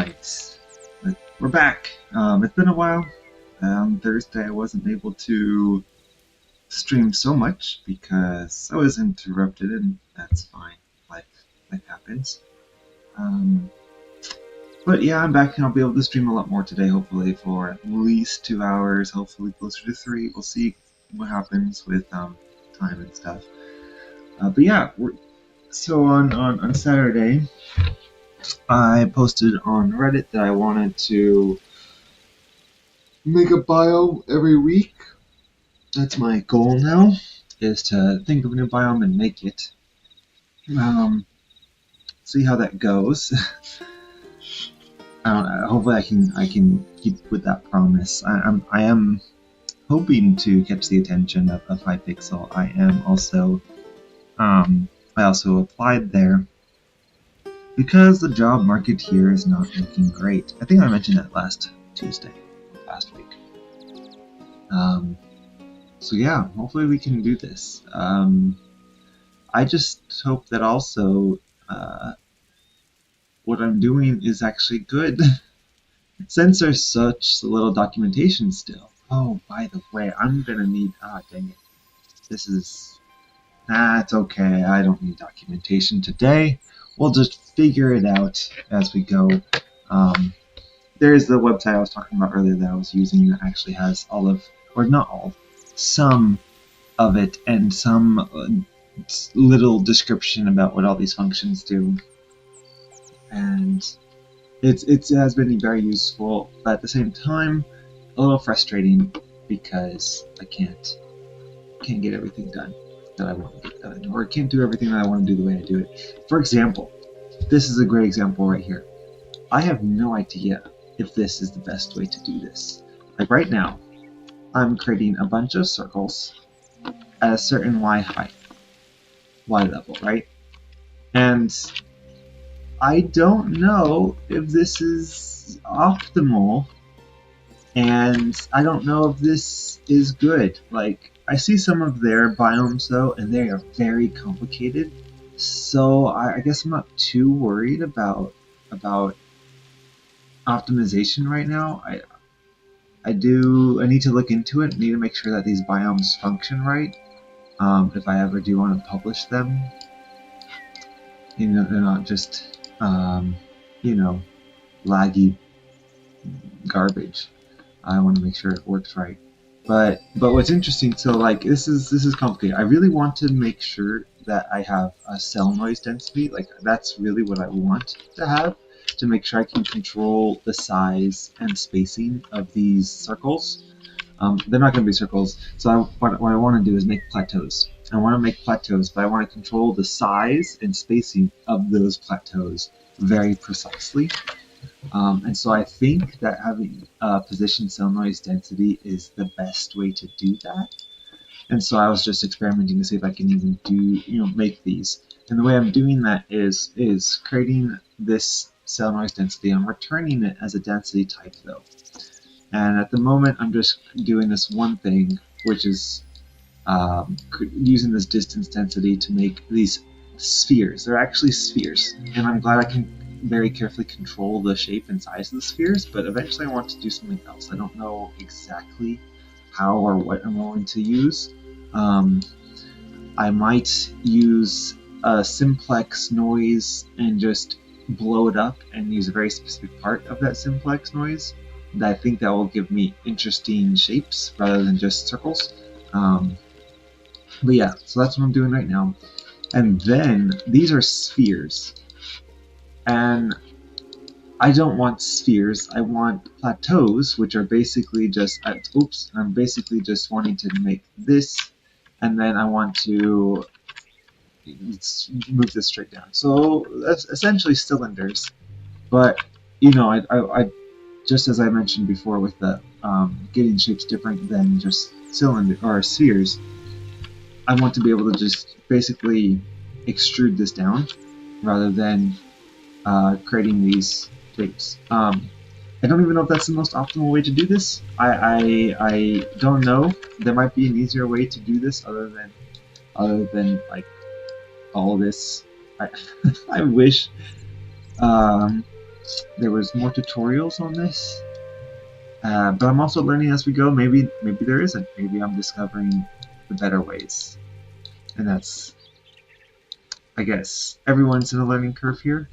Alright, we're back. It's been a while. Thursday I wasn't able to stream so much because I was interrupted, and that's fine. Life happens. Um, but yeah, I'm back and I'll be able to stream a lot more today, hopefully, for at least 2 hours, hopefully closer to 3. We'll see what happens with time and stuff. But yeah, so on Saturday, I posted on Reddit that I wanted to make a biome every week. That's my goal now, is to think of a new biome and make it. See how that goes. I don't know, hopefully I can keep with that promise. I am hoping to catch the attention of Hypixel. I also applied there because the job market here is not looking great. I think I mentioned that last week. So yeah, hopefully we can do this. I just hope that also what I'm doing is actually good. Since there's such little documentation still. Oh, by the way, I'm gonna need... dang it. It's okay. I don't need documentation today. We'll just figure it out as we go. There's the website I was talking about earlier that I was using that actually has some of it, and some little description about what all these functions do. And it has been very useful, but at the same time, a little frustrating because I can't get everything done that I want to get done, or I can't do everything that I want to do the way I do it. For example, this is a great example right here. I have no idea if this is the best way to do this. Like right now, I'm creating a bunch of circles at a certain y level, right? And I don't know if this is optimal, and I don't know if this is good. Like, I see some of their biomes though, and they are very complicated. So I guess I'm not too worried about optimization right now. I need to look into it. I need to make sure that these biomes function right. If I ever do want to publish them, they're not just laggy garbage. I want to make sure it works right. But what's interesting, so like this is complicated. I really want to make sure that I have a cell noise density. Like that's really what I want to have, to make sure I can control the size and spacing of these circles. They're not going to be circles, so what I want to do is make plateaus. I want to make plateaus, but I want to control the size and spacing of those plateaus very precisely. And so I think that having position cell noise density is the best way to do that. And so I was just experimenting to see if I can even make these. And the way I'm doing that is creating this cell noise density. I'm returning it as a density type though. And at the moment, I'm just doing this one thing, which is using this distance density to make these spheres. They're actually spheres, and I'm glad I can very carefully control the shape and size of the spheres, but eventually I want to do something else. I don't know exactly how or what I'm going to use. I might use a simplex noise and just blow it up and use a very specific part of that simplex noise. I think that will give me interesting shapes rather than just circles. But yeah, so that's what I'm doing right now. And then these are spheres. And I don't want spheres, I want plateaus, which are basically just, I'm basically just wanting to make this, and then I want to move this straight down. So that's essentially cylinders, but I just as I mentioned before with the getting shapes different than just cylinder or spheres, I want to be able to just basically extrude this down rather than creating these shapes. I don't even know if that's the most optimal way to do this. I don't know. There might be an easier way to do this other than like all this. I wish there was more tutorials on this, but I'm also learning as we go. Maybe there isn't. Maybe I'm discovering the better ways, and that's, I guess, everyone's in a learning curve here.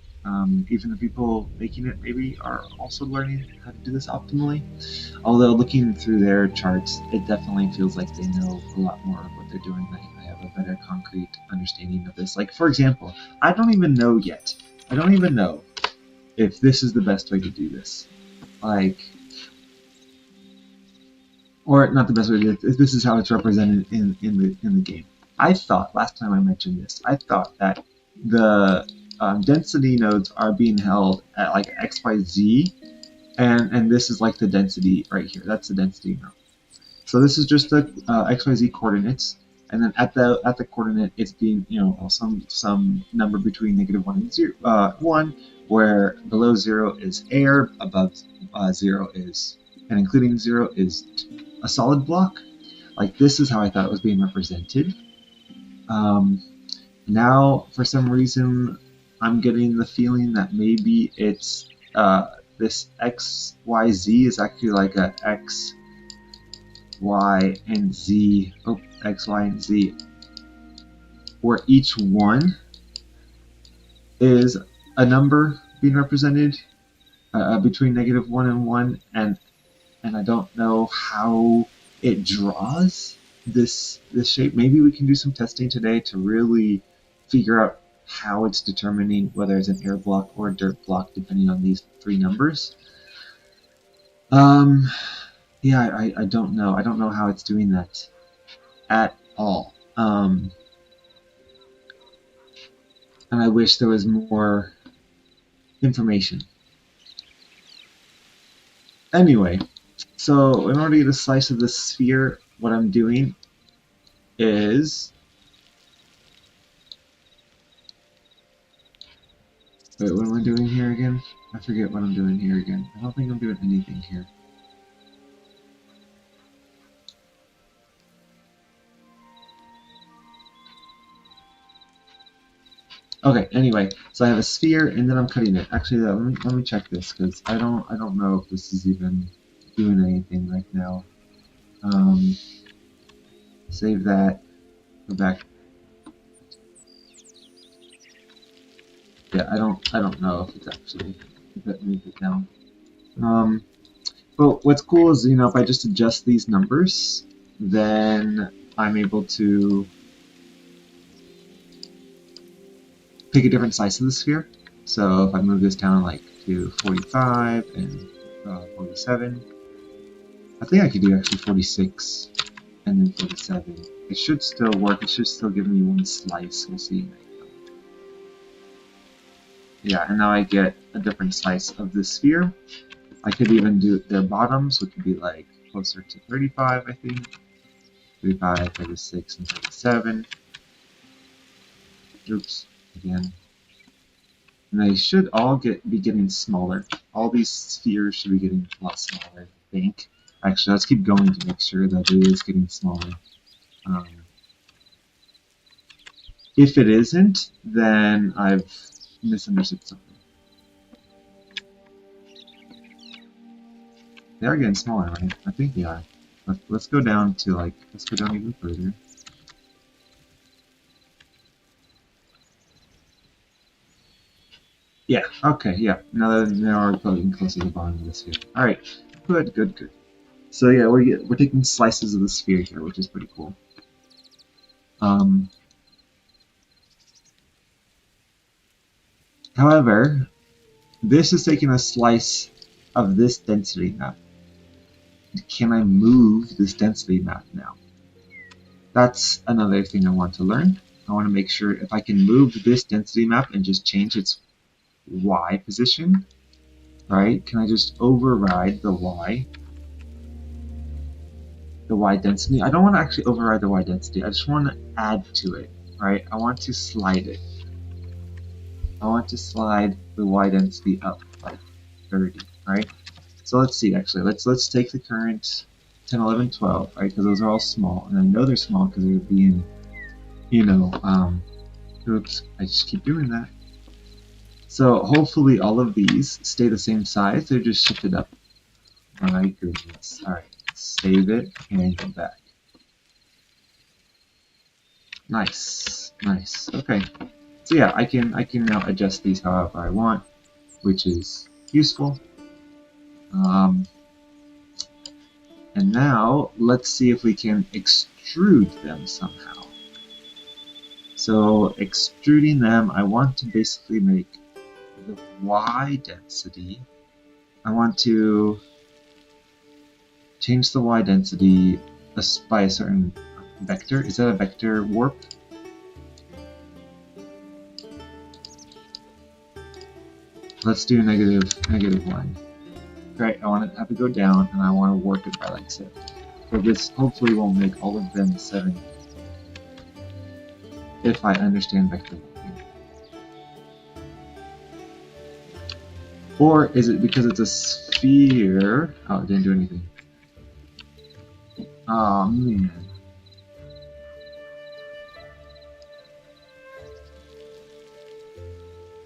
Even the people making it maybe are also learning how to do this optimally. Although looking through their charts, it definitely feels like they know a lot more of what they're doing. I have a better concrete understanding of this. Like, for example, I don't even know yet. I don't even know if this is the best way to do this. Like, or not the best way to do it, if this is how it's represented in the game. I thought, last time I mentioned this, I thought that the density nodes are being held at like XYZ, and this is like the density right here. That's the density node. So this is just the XYZ coordinates, and then at the coordinate, it's being, you know, some number between -1 and 1, where below 0 is air, above 0 is, and including 0 is a solid block. Like, this is how I thought it was being represented. Now, for some reason, I'm getting the feeling that maybe it's this XYZ is actually like a X, Y, and Z. Oh, X, Y, and Z. Where each one is a number being represented between -1 and 1, and I don't know how it draws this shape. Maybe we can do some testing today to really figure out how it's determining whether it's an air block or a dirt block, depending on these three numbers. Yeah, I don't know. I don't know how it's doing that at all. And I wish there was more information. Anyway, so in order to get a slice of the sphere, what I'm doing is... Wait, what am I doing here again? I forget what I'm doing here again. I don't think I'm doing anything here. Okay, anyway, so I have a sphere and then I'm cutting it. Actually, let me check this, because I don't know if this is even doing anything right now. Save that. Go back. Yeah, I don't know if it's actually, if it moved it down. But what's cool is, you know, if I just adjust these numbers, then I'm able to pick a different slice of the sphere. So if I move this down like to 45 and 47, I think I could do actually 46 and then 47. It should still work. It should still give me one slice. We'll see. Yeah, and now I get a different slice of the sphere. I could even do their bottoms, which would be like closer to 35, I think. 35, 36, and 37. Oops, again. And they should all be getting smaller. All these spheres should be getting a lot smaller, I think. Actually, let's keep going to make sure that it is getting smaller. If it isn't, then I've misunderstood something. They are getting smaller, right? I think they are. Let's go down to like, let's go down even further. Yeah, okay, yeah. Now we're getting close to the bottom of the sphere. Alright, good, good, good. So yeah, we're taking slices of the sphere here, which is pretty cool. However, this is taking a slice of this density map. Can I move this density map now? That's another thing I want to learn. I want to make sure if I can move this density map and just change its Y position, right? Can I just override the Y density? I don't want to actually override the Y density. I just want to add to it, right? I want to slide it. I want to slide the Y density up like 30, right? So let's see, actually. Let's take the current 10, 11, 12, right? Because those are all small. And I know they're small because they're being, you know, oops, I just keep doing that. So hopefully all of these stay the same size, they're just shifted up. My goodness. Alright, save it and go back. Nice, nice. Okay. So yeah, I can now adjust these however I want, which is useful. And now let's see if we can extrude them somehow. So extruding them, I want to basically make the Y density. I want to change the Y density by a certain vector. Is that a vector warp? Let's do -1. Right, I want to have it go down, and I want to warp it by like 7. So this hopefully will make all of them 7, if I understand vector warping. Or is it because it's a sphere? Oh, it didn't do anything. Oh man.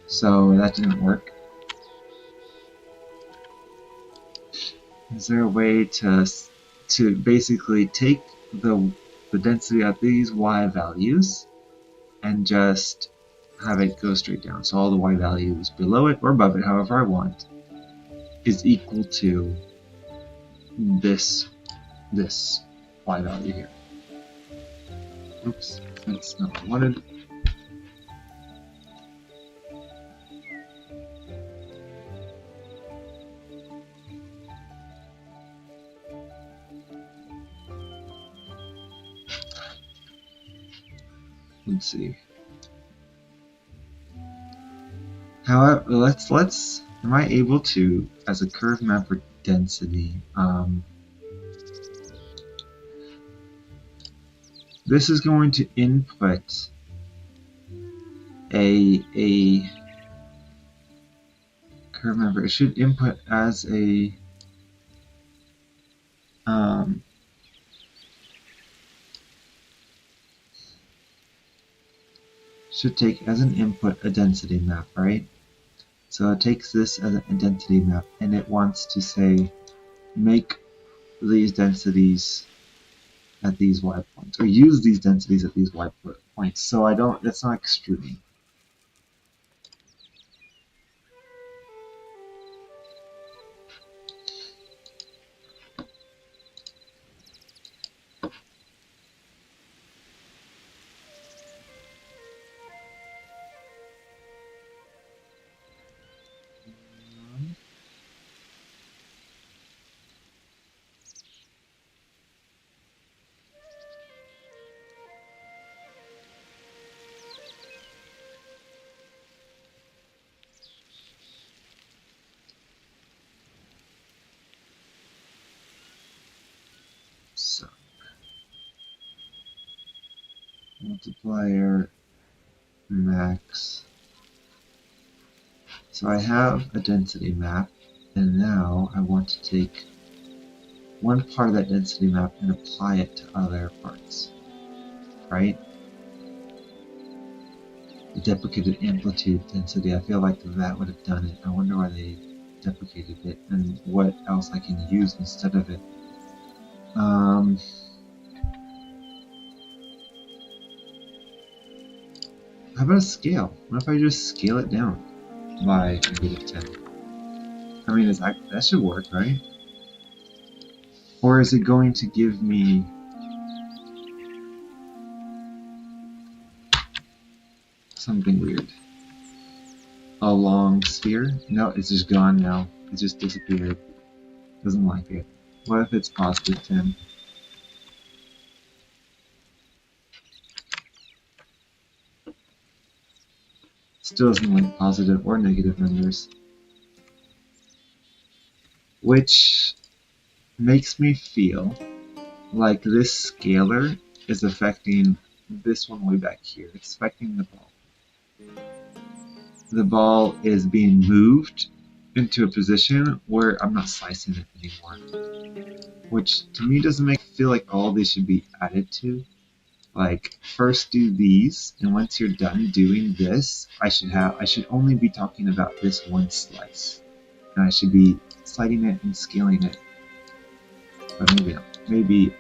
So that didn't work. Is there a way to basically take the density of these Y values and just have it go straight down? So all the Y values below it or above it, however I want, is equal to this Y value here. Oops, that's not what I wanted. Let's see. However, let's. Am I able to, as a curve map for density? This is going to input a curve map. It should input as a should take as an input a density map, right? So it takes this as a density map, and it wants to say, make these densities at these y points, or use these densities at these y points. So that's not extruding. So multiplier max. So I have a density map, and now I want to take one part of that density map and apply it to other parts, right? The deprecated amplitude density, I feel like that would have done it. I wonder why they deprecated it and what else I can use instead of it. How about a scale? What if I just scale it down by -10? I mean, that should work, right? Or is it going to give me something weird? A long sphere? No, it's just gone now. It just disappeared. Doesn't like it. What if it's +10? Still doesn't like positive or negative numbers. Which makes me feel like this scalar is affecting this one way back here. It's affecting the ball. The ball is being moved into a position where I'm not slicing it anymore. Which to me doesn't feel like all these should be added to. like first do these, and once you're done doing this, I should only be talking about this one slice, and I should be sliding it and scaling it. But maybe not. Maybe,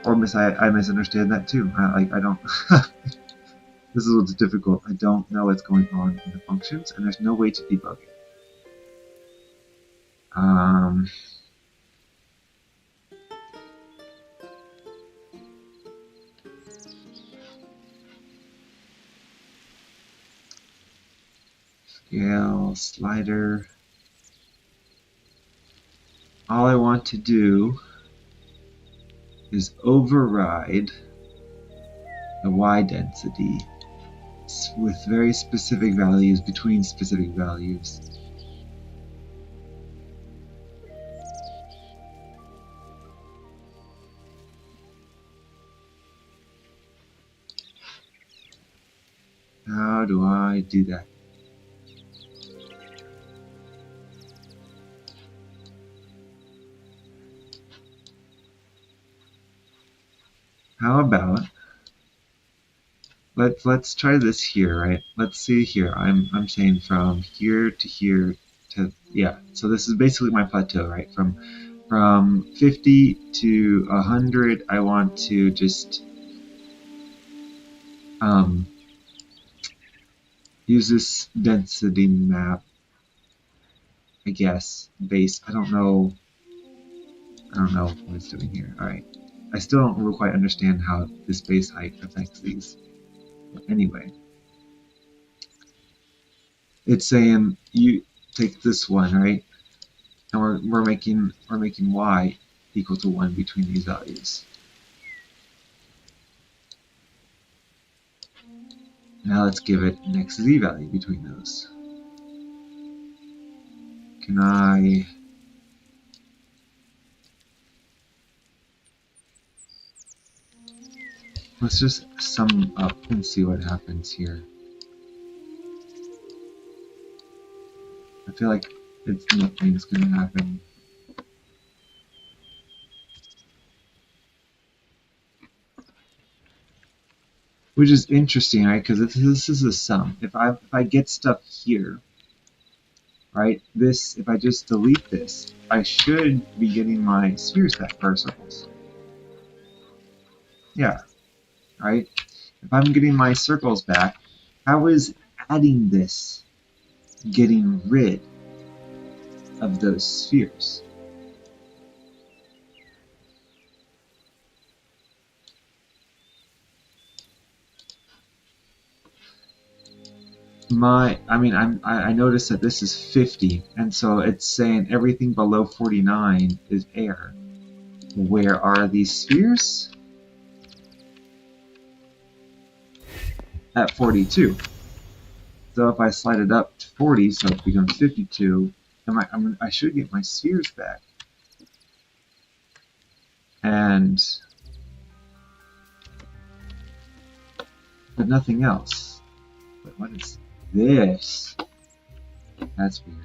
or I misunderstand that too. I don't. This is what's difficult. I don't know what's going on in the functions, and there's no way to debug it. Scale, slider. All I want to do is override the Y density with very specific values between specific values. How do I do that? How about let's try this here, right? Let's see here. I'm saying from here to here to, yeah. So this is basically my plateau, right? From 50 to 100, I want to just use this density map, I guess, base. I don't know what it's doing here. Alright. I still don't quite understand how this base height affects these. But anyway. It's saying you take this one, right? And we're making y equal to 1 between these values. Now let's give it an xz value between those. Can I... Let's just sum up and see what happens here. I feel like nothing's gonna happen. Which is interesting, right? Because this is a sum. If I get stuff here, right? If I just delete this, I should be getting my spheres back for circles. Yeah, right? If I'm getting my circles back, how is adding this getting rid of those spheres? I noticed that this is 50, and so it's saying everything below 49 is air. Where are these spheres? At 42. So if I slide it up to 40, so it becomes 52, I should get my spheres back. But nothing else. But what is this? That's weird.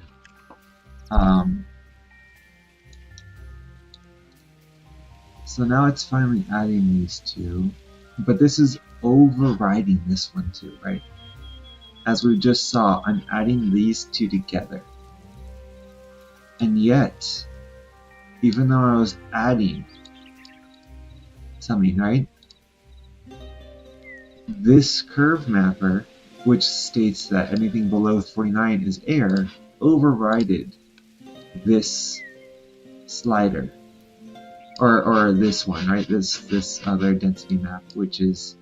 So now it's finally adding these two, but this is overriding this one too, right? As we just saw, I'm adding these two together. And yet, even though I was adding something, right? This curve mapper, which states that anything below 49 is air, overrided this slider. Or this one, right? This other density map, which is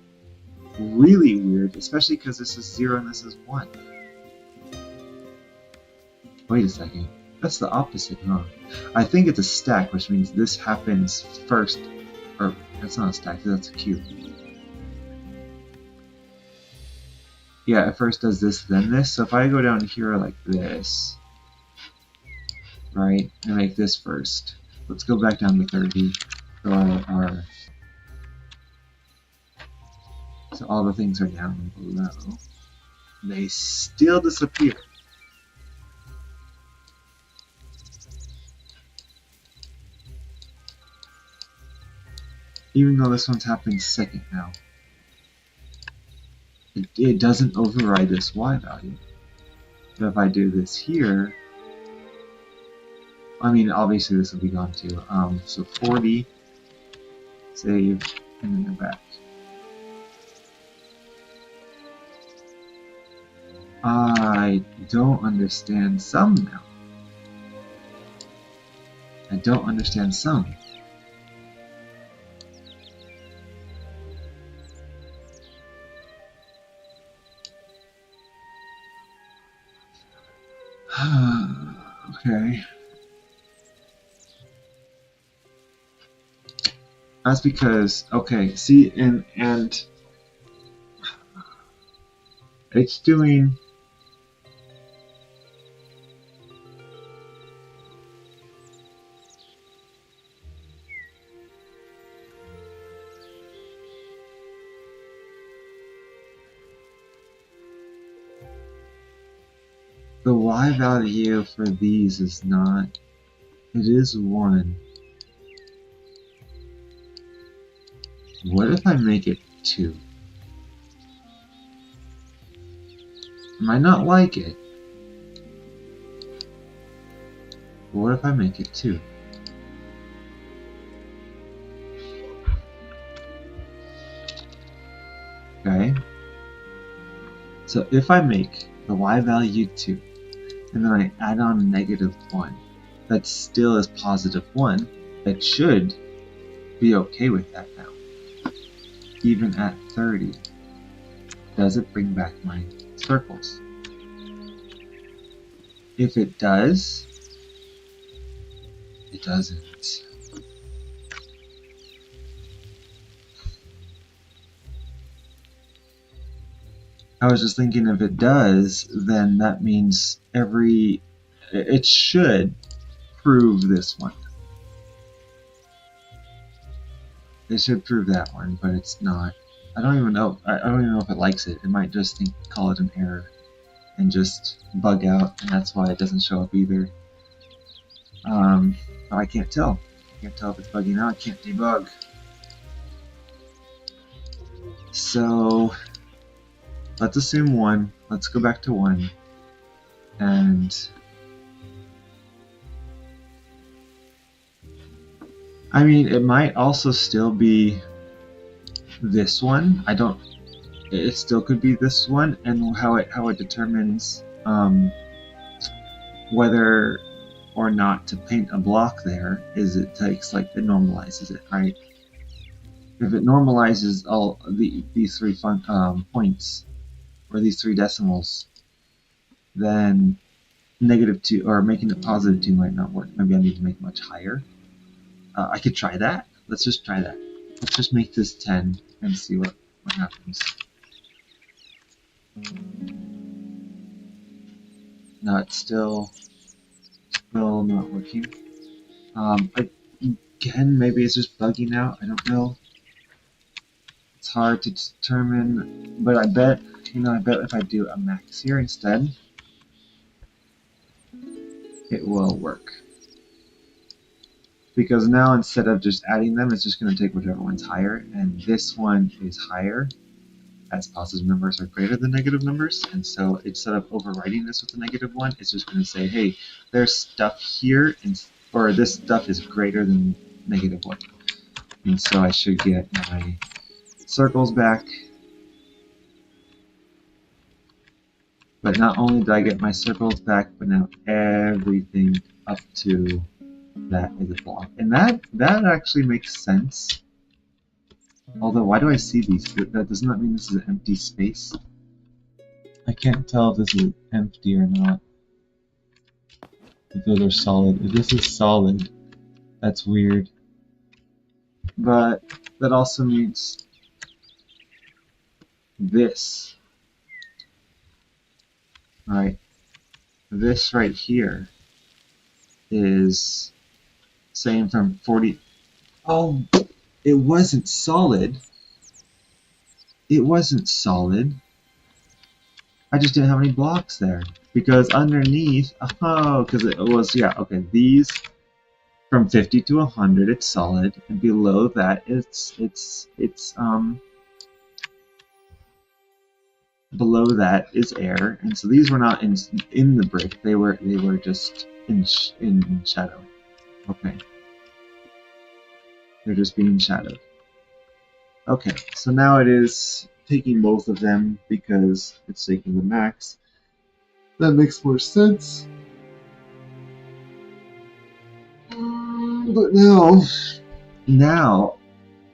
really weird, especially because this is 0 and this is 1. Wait a second. That's the opposite, huh? I think it's a stack, which means this happens first. Or, that's not a stack, that's a cube. Yeah, it first does this, then this. So if I go down here like this, right, and make this first. Let's go back down to 30. So all the things are down below. They still disappear. Even though this one's happening second now. it doesn't override this y value. But if I do this here, I mean, obviously this will be gone too. So 40, save, and then go back. I don't understand sum now. I don't understand sum. Okay. That's because, okay, see, and it's doing, the y value for these is not, it is 1. What if I make it 2? I might not like it. But what if I make it 2? Okay. So if I make the y value 2, and then I add on negative 1, that still is positive 1, it should be okay with that now. Even at 30, does it bring back my circles? If it does, it doesn't. I was just thinking if it does, then that means it should prove this one. It should prove that one, but it's not. I don't even know if it likes it. It might just call it an error and just bug out, and that's why it doesn't show up either. I can't tell. I can't tell if it's bugging out. I can't debug. So let's assume 1. Let's go back to 1. And I mean, it might also still be this one. It still could be this one, and how it determines whether or not to paint a block there is it normalizes it, right? If it normalizes all these 3 points, or these 3 decimals, then -2 or making it +2 might not work. Maybe I need to make it much higher. I could try that. Let's just try that. Let's just make this 10 and see what happens. No, it's still not working. Again, maybe it's just bugging out. I don't know. It's hard to determine, but I bet if I do a max here instead, it will work. Because now instead of just adding them, it's just going to take whichever one's higher, and this one is higher as positive numbers are greater than negative numbers, and so instead of overwriting this with a -1, it's just going to say, hey, there's stuff here, or this stuff is greater than -1. And so I should get my circles back. But not only did I get my circles back, but now everything up to that is a block. And that actually makes sense. Although, why do I see these? That does not mean this is an empty space. I can't tell if this is empty or not. If those are solid. If this is solid, that's weird. But that also means this. Right? This right here is saying from 40. Oh, it wasn't solid. It wasn't solid. I just didn't have any blocks there. Because underneath, because it was, yeah, okay, these from 50 to 100, it's solid, and below that, it's below that is air, and so these were not in the brick. They were just in shadow. Okay, they're just being shadowed. Okay, so now it is taking both of them because it's taking the max. That makes more sense. But now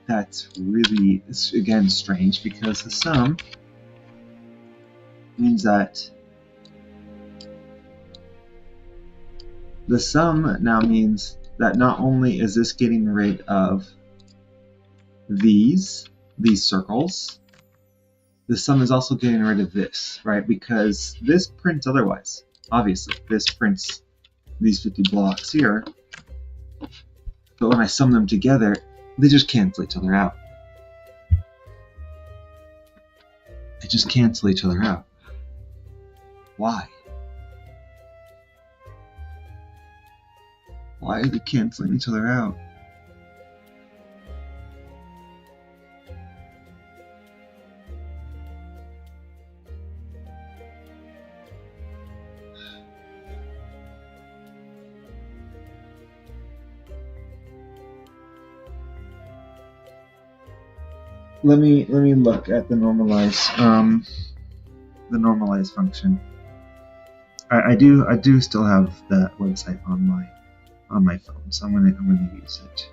that's really, again, strange because the sum means that the sum now means that not only is this getting rid of these circles, the sum is also getting rid of this, right? Because this prints otherwise. Obviously, this prints these 50 blocks here, but when I sum them together, they just cancel each other out. They just cancel each other out. Why? Why are they canceling each other out? Let me look at the normalize function. I do still have that website on my phone, so I'm gonna use it.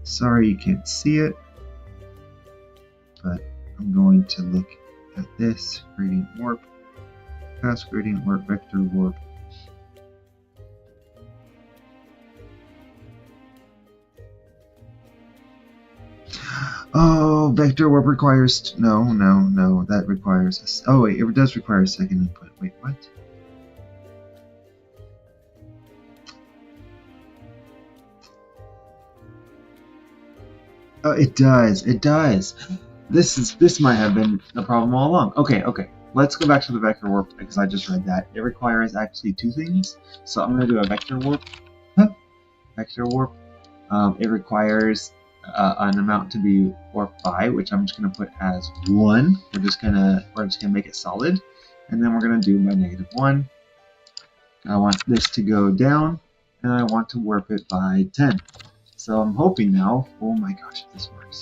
Sorry you can't see it, but I'm going to look at this gradient warp, fast gradient warp, vector warp. Oh, vector warp requires no. That requires oh wait, it does require a second input. Wait, what? Oh, it does. It does. This might have been a problem all along. Okay. Let's go back to the vector warp because I just read that it requires actually two things. So I'm gonna do a vector warp. Vector warp. It requires an amount to be warped by, which I'm just gonna put as 1. We're just gonna make it solid, and then we're gonna do by -1. I want this to go down, and I want to warp it by 10. So I'm hoping now. Oh my gosh, if this works.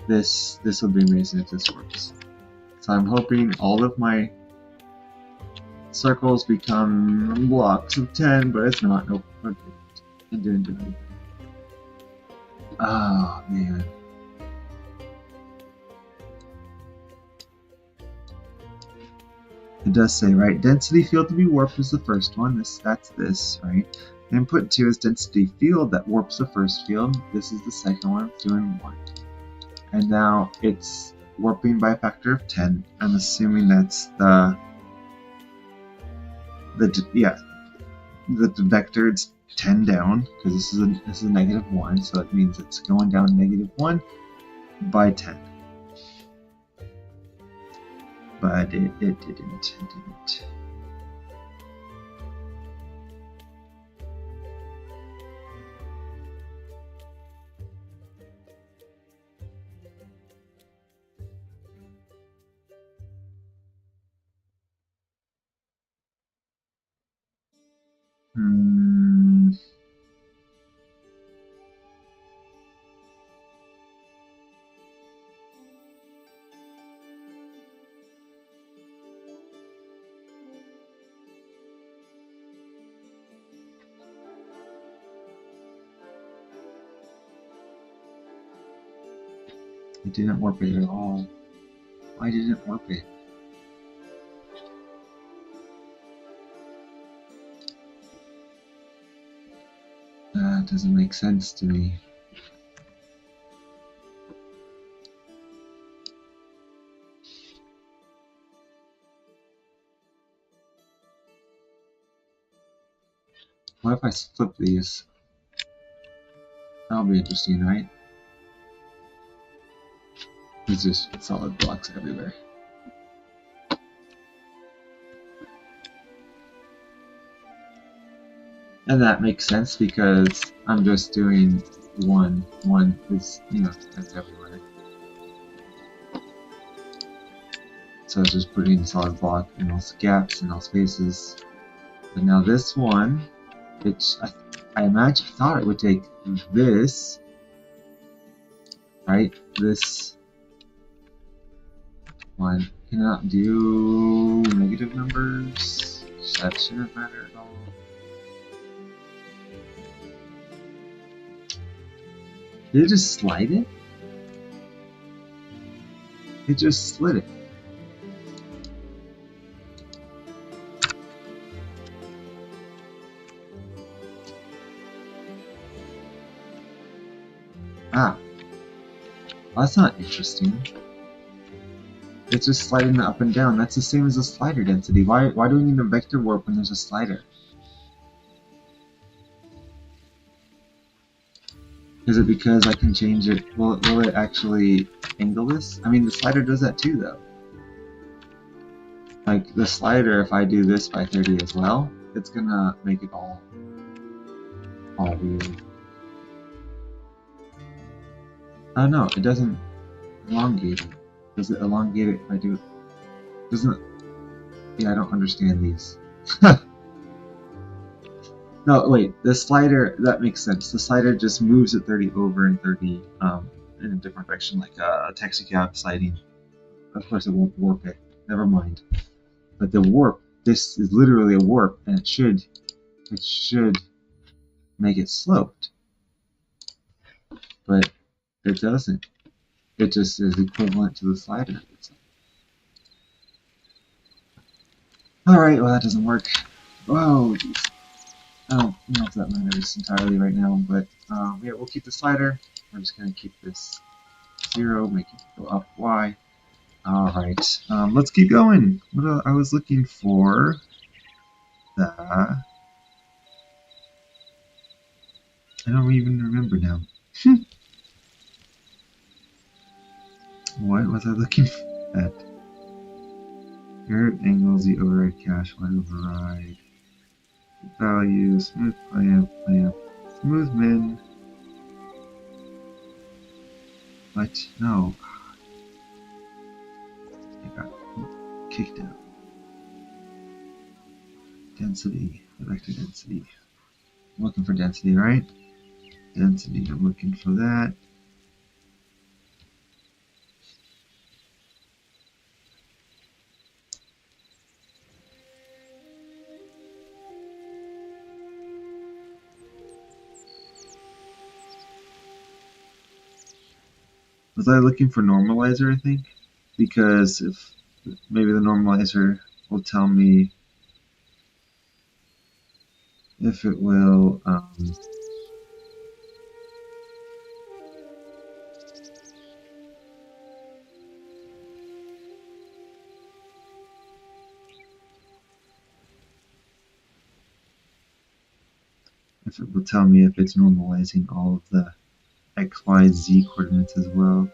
This will be amazing if this works. So I'm hoping all of my circles become blocks of 10, but it's not. Nope. Okay. It didn't do anything. Oh man. It does say, right, density field to be warped is the first one. That's this, right? Input 2 is density field that warps the first field. This is the second one. It's doing 1. And now it's warping by a factor of 10. I'm assuming that's the vector. It's 10 down because this is a -1, so it means it's going down -1 by 10. But it didn't. It didn't warp it at all. Why didn't it warp it? That doesn't make sense to me. What if I flip these? That'll be interesting, right? It's just solid blocks everywhere. And that makes sense because I'm just doing one is, that's everywhere. So it's just putting solid block in all gaps and all spaces. But now this one, which I thought it would take this, right? This one cannot do negative numbers. That shouldn't matter at all. Did it just slide it? It just slid it. Ah. Well, that's not interesting. It's just sliding up and down. That's the same as the slider density. Why do we need a vector warp when there's a slider? Is it because I can change it? Will it actually angle this? I mean, the slider does that too, though. Like, the slider, if I do this by 30 as well, it's gonna make it all weird. Oh no, it doesn't elongate it. Does it elongate it if I do it? Doesn't it? Yeah, I don't understand these. No, wait, the slider, that makes sense. The slider just moves it 30 over and 30 in a different direction, like a taxi cab sliding. Of course, it won't warp it. Never mind. But the warp, this is literally a warp, and it should make it sloped. But it doesn't. It just is equivalent to the slider. Alright, well that doesn't work. Whoa, geez. I don't know if that matters entirely right now, but yeah, we'll keep the slider. We're just going to keep this 0, make it go up Y. Alright, let's keep going. What I was looking for the... I don't even remember now. What was I looking at? Here angles, the override cache, Y override. Value, smooth clamp, smooth min. What? No. I got kicked out. Density, vector density. I'm looking for density, right? Density, I'm looking for that. Was I looking for normalizer, I think? Because if maybe the normalizer will tell me if it will tell me if it's normalizing all of the X, Y, Z coordinates as well.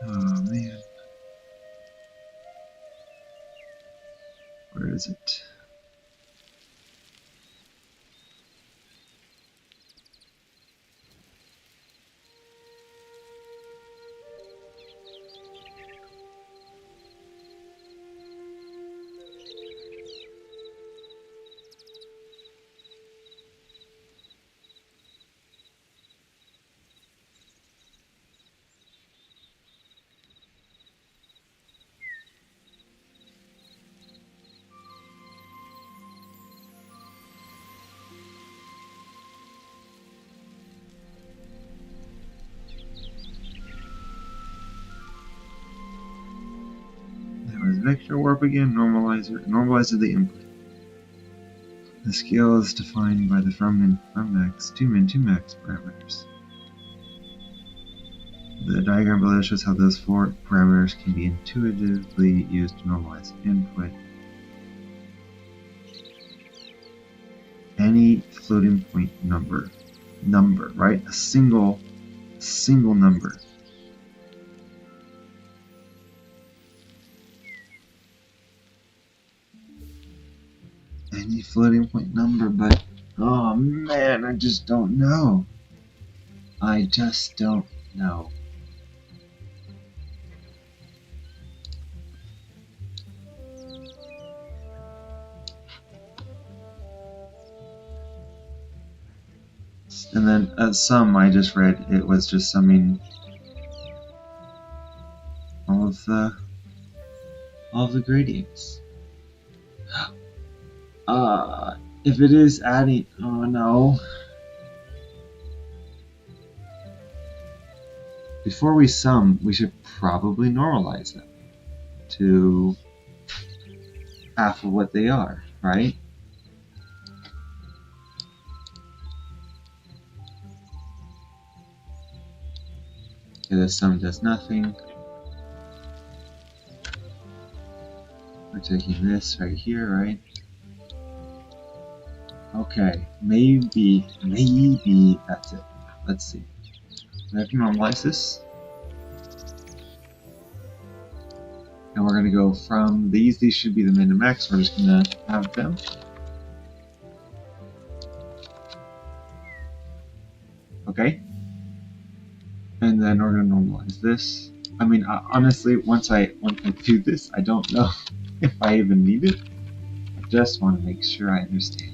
Oh man. Where is it? Vector warp again, normalizer the input. The scale is defined by the from max, to min, to max parameters. The diagram below shows how those 4 parameters can be intuitively used to normalize input. Any floating point number, right? A single number. Any floating point number, but oh man, I just don't know. I just don't know. And then sum I just read, it was just summing all of the gradients. If it is adding, oh no. Before we sum, we should probably normalize them to half of what they are, right? Okay, the sum does nothing. We're taking this right here, right? Okay, maybe that's it. Let's see. I have to normalize this. And we're gonna go from these should be the min and max, we're just gonna have them. Okay? And then we're gonna normalize this. I mean, honestly, once I do this, I don't know if I even need it. I just want to make sure I understand.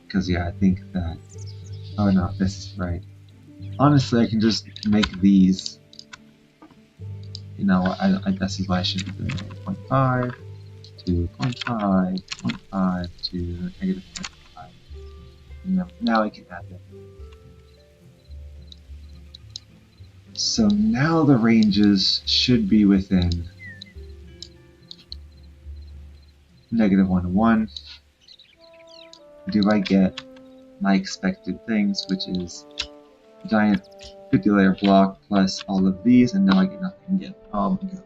Because yeah, I think that, oh no, this is right. Honestly, I can just make these, you know, this is why I should be doing 0.5 to 0.5, 0.5 to negative 0.5. And now I can add them. So now the ranges should be within negative 1 to 1. Do I get my expected things, which is giant 50 layer block plus all of these, and now I get nothing again. Oh my god.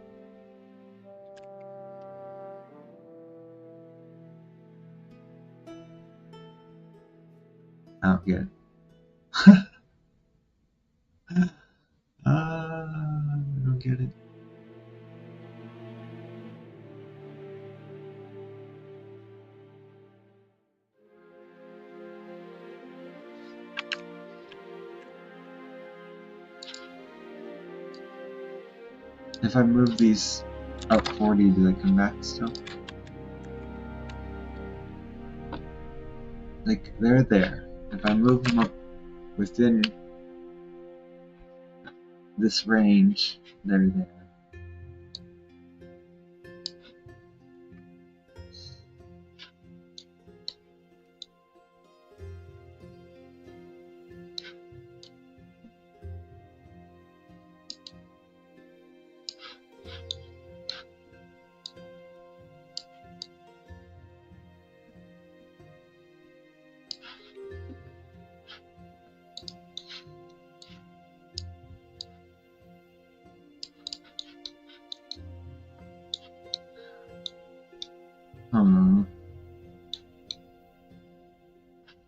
I don't get it. I don't get it. If I move these up 40, do they come back still? Like, they're there. If I move them up within this range, they're there.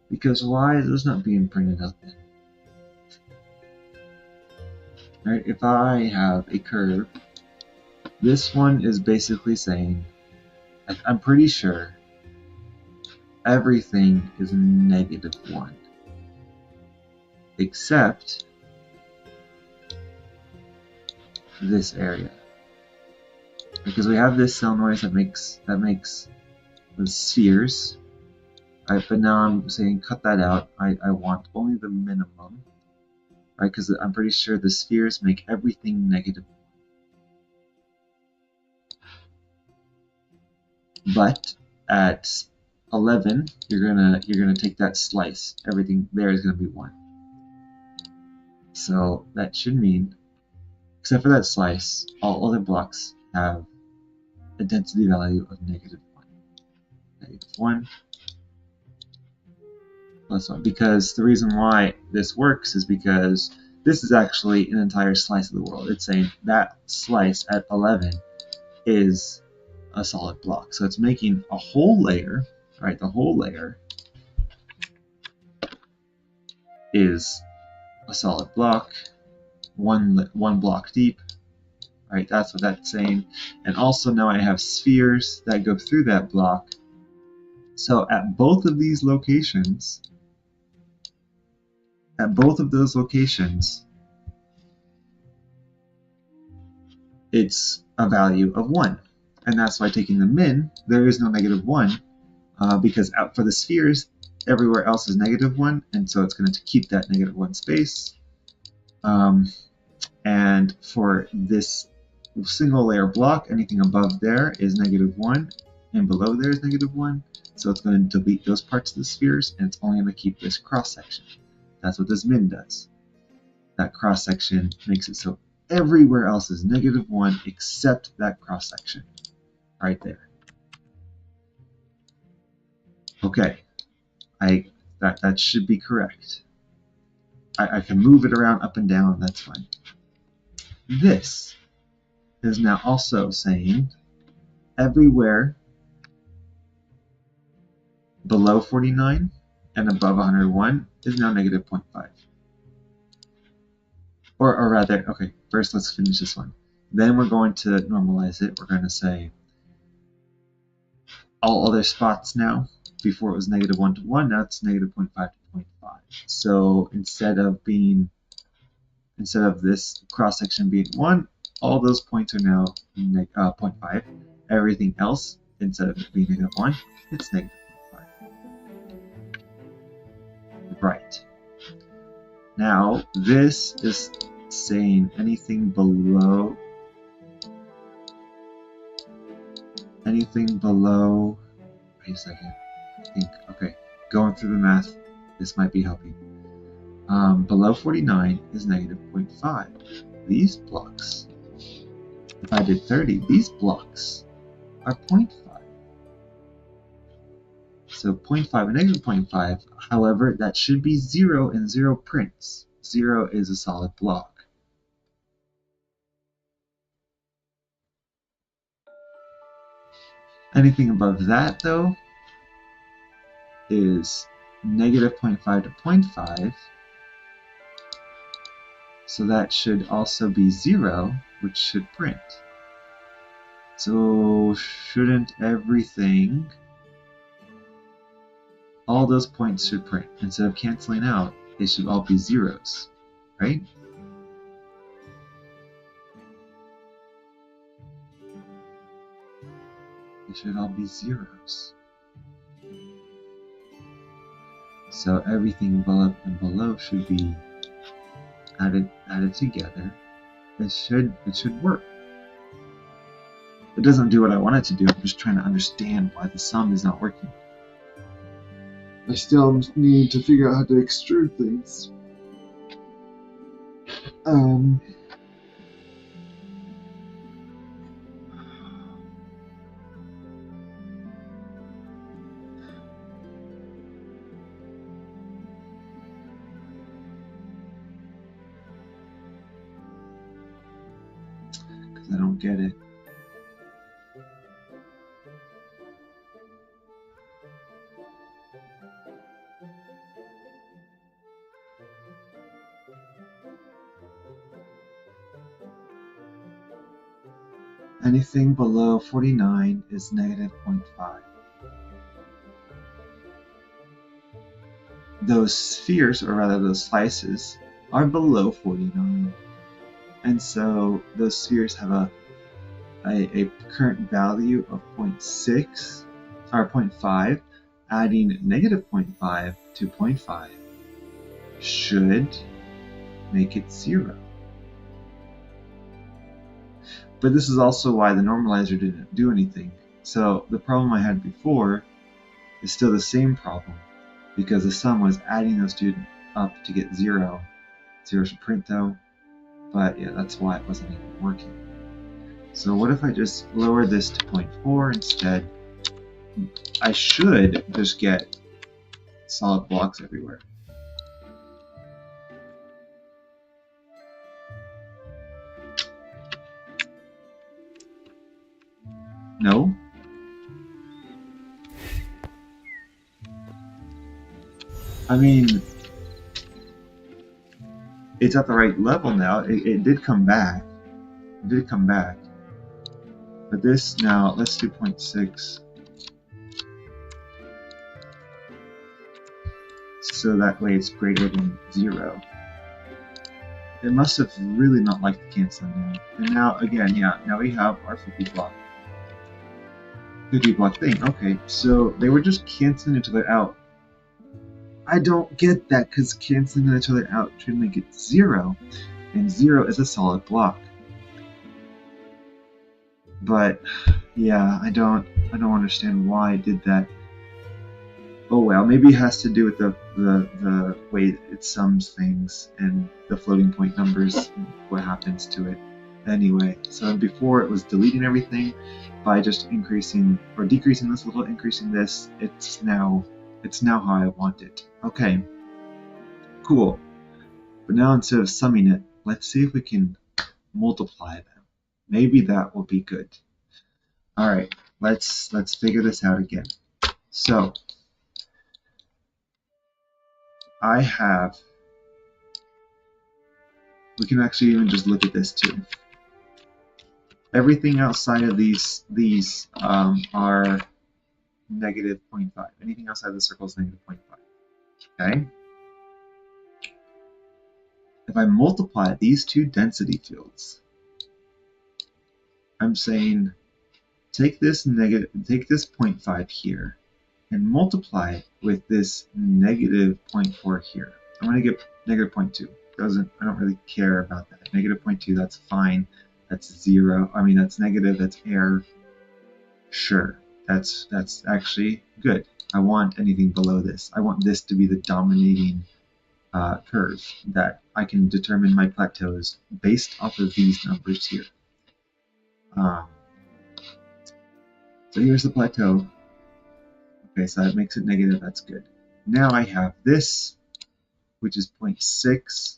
Because why is this not being printed out then? Right, if I have a curve, this one is basically saying, I'm pretty sure everything is negative 1. Except this area. Because we have this cell noise that makes the spheres. Right, but now I'm saying cut that out. I want only the minimum. Right, because I'm pretty sure the spheres make everything negative 1. But at 11, you're gonna take that slice. Everything there is gonna be 1. So that should mean, except for that slice, all other blocks have a density value of negative 1. Negative 1 plus 1. Because the reason why this works is because this is actually an entire slice of the world. It's saying that slice at 11 is a solid block. So it's making a whole layer, right? The whole layer is a solid block, one block deep, right? That's what that's saying. And also now I have spheres that go through that block. So at both of these locations, it's a value of 1. And that's why taking the min, there is no negative 1, because out for the spheres, everywhere else is -1, and so it's going to keep that -1 space. And for this single layer block, anything above there is -1, and below there is -1. So it's going to delete those parts of the spheres, and it's only going to keep this cross section. That's what this min does. That cross section makes it so everywhere else is -1 except that cross section right there. Okay, that should be correct. I can move it around up and down, that's fine. This is now also saying everywhere below 49 and above 101 is now -0.5. Or rather, okay, first let's finish this one. Then we're going to normalize it. We're going to say all other spots now, before it was -1 to 1, now it's -0.5 to 0.5. So instead of this cross section being 1, all those points are now 0.5. Everything else, instead of it being -1, it's -0.5. Right. Now, this is saying anything below, wait a second, I think, okay, going through the math, this might be helping. Below 49 is -0.5. These blocks, if I did 30, these blocks are 0.5. So 0.5 and -0.5, however, that should be 0 and 0 prints. 0 is a solid block. Anything above that, though, is -0.5 to 0.5. So that should also be 0, which should print. So shouldn't everything, all those points should print. Instead of canceling out, they should all be zeros, right? They should all be zeros. So everything above and below should be added together. It should work. It doesn't do what I want it to do. I'm just trying to understand why the sum is not working. I still need to figure out how to extrude things. Because I don't get it. Anything below 49 is -0.5. Those spheres, or rather those slices, are below 49. And so those spheres have a current value of 0.6 or 0.5. Adding -0.5 to 0.5 should make it 0. But this is also why the normalizer didn't do anything. So the problem I had before is still the same problem, because the sum was adding those two up to get 0. 0 should print though, but yeah, that's why it wasn't even working. So what if I just lower this to 0.4 instead? I should just get solid blocks everywhere. No? I mean, it's at the right level now. It did come back. It did come back. But this now, let's do 0.6. So that way it's greater than 0. It must have really not liked the canceling now. And now, again, yeah, now we have our 50 block thing. Okay, so they were just canceling each other out I don't get that because canceling each other out should make it 0, and 0 is a solid block. But yeah, I don't understand why I did that. Oh well, maybe it has to do with the way it sums things and the floating point numbers and what happens to it. Anyway, so before it was deleting everything by just increasing or decreasing this little, increasing this. It's now how I want it. Okay, cool. But now instead of summing it, let's see if we can multiply them. Maybe that will be good. All right, let's figure this out again. So I have. We can actually even just look at this too. Everything outside of these are negative 0.5. Anything outside of the circle is negative 0.5. Okay. If I multiply these two density fields, I'm saying take this 0.5 here and multiply it with this negative 0.4 here. I'm going to get negative 0.2. I don't really care about that. Negative 0.2, that's fine. That's 0. I mean, that's negative, that's error. Sure, that's actually good. I want anything below this. I want this to be the dominating curve that I can determine my plateaus based off of these numbers here. So here's the plateau. Okay, so that makes it negative. That's good. Now I have this, which is 0.6.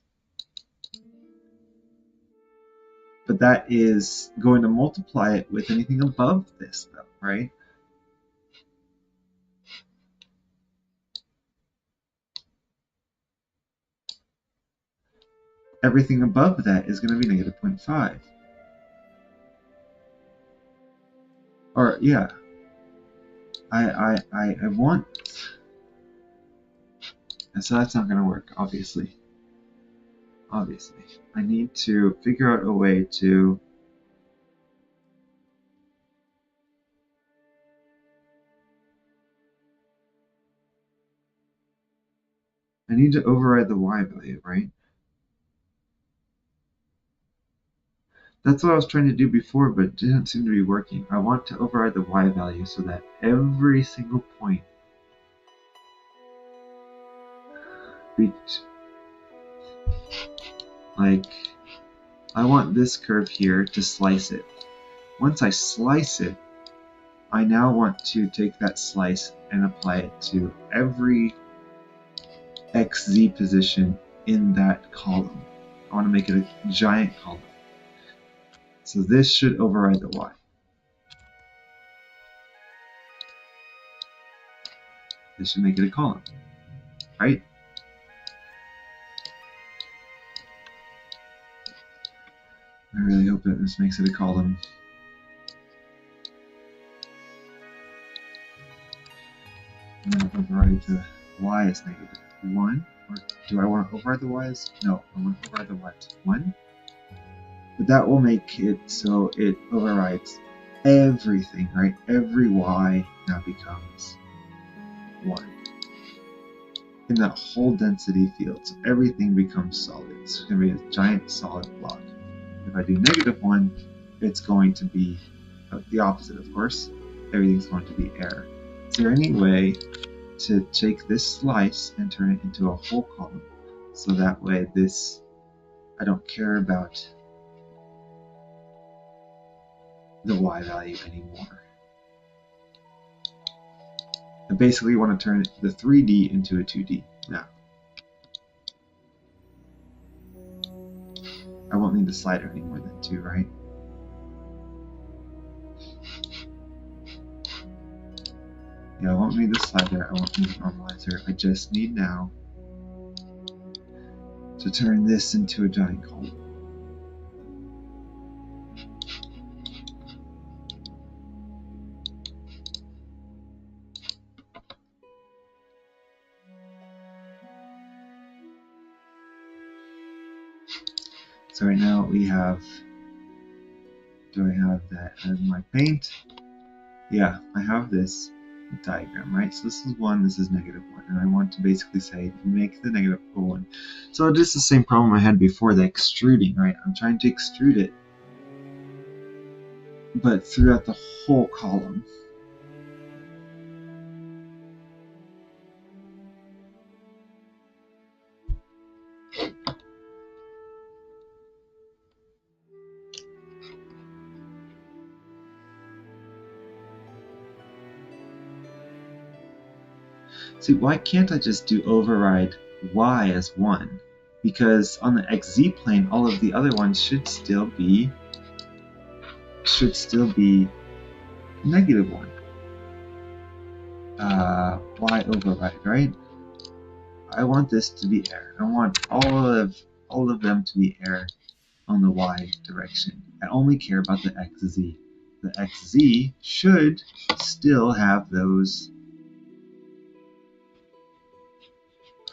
But that is going to multiply it with anything above this, though, right? Everything above that is going to be negative 0.5. Or, yeah. I want... And so that's not going to work, obviously. Obviously. I need to figure out a way to... I need to override the y value, right? That's what I was trying to do before, but it didn't seem to be working. I want to override the y value so that every single point like, I want this curve here to slice it. Once I slice it, I now want to take that slice and apply it to every XZ position in that column. I want to make it a giant column. So this should override the Y. This should make it a column, right? I really hope that this makes it a column. I'm going to override the Y as negative 1. Or do I want to override the Y as... No, I want to override the Y as 1. But that will make it so it overrides everything, right? Every Y now becomes 1. In that whole density field, so everything becomes solid. It's going to be a giant solid block. If I do negative 1, it's going to be the opposite, of course. Everything's going to be error. Is there any way to take this slice and turn it into a whole column? So that way this, I don't care about the Y value anymore. I basically want to turn the 3D into a 2D now. I won't need the slider anymore then too, right? Yeah, I won't need the slider, I won't need the normalizer. I just need now to turn this into a giant column. So right now we have, do I have that as my paint? Yeah, I have this. diagram, right? So this is 1, this is -1, and I want to basically say make the negative equal 1. So this is the same problem I had before, the extruding, right? I'm trying to extrude it, but throughout the whole column. See, why can't I just do override y as 1? Because on the xz plane, all of the other ones should still be -1. Y override, right? I want this to be air. I want all of them to be air on the y direction. I only care about the xz. The xz should still have those.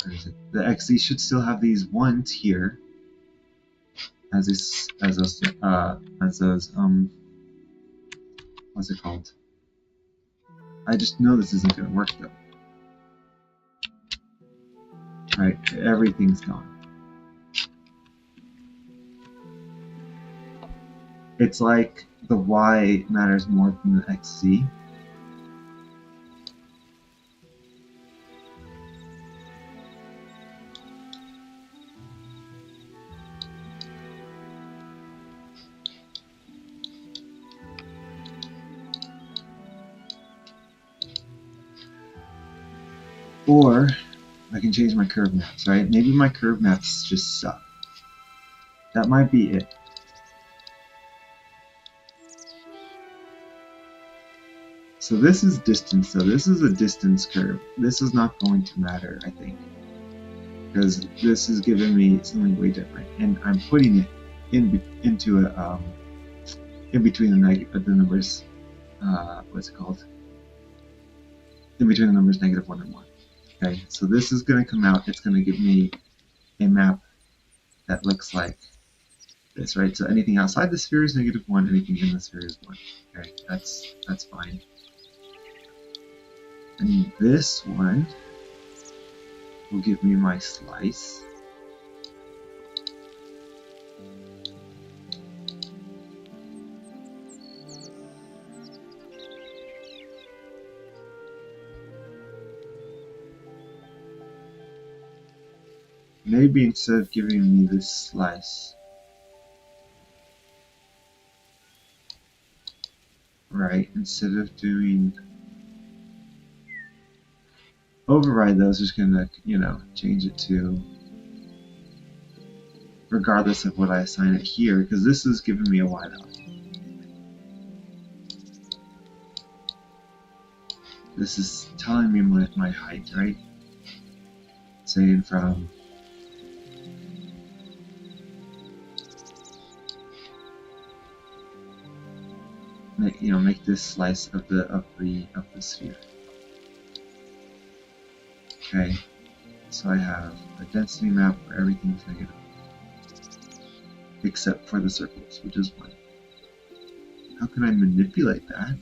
Where is it? The xz should still have these ones here as those what's it called? I just know this isn't going to work though. Right, everything's gone. It's like the y matters more than the xz. Or I can change my curve maps, right? Maybe my curve maps just suck. That might be it. So this is distance, so this is a distance curve. This is not going to matter, I think, because this is giving me something way different, and I'm putting it into a in between the numbers. What's it called? In between the numbers -1 and 1. Okay, so this is going to come out. It's going to give me a map that looks like this, right? So anything outside the sphere is -1. Anything in the sphere is 1. Okay, that's fine. And this one will give me my slice. Maybe instead of giving me this slice, right, instead of doing override those, just gonna, change it to regardless of what I assign it here, because this is giving me a y value. This is telling me my height, right? Saying from make this slice of the sphere. Okay, so I have a density map where everything's negative, except for the circles, which is 1. How can I manipulate that?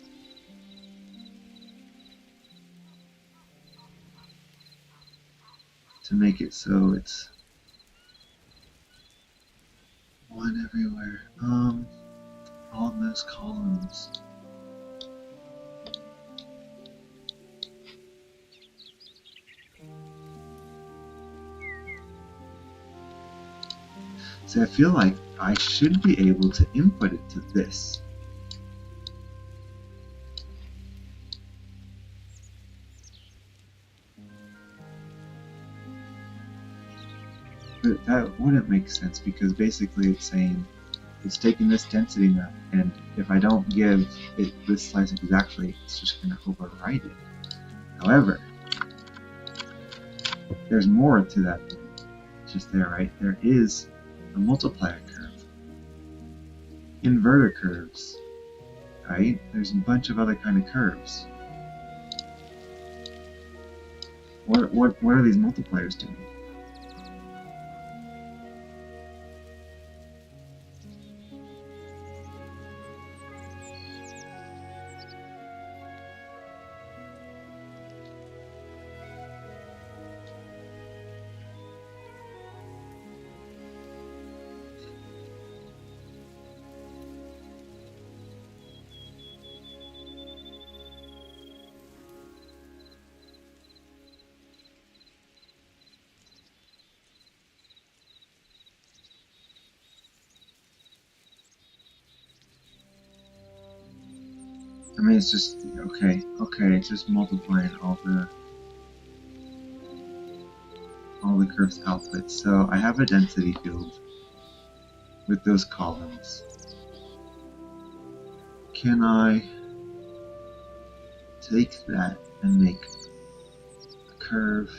To make it so it's 1 everywhere. All those columns. So I feel like I should be able to input it to this. But that wouldn't make sense, because basically it's saying it's taking this density map, and if I don't give it this slice exactly, it's just going to override it. However, there's more to that than just there, right? There is a multiplier curve, inverter curves, right? There's a bunch of other kind of curves. What are these multipliers doing? I mean, it's just, okay, it's just multiplying all the curve's outputs. So I have a density field with those columns. Can I take that and make a curve?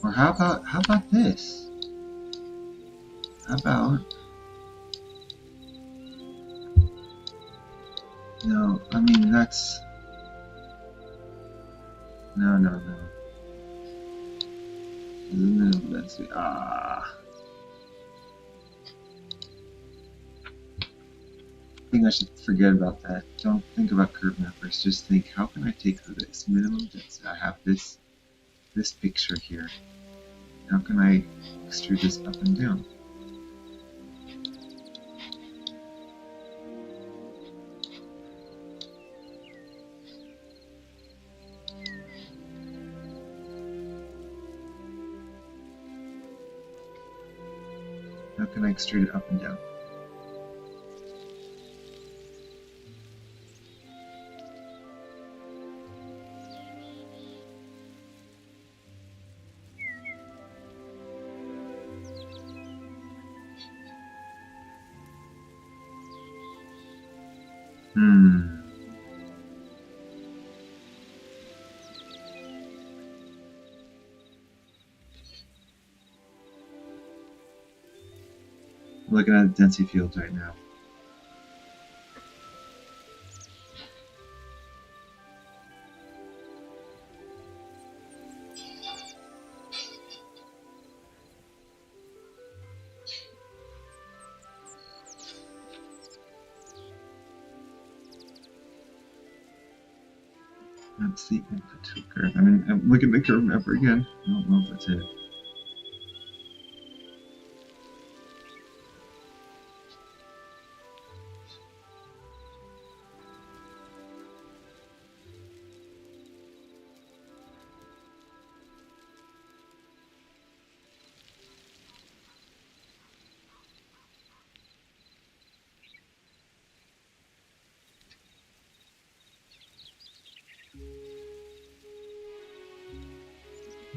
Or how about this? How about, no, I mean, that's, no. Let's see, I think I should forget about that. Don't think about curve numbers, just think, how can I take this minimum density? I have this picture here. How can I extrude this up and down? How can I extrude it up and down? I'm looking at the density fields right now. That's the input to a curve. I mean, I'm looking at the curve mapper again. I don't know if that's it.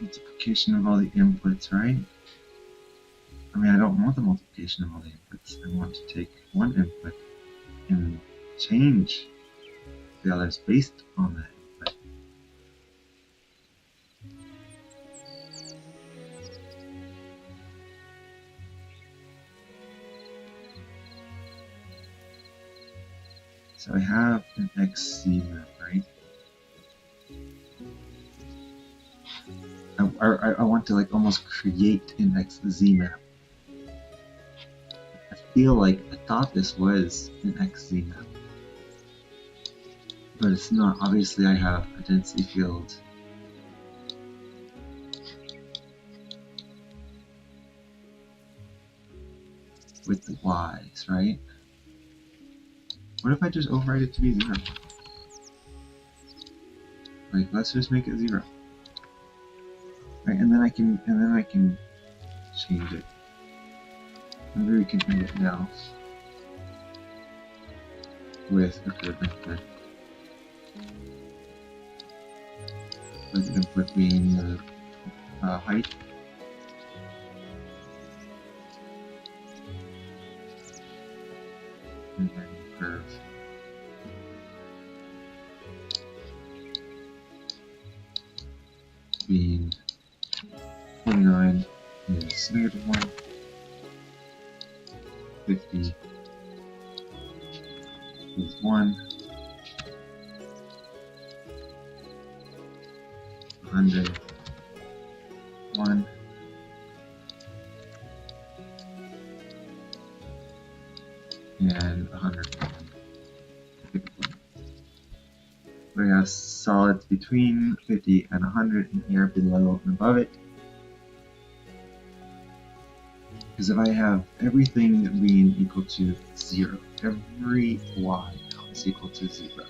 Multiplication of all the inputs, right? I mean, I don't want the multiplication of all the inputs. I want to take one input and change the others based on that input. So I have an XZ map, right? I want to like almost create an XZ map. I feel like I thought this was an XZ map, but it's not. Obviously, I have a density field with the Y's, right? What if I just override it to be 0? Like, let's just make it 0. Right, and then I can change it. Maybe we can end it now with a curve input. With the input being the height. And then curve. Being 29 is -1. 50 is 1. 100, 1. And 101. We have solids between 50 and 100 and here below and above it. Because if I have everything being equal to 0, every y is equal to 0.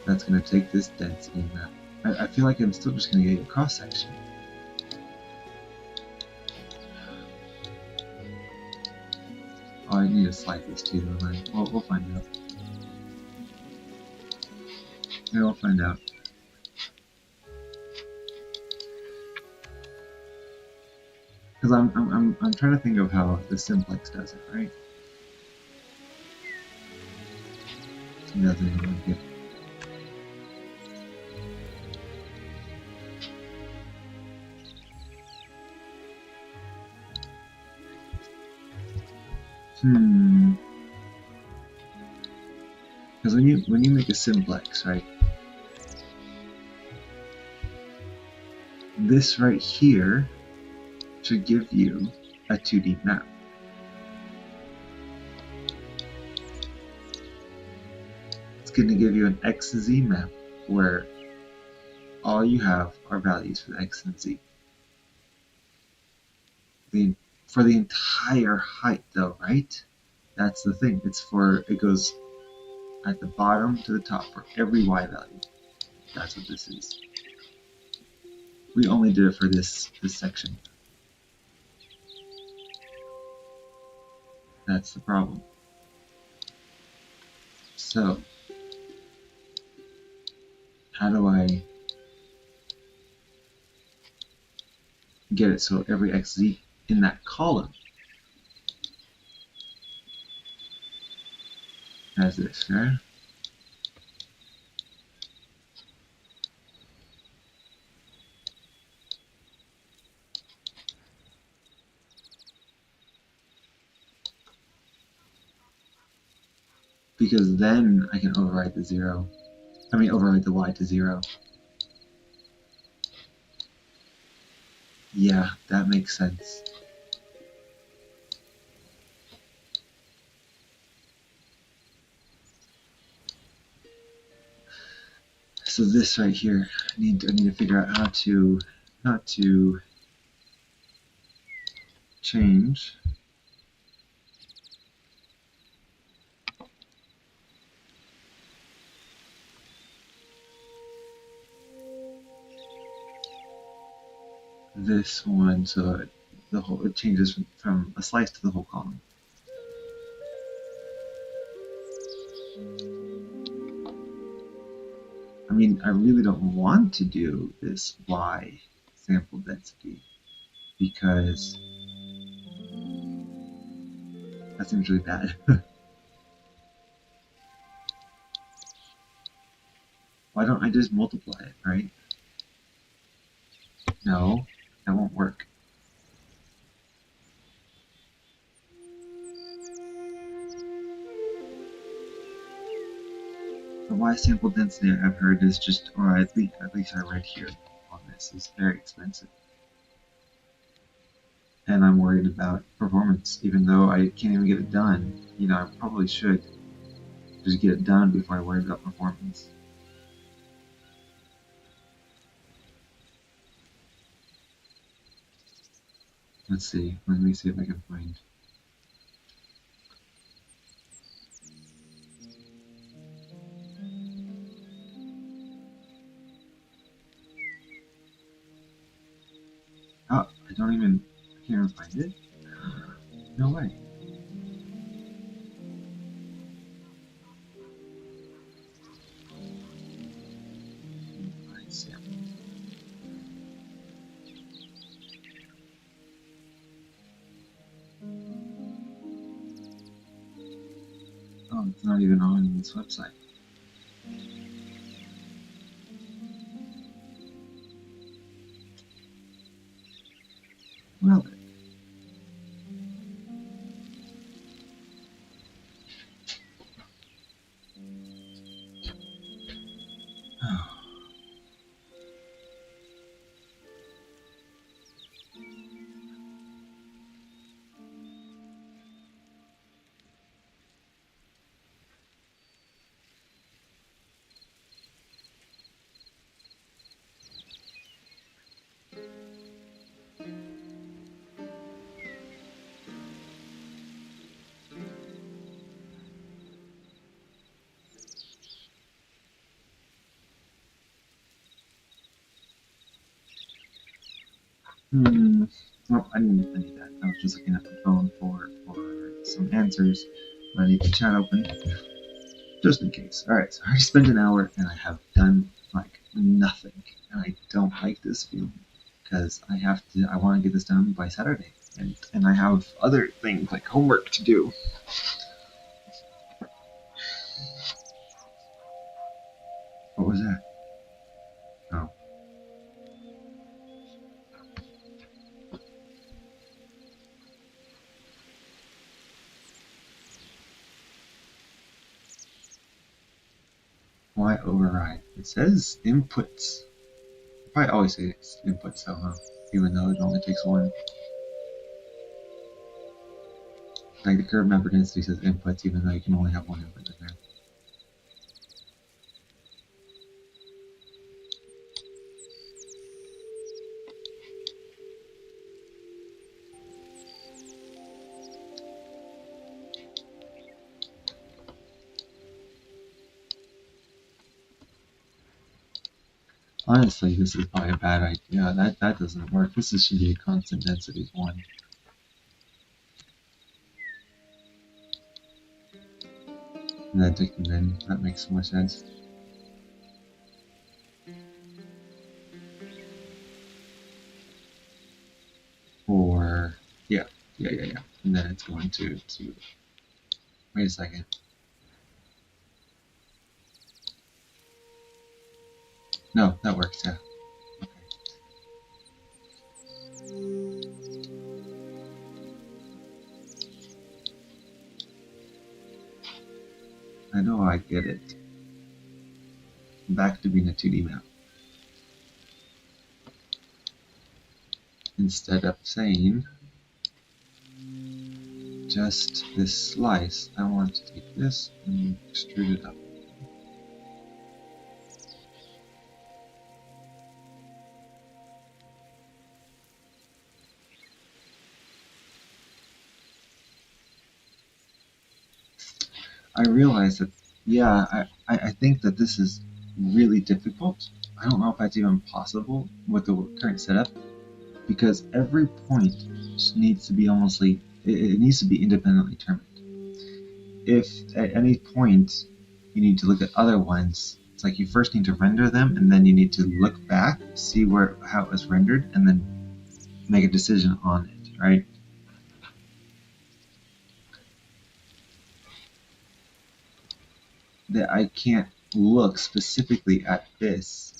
That's going to take this density map. I feel like I'm still just going to get a cross section. Oh, I need to slide this too, don't I? We'll find out. Yeah, we'll find out. Because I'm trying to think of how the simplex does it, right? It doesn't even look good. Because when you make a simplex, right? This right here should give you a 2D map. It's going to give you an XZ map where all you have are values for the X and Z. For the entire height though, right? That's the thing. It goes at the bottom to the top for every Y value. That's what this is. We only did it for this section. That's the problem. So, how do I get it so every XZ in that column has this, right? Because then I can override the override the Y to 0. Yeah, that makes sense. So this right here, I need to figure out how to change this one so it changes from a slice to the whole column. I mean, I really don't want to do this Y sample density because that seems really bad. Why don't I just multiply it, right? No, that won't work. The Y sample density I've heard is just, or at least I read here on this, is very expensive. And I'm worried about performance, even though I can't even get it done. You know, I probably should just get it done before I worry about performance. Let's see. Let me see if I can find. Oh, I can't even find it. No way. I see. Oh, it's not even on this website. Well, Well, I didn't need that. I was just looking at the phone for some answers. I need the chat open just in case. Alright, so I already spent an hour and I have done like nothing. And I don't like this feeling because I want to get this done by Saturday. And I have other things like homework to do. What was that? Oh. Why override? It says inputs. I always say it's inputs though, huh? Even though it only takes one. Like the curve member density says inputs even though you can only have one input in there. Honestly, this is probably a bad idea. That doesn't work. This should be a constant density of 1. And then that makes more sense. Or yeah. And then it's going to wait a second. No, that works, yeah. I know I get it. Back to being a 2D map. Instead of saying just this slice, I want to take this and extrude it up. I realize that, yeah, I think that this is really difficult. I don't know if that's even possible with the current setup, because every point needs to be almost like, it needs to be independently determined. If at any point you need to look at other ones, it's like you first need to render them, and then you need to look back, see how it was rendered, and then make a decision on it, right? That I can't look specifically at this,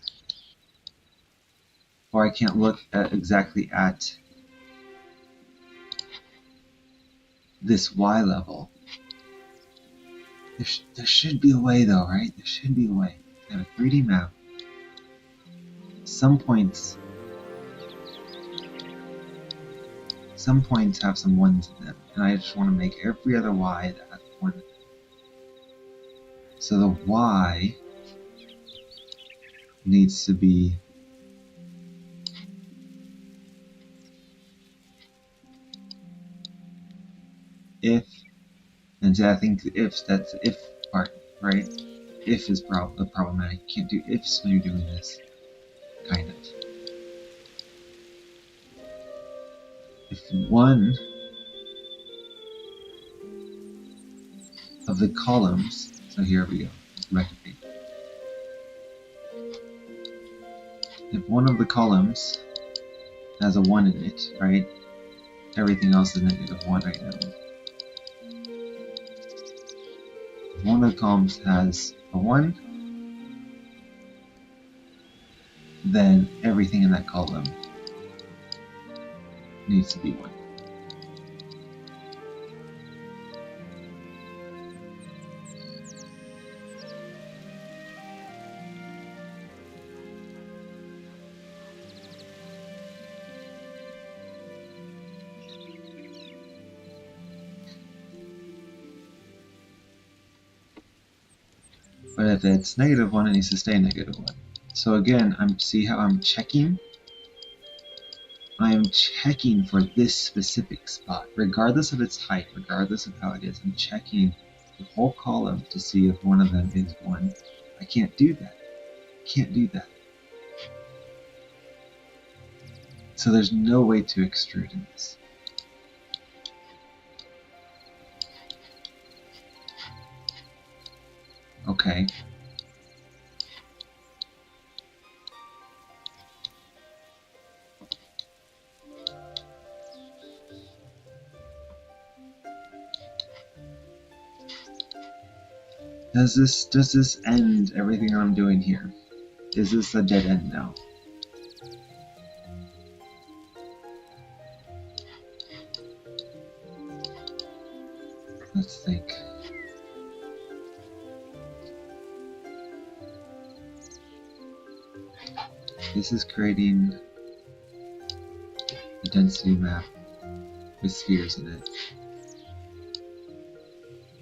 or I can't look at exactly at this Y level. There should be a way though, right? There should be a way. I have a 3D map. Some points have some ones in them, and I just want to make every other Y that has one. So the Y needs to be if, and so I think that's the if part, right? If is problematic. You can't do ifs when you're doing this, kind of. If one of the columns, so here we go, rectification. If one of the columns has a 1 in it, right? Everything else is -1 right now. If one of the columns has a 1, then everything in that column needs to be 1. But if it's -1, it needs to stay -1. So again, see how I'm checking? I am checking for this specific spot, regardless of its height, regardless of how it is. I'm checking the whole column to see if one of them is 1. I can't do that. Can't do that. So there's no way to extrude in this. Okay. Does this end everything I'm doing here? Is this a dead end now? Let's think. This is creating a density map with spheres in it,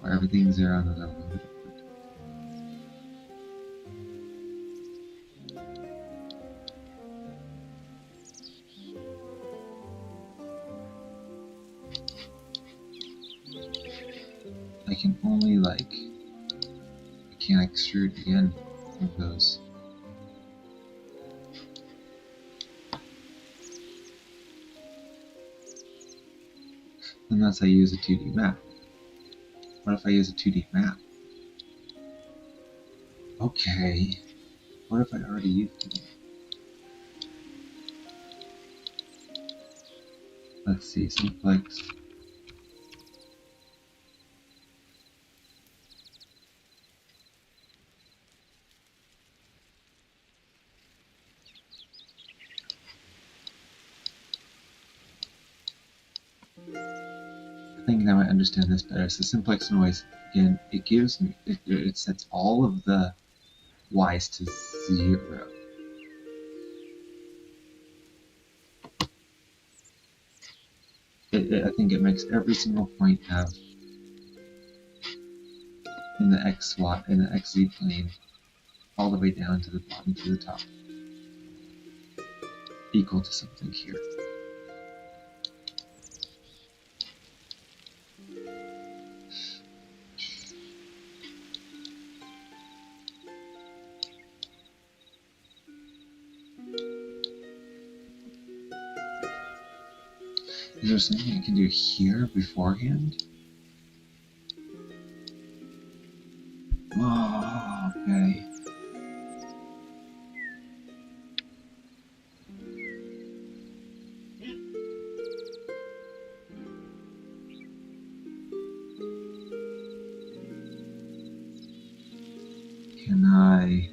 where everything's there on the level. I can only I can't extrude again with those. Unless I use a 2D map. What if I use a 2D map? Okay. What if I already used it? Let's see, simplex. I think now I understand this better. So simplex noise, again, it gives me, it sets all of the y's to 0. I think it makes every single point have in the xz plane all the way down to the bottom to the top equal to something here. Is there something I can do here beforehand? Oh, okay. Can I...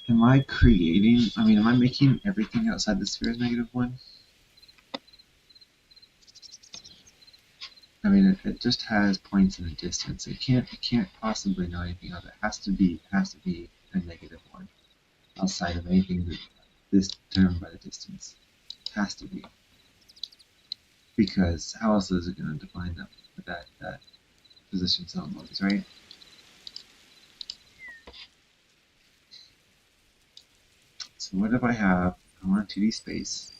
Am I creating... am I making everything outside the sphere -1? It just has points in the distance. It can't possibly know anything else. It has to be a -1 outside of anything that is determined by the distance. It has to be, because how else is it going to define that position zone noise, right? So what if I want a 2D space.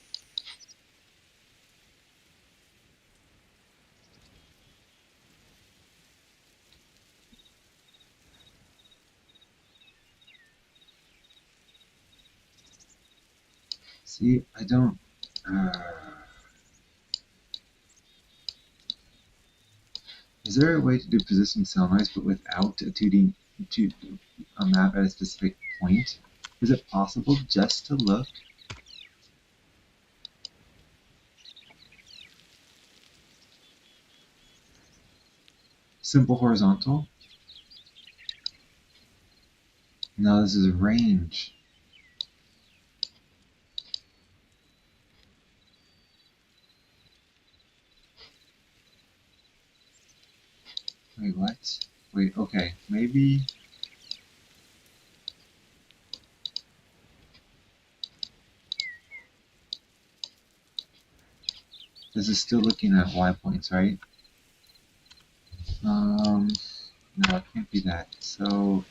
See, I don't. Is there a way to do positioning cell noise but without a map at a specific point? Is it possible just to look? Simple horizontal? No, this is range. Wait, what? Wait, okay, maybe... This is still looking at y points, right? No, it can't be that. So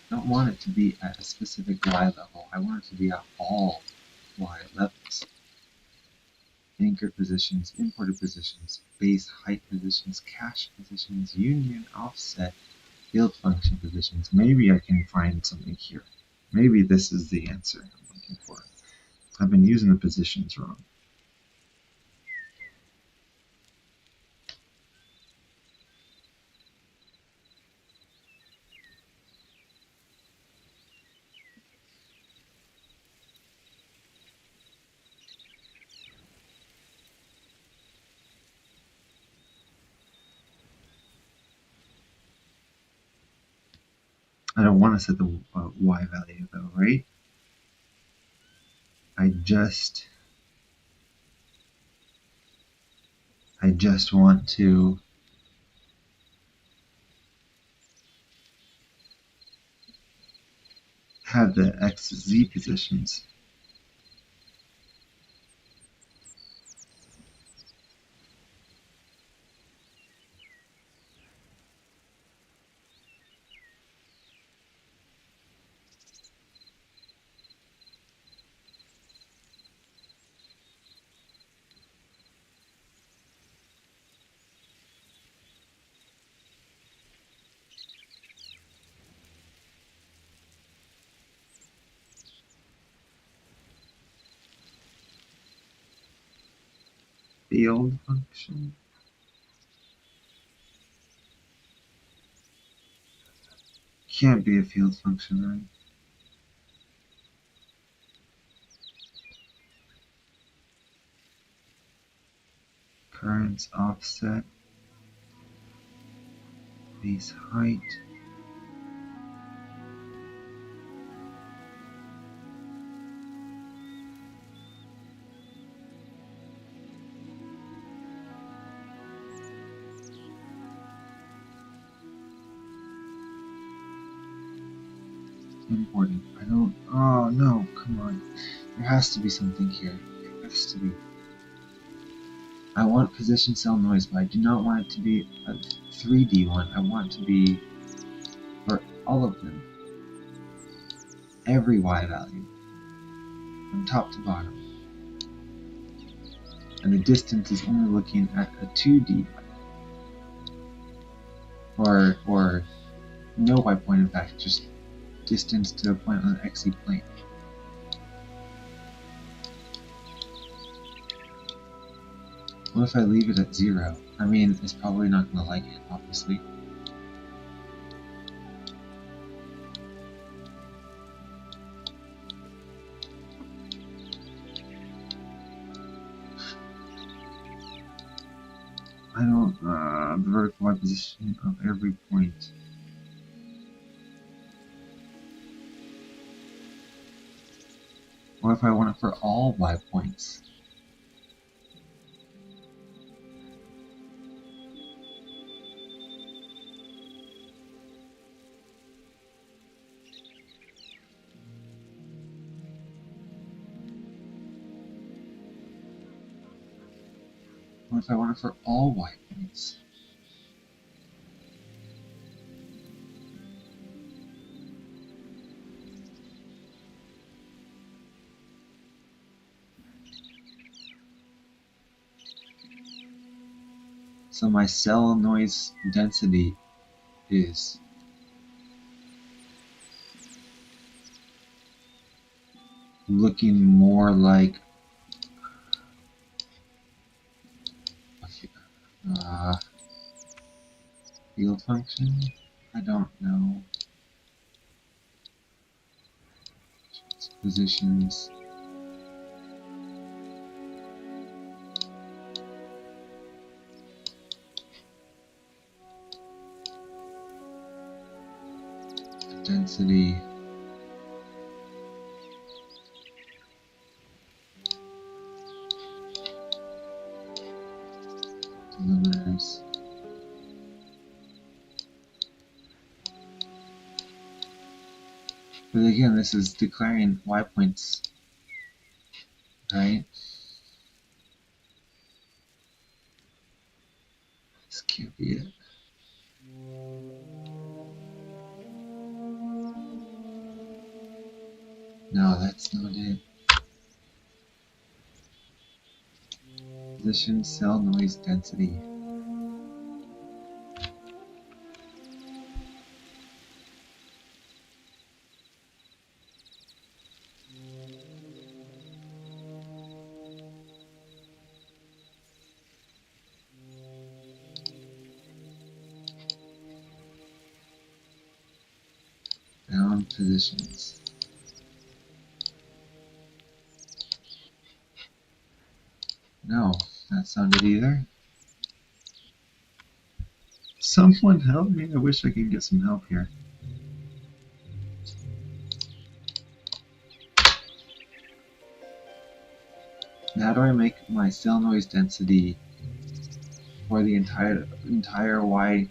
I don't want it to be at a specific y level. I want it to be at all y levels. Anchor positions, imported positions, base height positions, cache positions, union, offset, field function positions. Maybe I can find something here. Maybe this is the answer I'm looking for. I've been using the positions wrong. I don't want to set the y value though, right? I just want to have the XZ positions. Field function. Can't be a field function, right? Currents, offset, base height. Important. I don't. Oh no! Come on. There has to be something here. There has to be. I want position cell noise, but I do not want it to be a 3D one. I want it to be for all of them. Every y value. From top to bottom. And the distance is only looking at a 2D. Or no y point, in fact, just distance to a point on the XZ plane. What if I leave it at 0? I mean, it's probably not going to like it, obviously. I don't, the vertical y position of every point. What if I want it for all y points? What if I want it for all y points? So my cell noise density is looking more like field function? I don't know. Positions. Density. Delimiters. But again, this is declaring y points, right? This can't be it. No, that's not it. Position, cell noise density. Bound positions. No, that's not it either. Someone help me. I wish I could get some help here. How do I make my cell noise density for the entire Y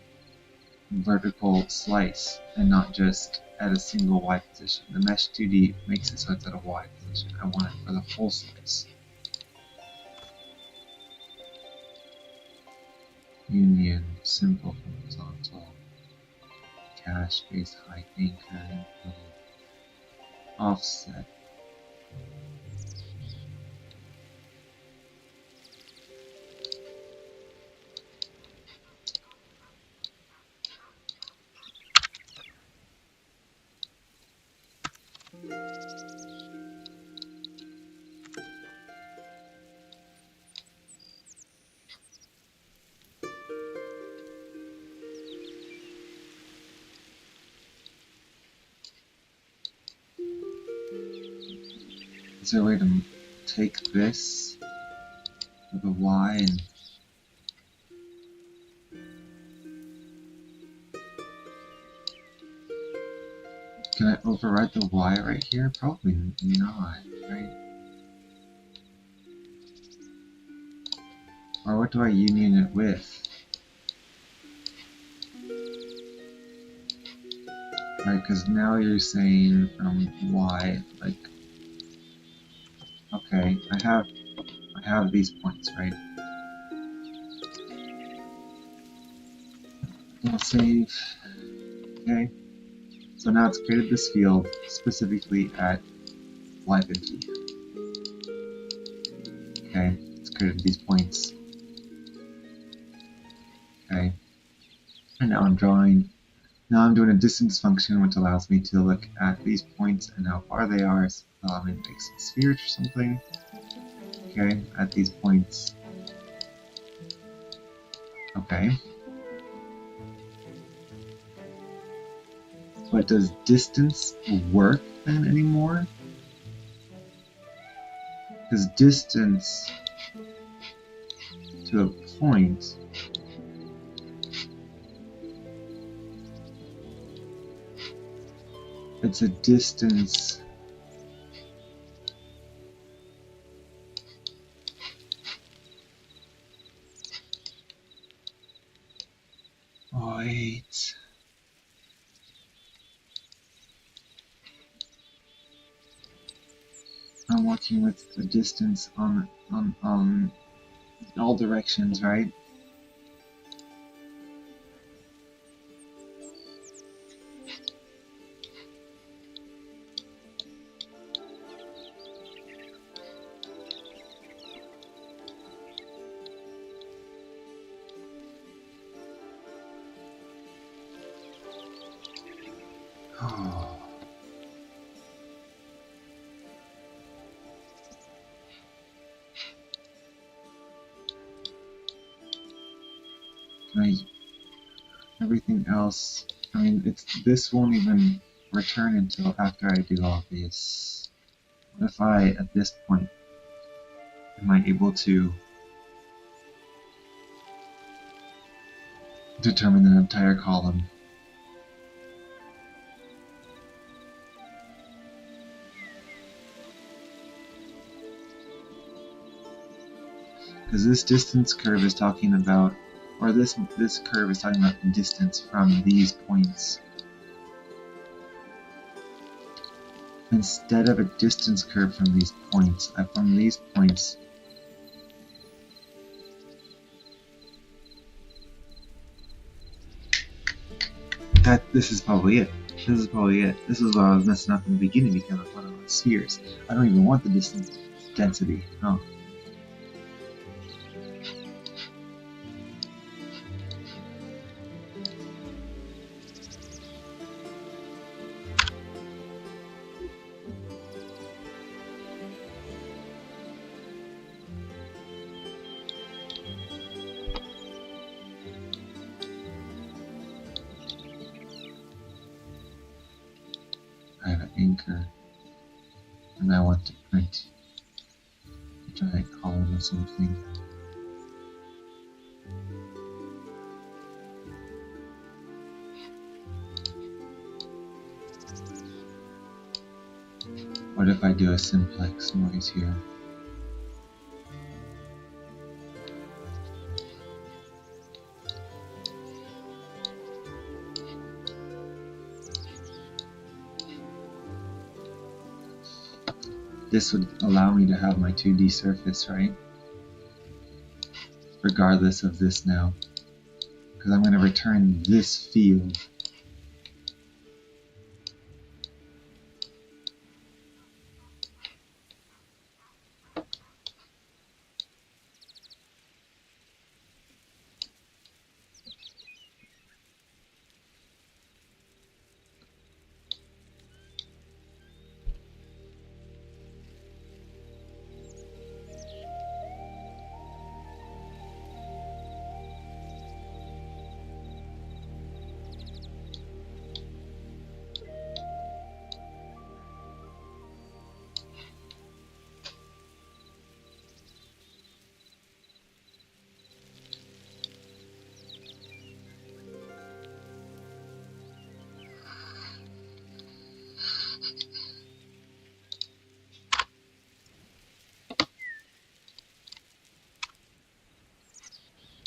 vertical slice and not just at a single Y position? The mesh 2D makes it so it's at a Y position. I want it for the full slice. Union, simple horizontal, cache based height anchor input, offset. Is there a way to take this with a Y and can I override the Y right here? Probably not, right? Or what do I union it with? Right, because now you're saying from Y, like, okay, I have these points, right? I'll save. Okay. So now it's created this field specifically at live empty. Okay, it's created these points. Okay. And now I'm drawing. Now I'm doing a distance function which allows me to look at these points and how far they are. So allow me to make some spheres or something. Okay, at these points. Okay. But does distance work then anymore? Because distance to a point it's a distance wait. I'm working with the distance on all directions, right? Oh. Can I, everything else, I mean, this won't even return until after I do all this. What if I, at this point, am I able to determine the entire column? Because this distance curve is talking about, or this curve is talking about the distance from these points. Instead of a distance curve from these points, This is probably it. This is probably it. This is why I was messing up in the beginning because I thought I was spheres. I don't even want the distance density. Oh. I have an anchor, and I want to print a giant column or something. What if I do a simplex noise here? This would allow me to have my 2D surface, right? Regardless of this now. Because I'm going to return this field.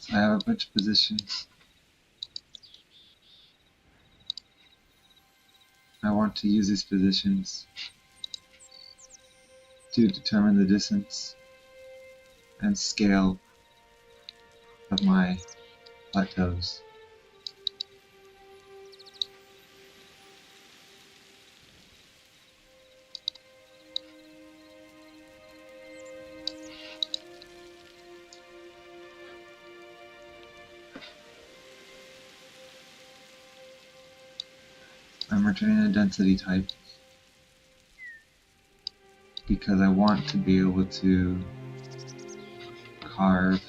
So I have a bunch of positions. I want to use these positions to determine the distance and scale of my plateaus. I'm returning a density type because I want to be able to carve.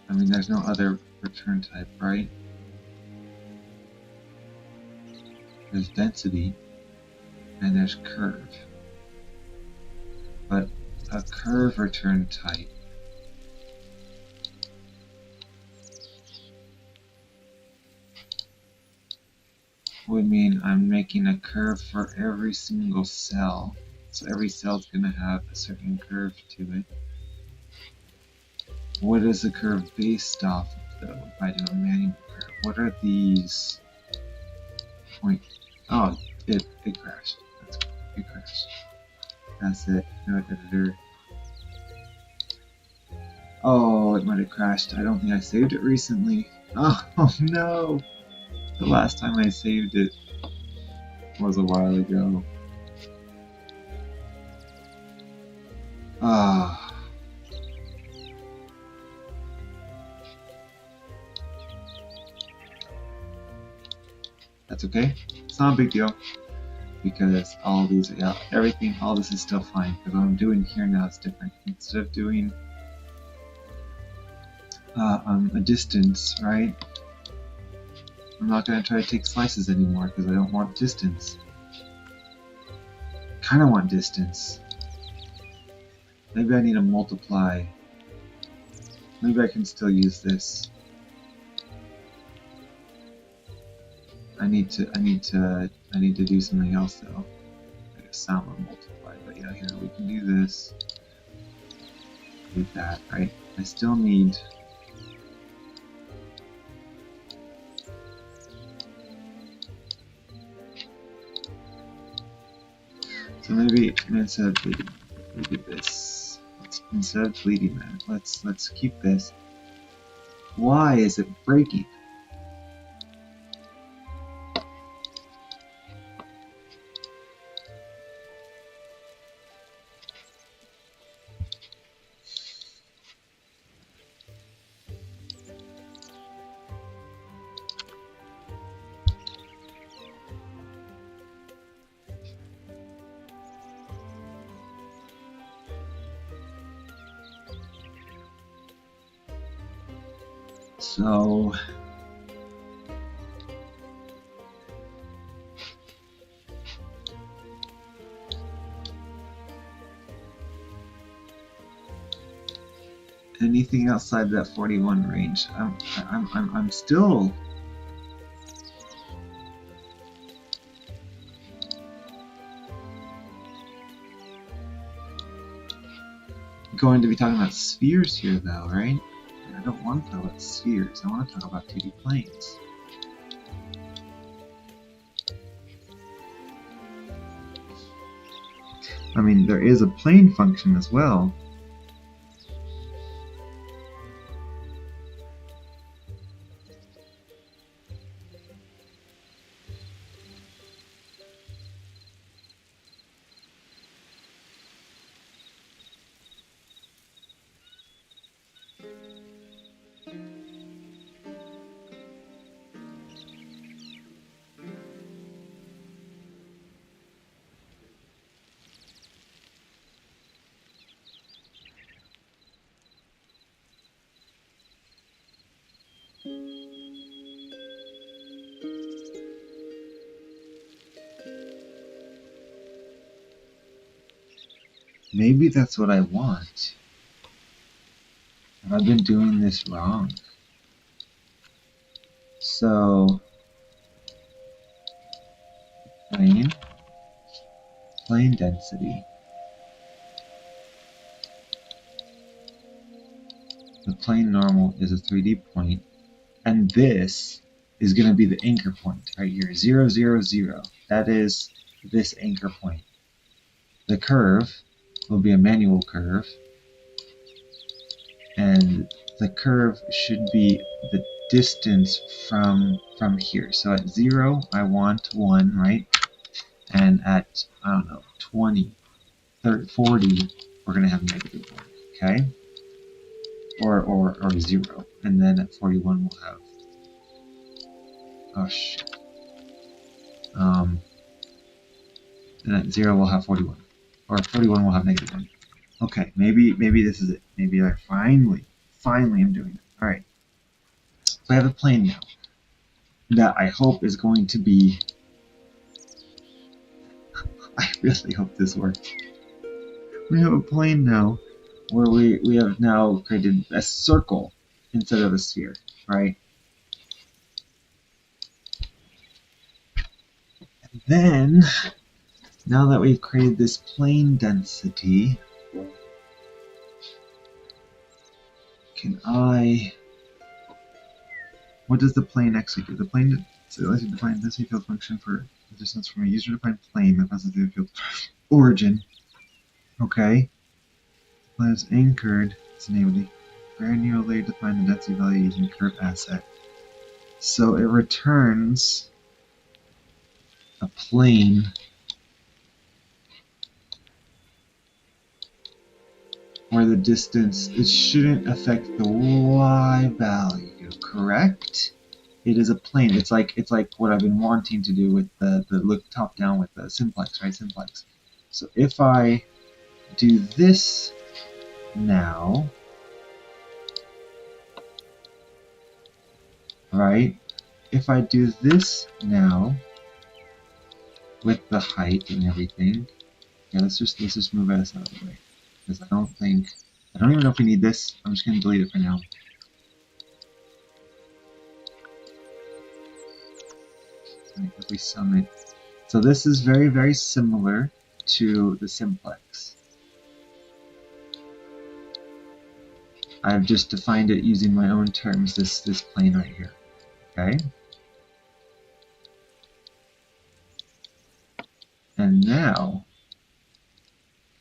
I mean, there's no other return type, right? There's density and there's curve. But a curve return type would mean I'm making a curve for every single cell. So every cell's going to have a certain curve to it. What is the curve based off of though if I do a manual curve? What are these points? Oh, it crashed. That's cool. It crashed. That's it. No editor. Oh, it might have crashed. I don't think I saved it recently. Oh no! The last time I saved it was a while ago. Ah. That's okay. It's not a big deal because all these, yeah, everything, all this is still fine. Because what I'm doing here now is different. Instead of doing a distance, right? I'm not going to try to take slices anymore because I don't want distance. Kind of want distance. Maybe I need to multiply. Maybe I can still use this. I need to do something else though. Like a sound will multiply, but yeah, here we can do this. Do that, right? I still need. So maybe instead of bleeding, we do this. Instead of bleeding, man, let's keep this. Why is it breaking? So anything outside that 41 range, I'm still going to be talking about spheres here, though, right? I don't want to talk about spheres. I want to talk about 2D planes. I mean, there is a plane function as well. Maybe that's what I want. Have I been doing this wrong? So, plane density. The plane normal is a 3D point, and this is going to be the anchor point right here, 0, 0, 0. That is this anchor point. The curve will be a manual curve, and the curve should be the distance from here. So at 0, I want 1, right? And at, I don't know, 20, 30, 40, we're going to have negative 1, okay? Or 0. And then at 41, we'll have, oh shit. And at 0, we'll have 41. Or 41, we'll have negative 1. Okay, maybe this is it. Maybe I finally am doing it. Alright. So I have a plane now that I hope is going to be... I really hope this works. We have a plane now where we have now created a circle instead of a sphere, right? And then, now that we've created this plane density, can I... What does the plane actually do? The plane lets you define density field function for the distance from a user-defined plane that passes through the field origin. Okay. Plane is anchored. It's enabled. Granularly define the density value using curve asset. So it returns a plane where the distance, it shouldn't affect the y value, correct? It is a plane. It's like what I've been wanting to do with the look top down with the simplex, right? Simplex. So if I do this now, right? If I do this now with the height and everything, yeah, let's just move this out of the way because I don't even know if we need this. I'm just gonna delete it for now. If we sum it, so this is very, very similar to the simplex. I've just defined it using my own terms, this plane right here, okay? And now,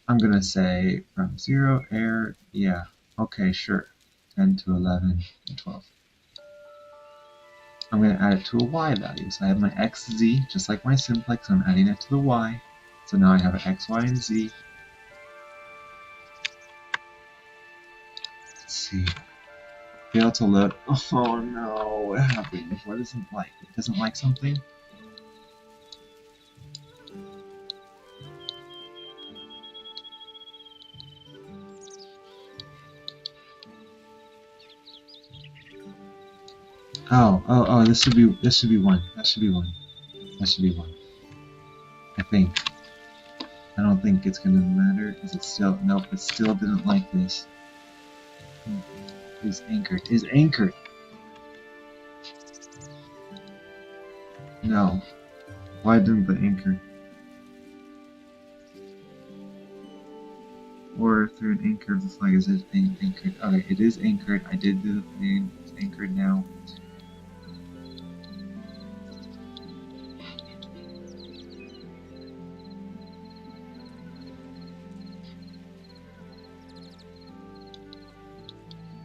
I'm going to say from 0, air, yeah, okay, sure, 10 to 11 and 12. I'm going to add it to a y value. So I have my x, z, just like my simplex, I'm adding it to the y. So now I have an x, y, and z. Let's see. Fail to load. Oh no, what happened? What doesn't like? It doesn't like something? Oh, this should be one. That should be one. That should be one. I think. I don't think it's gonna matter. Is it still? Nope. It still didn't like this. Is anchored. Is anchored. No. Why didn't the anchor? Or through an anchor, the flag is anchored. Okay, it is anchored. I did do the thing. It's anchored now.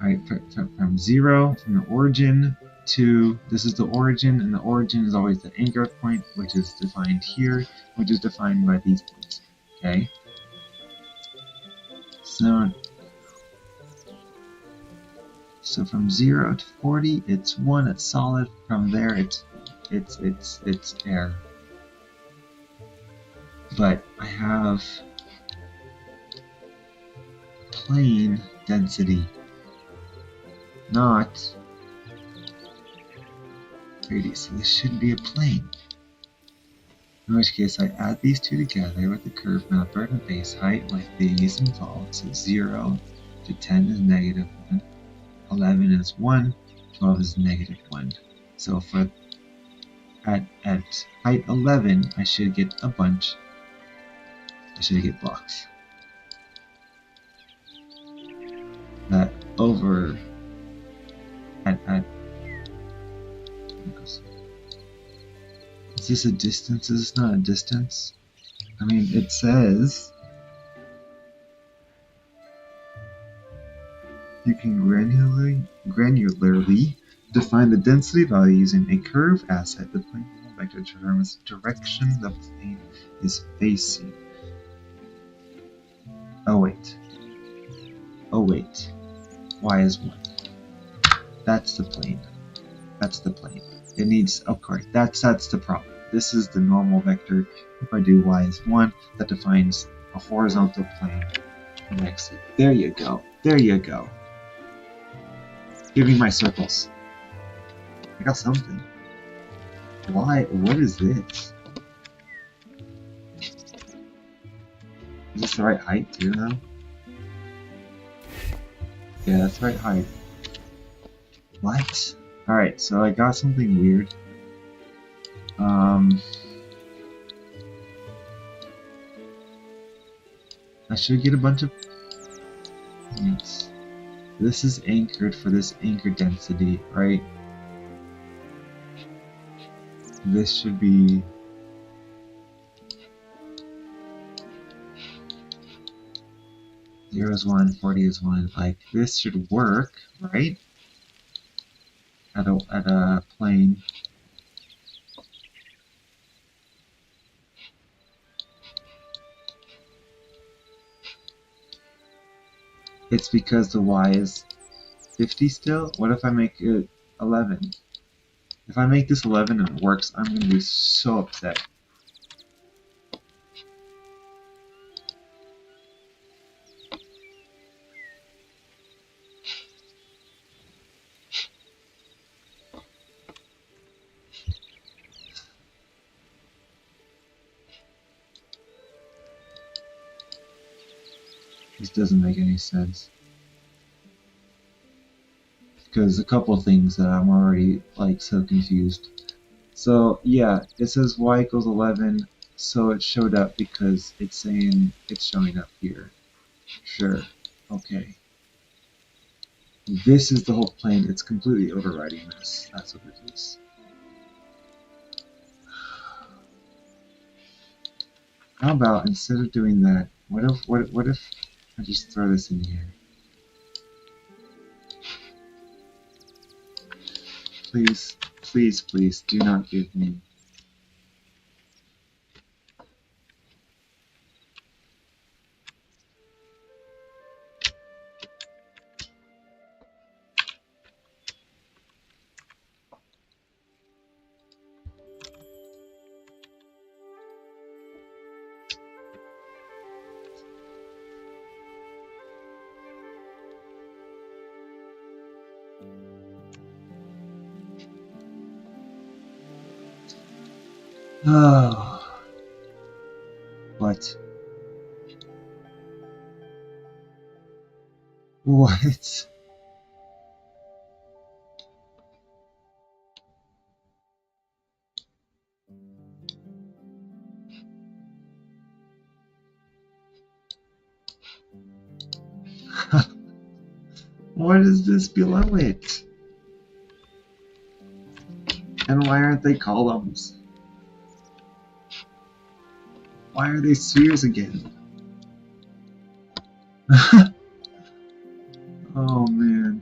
Alright, from 0, from the origin to, this is the origin, and the origin is always the anchor point, which is defined here, which is defined by these points. Okay? So from 0 to 40, it's 1, it's solid. From there, it's air. But I have plane density, not radius. So this should be a plane. In which case, I add these two together with the curve mapper and base height like these involved. So 0 to 10 is negative 1, 11 is 1, 12 is negative 1. So for at height 11, I should get a bunch. I should get blocks. That over is this a distance? Is this not a distance? I mean, it says you can granularly define the density value using a curve asset. The plane vector determines the direction the plane is facing. Oh wait. Y is 1. That's the plane. That's the plane. It needs, of course, that's the problem. This is the normal vector. If I do y is 1, that defines a horizontal plane next to it. There you go. There you go. Give me my circles. I got something. Why? What is this? Is this the right height too now? Yeah, that's the right height. What? Alright, so I got something weird. I should get a bunch of points. This is anchored for this anchor density, right? This should be 0 is 1, 40 is 1. Like, this should work, right? At a plane. It's because the y is 50 still? What if I make it 11? If I make this 11 and it works, I'm going to be so upset. This doesn't make any sense. Because a couple things that I'm already like so confused. So yeah, it says y equals 11, so it showed up because it's saying it's showing up here. Sure, okay. This is the whole plane. It's completely overriding this. That's what it is. How about instead of doing that, what if I just throw this in here? Please, please, please, do not give me. Oh, what? What? What is this below it? And why aren't they columns? Why are they spheres again? Oh man.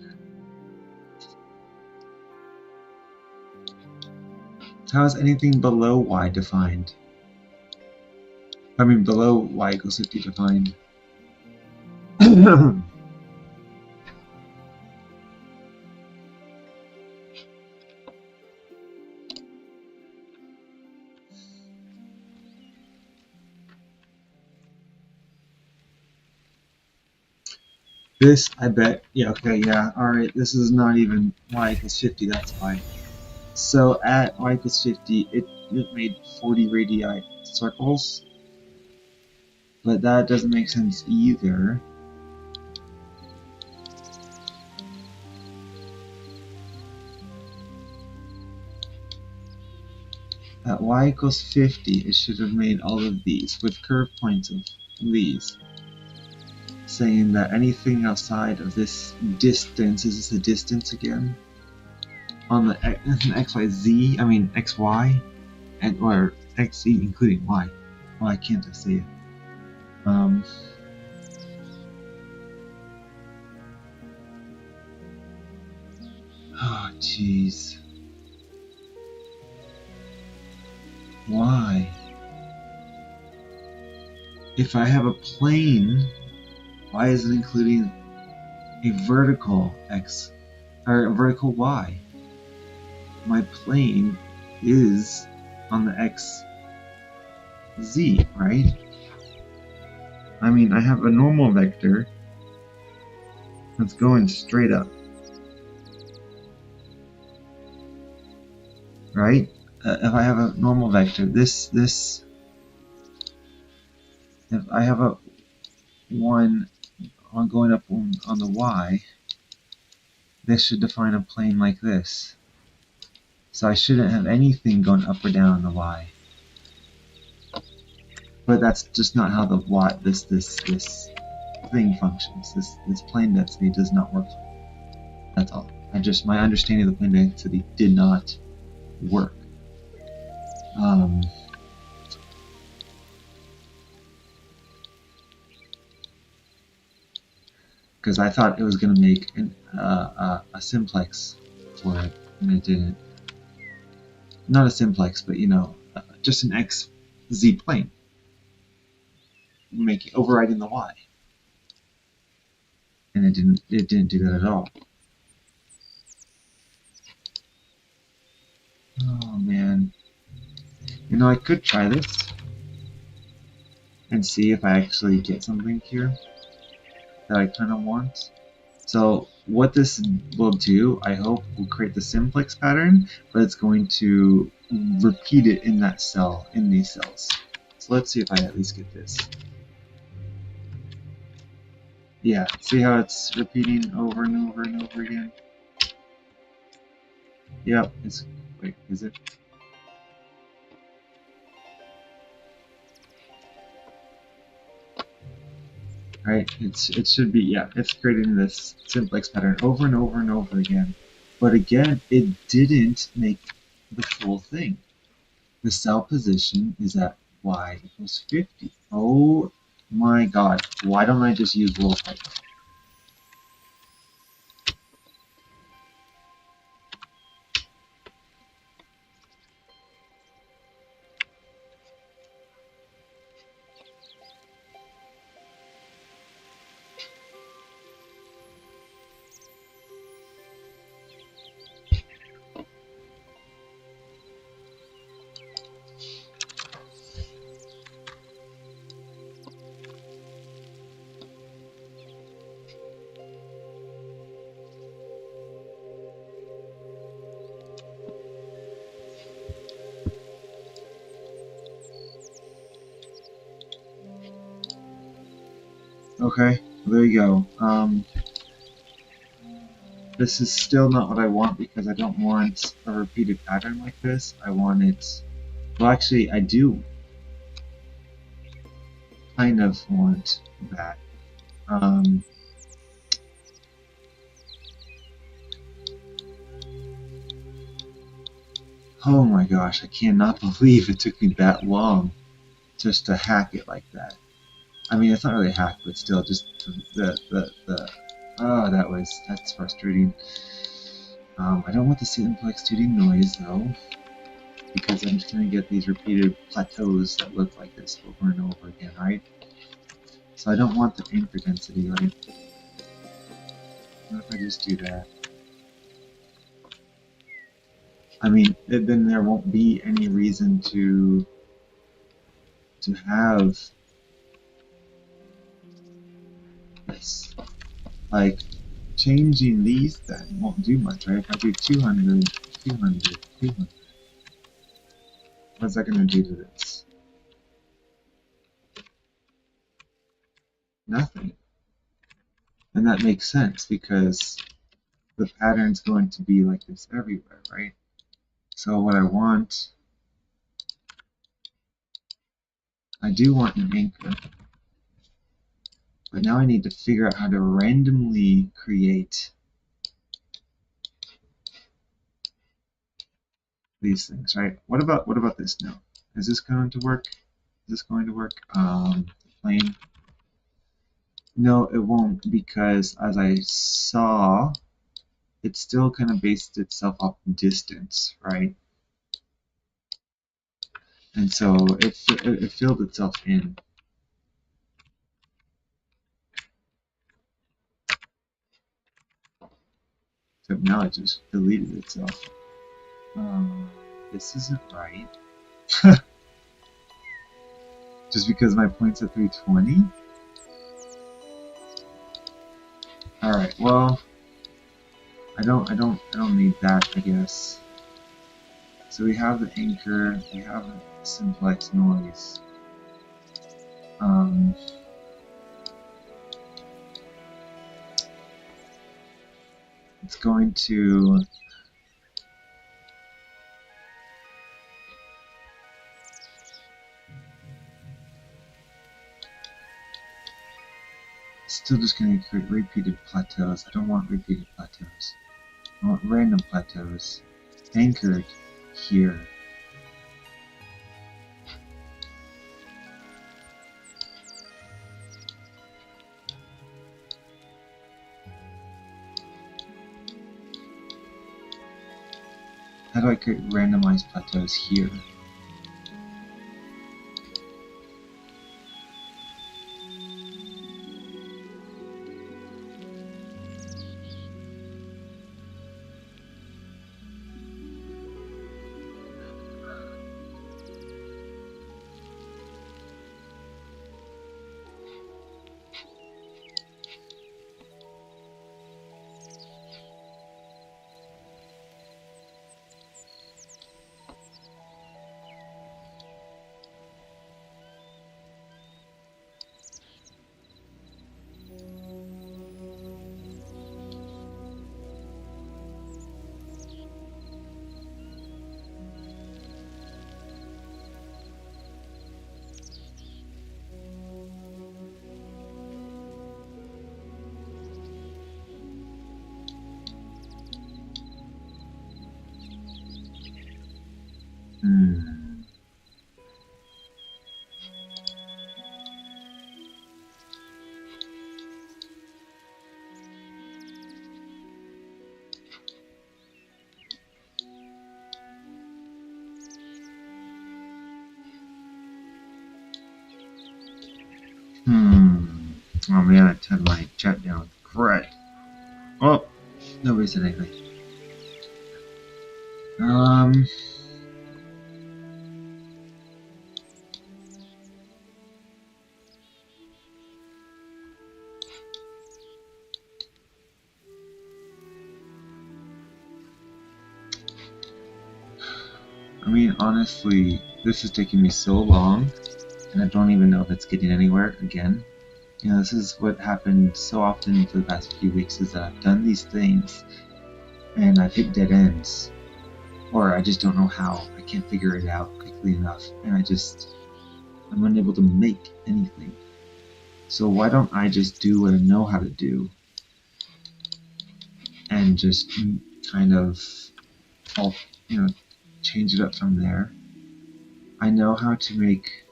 How is anything below y defined? I mean, below y equals 50 defined. This, I bet, yeah, okay, yeah, alright, this is not even y equals 50, that's why. So at y equals 50, it made 40 radii circles, but that doesn't make sense either. At y equals 50, it should have made all of these, with curved points of these, saying that anything outside of this distance, is this a distance again? On the xyz, I mean xy, and or xz including y. Why can't I say it? Oh jeez. Why? If I have a plane, why is it including a vertical x or a vertical y? My plane is on the x z, right? I mean, I have a normal vector that's going straight up, right? If I have a normal vector, if I have a one on going up on the y, this should define a plane like this. So I shouldn't have anything going up or down on the y. But that's just not how the y this thing functions. This plane density does not work. That's all. My understanding of the plane density did not work. Because I thought it was going to make a simplex for it, and it didn't. Not a simplex, but just an xz plane, overriding the y, and it didn't do that at all. Oh man, I could try this and see if I actually get something here that I kind of want. So what this will do, I hope, will create the simplex pattern, but it's going to repeat it in that cell, in these cells. So let's see if I at least get this. Yeah, see how it's repeating over and over and over again? Yep, wait, is it? Right, it should be, yeah, it's creating this simplex pattern over and over and over again. But again, it didn't make the full thing. The cell position is at y equals 50. Oh my god, why don't I just use wolf height? Okay, well, there you go. This is still not what I want because I don't want a repeated pattern like this. I want it. Well, actually, I do kind of want that. Um, oh my gosh, I cannot believe it took me that long just to hack it like that. I mean, it's not really a hack, but still, just the oh, that's frustrating. I don't want the simplex tooting noise though, because I'm just gonna get these repeated plateaus that look like this over and over again, right? So I don't want the anchor density, right? What if I just do that? I mean, then there won't be any reason to have this. Like, changing these then won't do much, right? If I do 200, 200, 200, what's that going to do to this? Nothing. And that makes sense because the pattern's going to be like this everywhere, right? So what I do want an anchor, but now I need to figure out how to randomly create these things, right? What about this now? Is this going to work? Is this going to work? Plane. No, it won't because as I saw, it still kind of based itself off distance, right? And so it filled itself in. So now it just deleted itself. This isn't right. Just because my point's at 320? Alright, well, I don't need that, I guess. So we have the anchor, we have the simplex noise. Um, it's going to still just going to create repeated plateaus. I don't want repeated plateaus. I want random plateaus anchored here. How do I create randomized plateaus here? Hmm. Hmm. Oh man, I turned my chat down. Great. Oh, nobody said anything. Um. I mean, honestly, this is taking me so long, and I don't even know if it's getting anywhere again. You know, this is what happened so often for the past few weeks, is that I've done these things and I've hit dead ends. Or I just don't know how. I can't figure it out quickly enough. And I'm unable to make anything. So why don't I just do what I know how to do and just kind of, you know, change it up from there. I know how to make,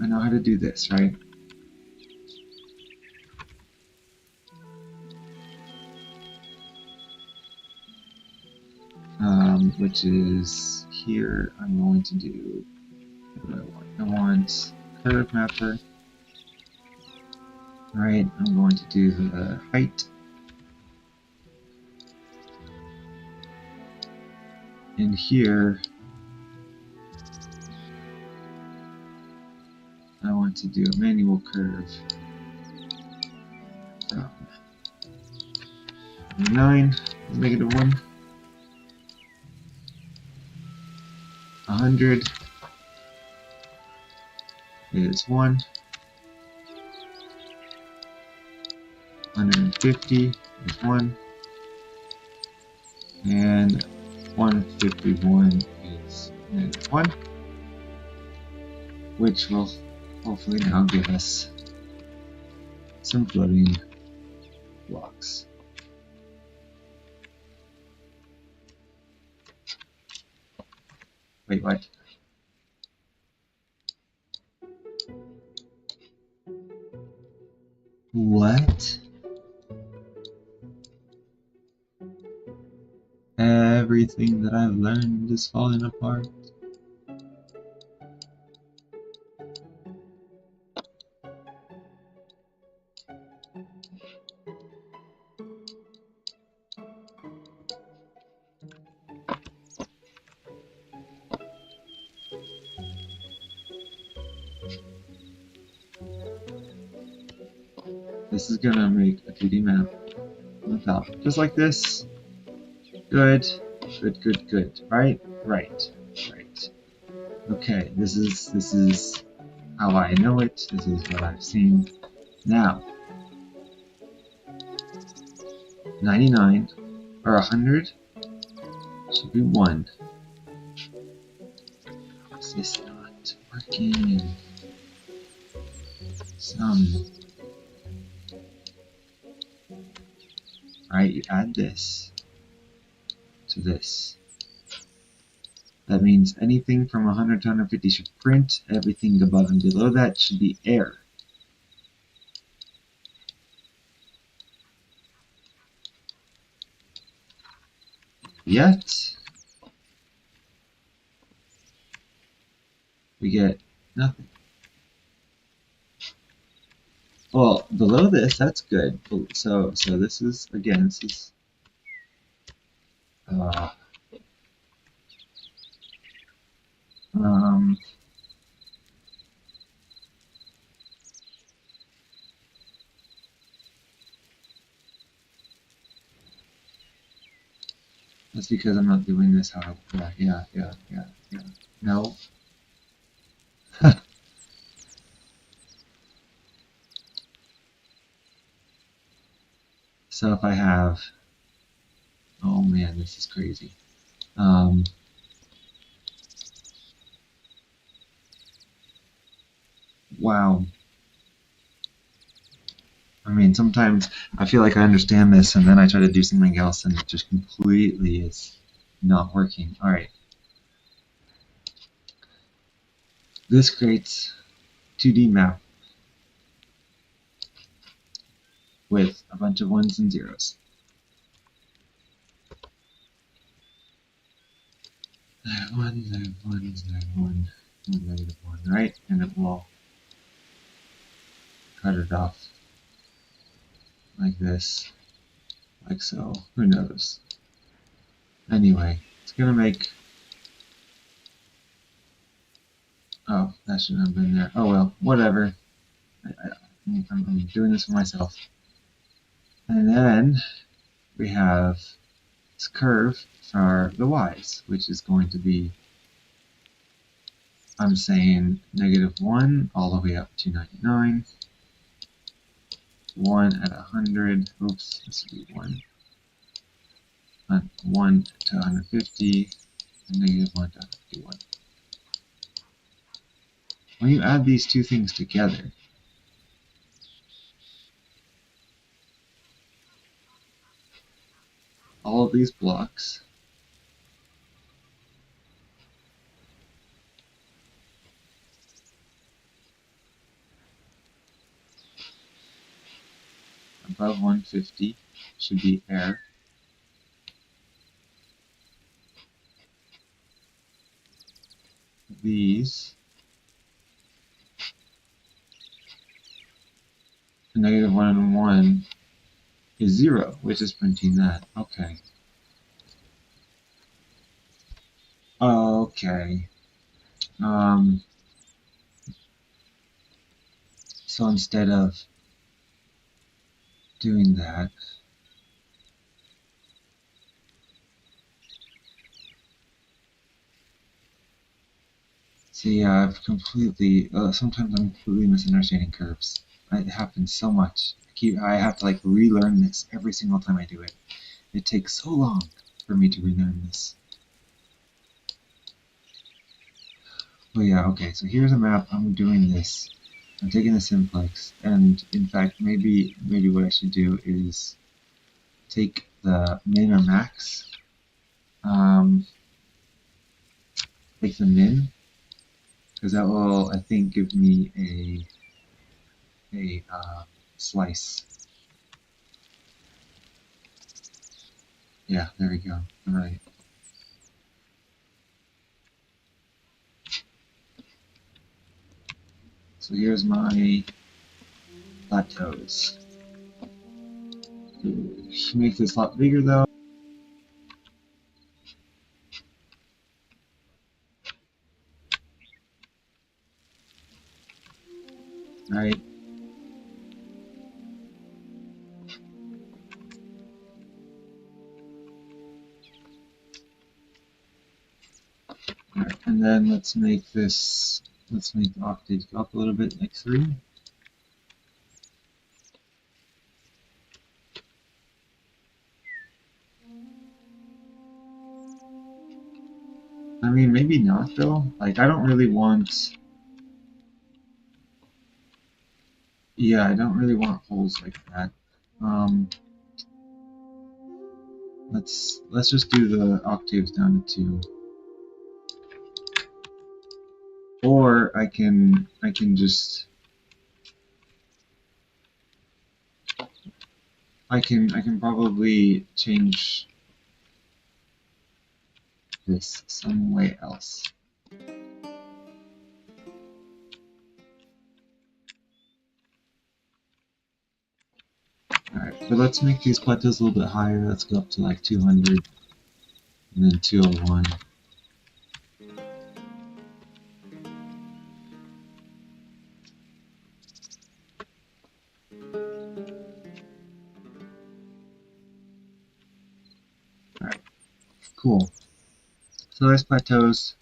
I know how to do this, right? Which is here. I'm going to do what do I want. I want curve mapper. Right. I'm going to do the height. And here, I want to do a manual curve from 9, -1, 100 is 1, 150 is 1, and 151 is -1, which will hopefully now give us some floating blocks. Wait, what? What? Everything that I've learned is falling apart. This is gonna make a 2D map on top, just like this. Good, good, good, good. Right, right, right. Okay, this is how I know it. This is what I've seen. Now, 99 or 100 should be 1. Is this not working? Right, you add this to this. That means anything from 100 to 150 should print. Everything above and below that should be error. Yet, we get nothing. Well, below this, that's good. So this is, again, this is, that's because I'm not doing this how, yeah. No. So if I have, oh man, this is crazy. Wow. I mean, sometimes I feel like I understand this and then I try to do something else and it just completely is not working. Alright. This creates 2D map with a bunch of 1s and 0s. I have 1s, I have 1s, I have 1, -1, right? And it will cut it off like this, like so. Who knows? Anyway, it's gonna make. Oh, that shouldn't have been there. Oh well, whatever. I'm doing this for myself. And then we have this curve for the y's, which is going to be I'm saying -1 all the way up to 99, 1 at 100, oops, this would be 1, 1 to 150, and -1 to 151. When you add these two things together, all of these blocks above 150 should be air. These -1 and 1 is 0, which is printing that. Okay. Okay. Um, so instead of doing that, see, I've completely, sometimes I'm completely misunderstanding curves. It happens so much. I have to like relearn this every single time I do it. It takes so long for me to relearn this. Oh yeah, okay, so here's a map. I'm doing this. I'm taking the simplex, and in fact, maybe what I should do is take the min or max, take the min, because that will, I think, give me a slice. Yeah, there we go. All right. So here's my plateaus. Make this a lot bigger though. Right. Alright, and then let's make the octaves go up a little bit, like 3. I mean, maybe not though. Like, I don't really want. Yeah, I don't really want holes like that. Um, let's just do the octaves down to 2. Or I can just I can probably change this some way else. Alright, but let's make these plateaus a little bit higher. Let's go up to like 200 and then 201. Alright, cool. So there's plateaus.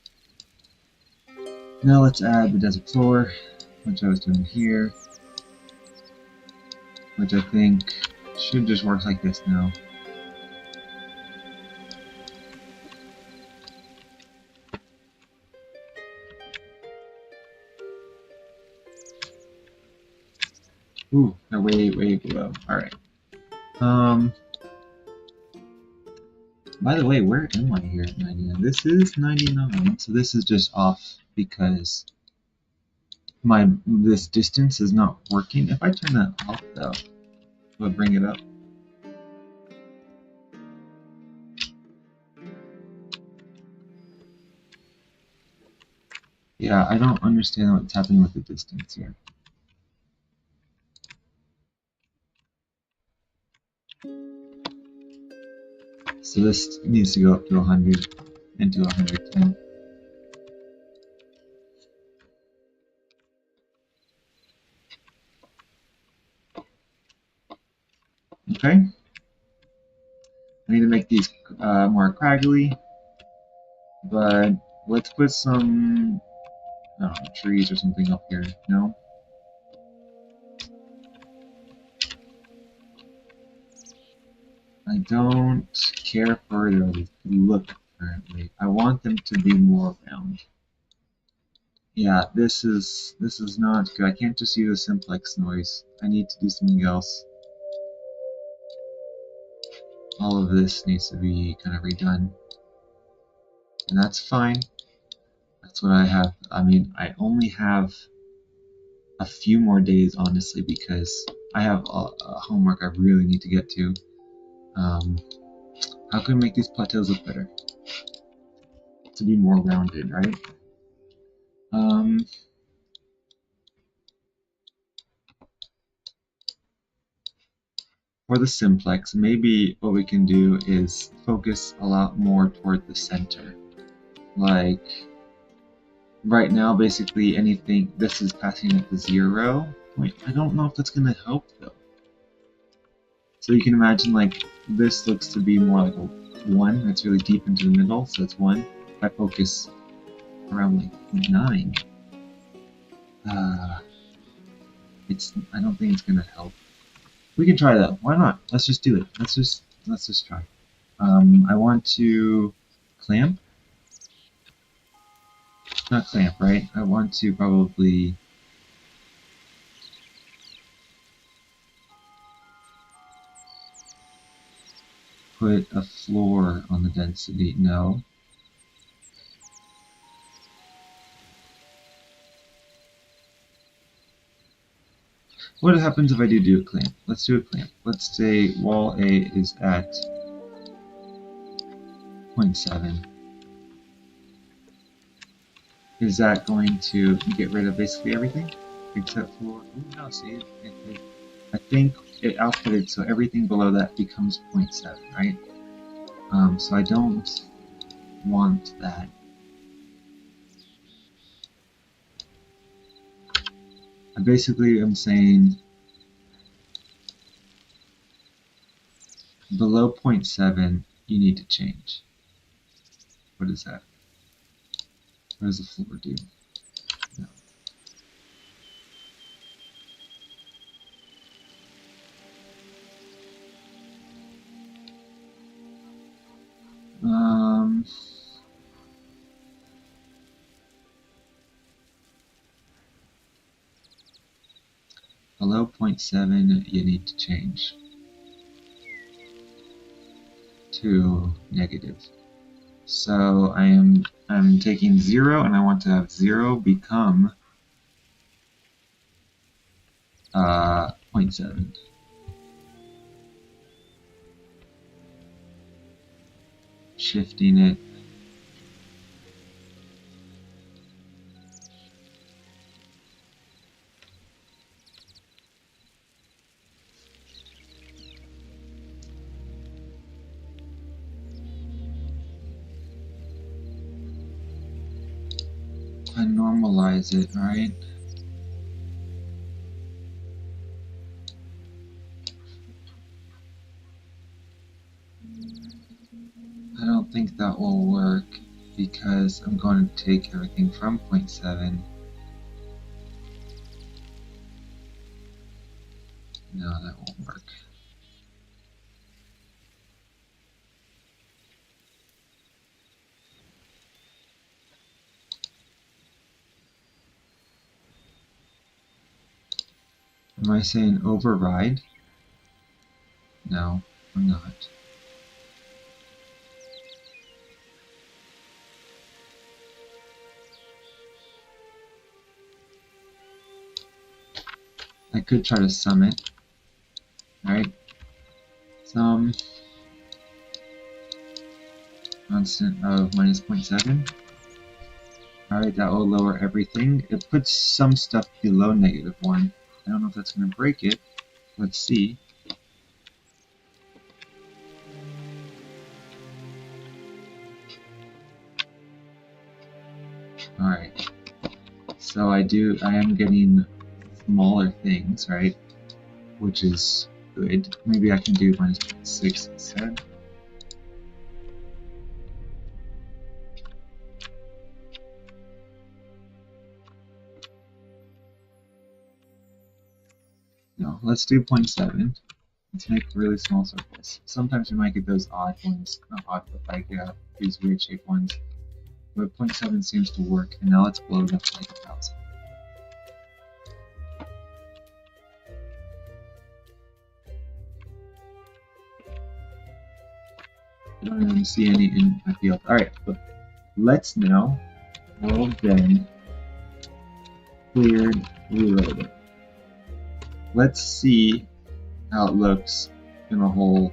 Now let's add the desert floor, which I was doing here, which I think should just work like this now. Ooh, they're way below. Alright. By the way, where am I here at 99? This is 99, so this is just off because this distance is not working. If I turn that off though, will it bring it up? Yeah, I don't understand what's happening with the distance here. So this needs to go up to 100 and to 110. Okay. I need to make these more craggly, but let's put some I don't know, trees or something up here. No? I don't care for their look currently. I want them to be more round. Yeah, this is not good. I can't just use a simplex noise. I need to do something else. All of this needs to be kind of redone. And that's fine. That's what I have. I mean, I only have a few more days, honestly, because I have a homework I really need to get to. How can we make these plateaus look better? To be more rounded, right? For the simplex, maybe what we can do is focus a lot more toward the center. Like, right now, basically anything, this is passing at the 0 point. I don't know if that's going to help, though. So you can imagine, like, this looks to be more like a 1 that's really deep into the middle, so it's 1. If I focus around, like, 9, I don't think it's going to help. We can try that. Why not? Let's just do it. Let's just try. I want to clamp. Not clamp, right? I want to probably put a floor on the density. No. What happens if I do a clamp? Let's do a clamp. Let's say wall A is at 0.7. Is that going to get rid of basically everything? Except for, no, see, I think it outputted, so everything below that becomes 0.7, right? So I don't want that. I basically am saying below 0.7, you need to change. What is that? What does the floor do? No. Below 0.7, you need to change to negative. So I'm taking 0 and I want to have 0 become 0.7. Shifting it. And normalize it, right? I don't think that will work because I'm going to take everything from 0.7. No, that won't work. Am I saying override? No, I'm not. I could try to sum it. Alright. Sum constant of minus 0.7. Alright, that will lower everything. It puts some stuff below negative 1. I don't know if that's going to break it. Let's see. Alright. So I am getting smaller things, right? Which is good. Maybe I can do minus 0.6 instead. Now, let's do 0.7. Let's make really small circles. Sometimes we might get those odd ones, not odd, but like these weird shaped ones. But 0.7 seems to work, and now let's blow it up to like 1,000. I don't even see any in my field. Alright, but let's now world then cleared reload it. Let's see how it looks in a whole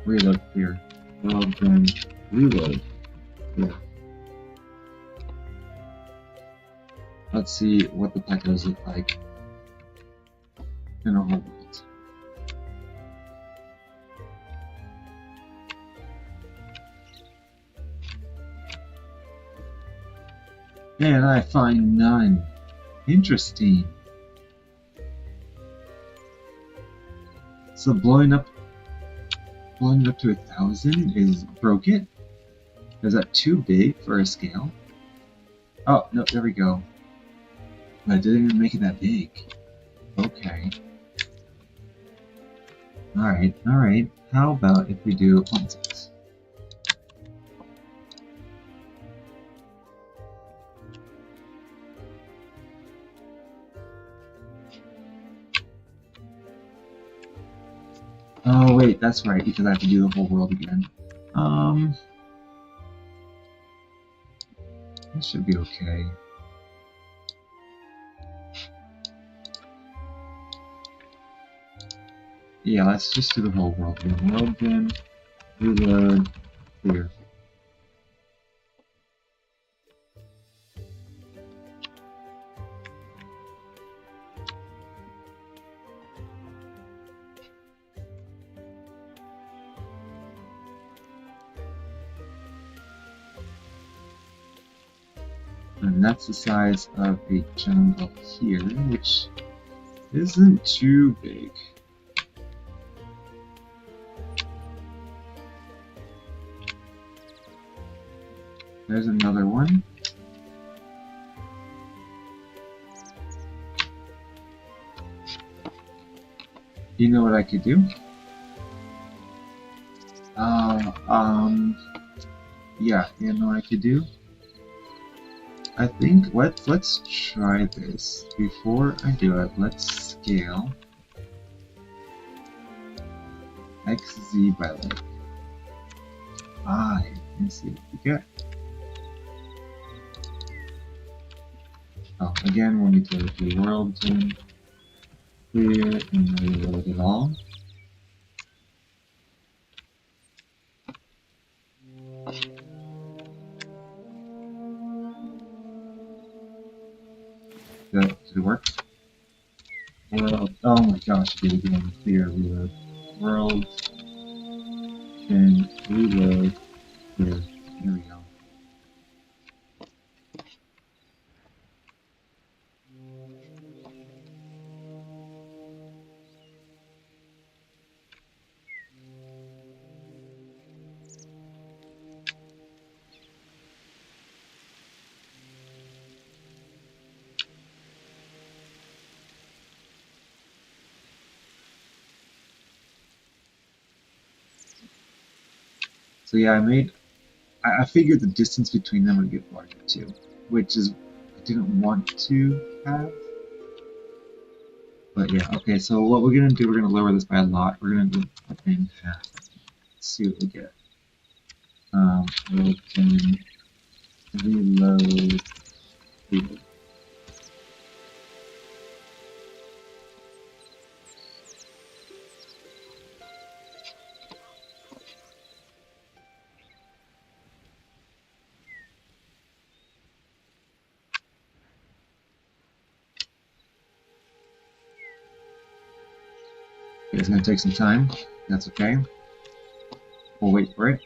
reload clear. World then reload clear. Let's see what the pecos look like in a whole world. And I find none. Interesting. So blowing up to 1,000 is broke it? Is that too big for a scale? Oh, no, there we go. I didn't even make it that big. Okay. Alright. How about if we do 0.6? Oh wait, that's right, because I have to do the whole world again. This should be okay. Yeah, let's just do the whole world again. World bin, reload, clear. And that's the size of a jungle here, which isn't too big. There's another one. You know what I could do? Yeah, you know what I could do? I think let's try this. Before I do it, let's scale XZ by like 5 and see what we get. Oh, again, we'll need to do world in clear and reload it all. Did it work? World. Oh my gosh, I did it again. Clear, reload. World. And reload. Clear. Here we go. So yeah, I figured the distance between them would get larger too, which is I didn't want to have. But yeah, okay, so what we're gonna do, we're gonna lower this by a lot. We're gonna do it in half. Let's see what we get. We'll can reload. It's gonna take some time. That's okay. We'll wait for it.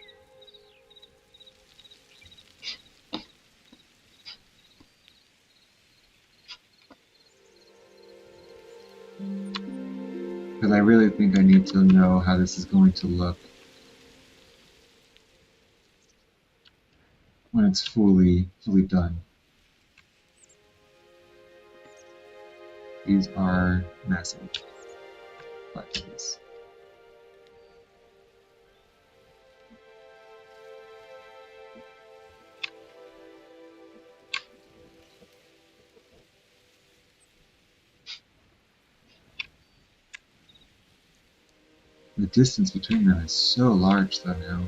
Because I really think I need to know how this is going to look when it's fully done. These are massive plateaus. The distance between them is so large though now.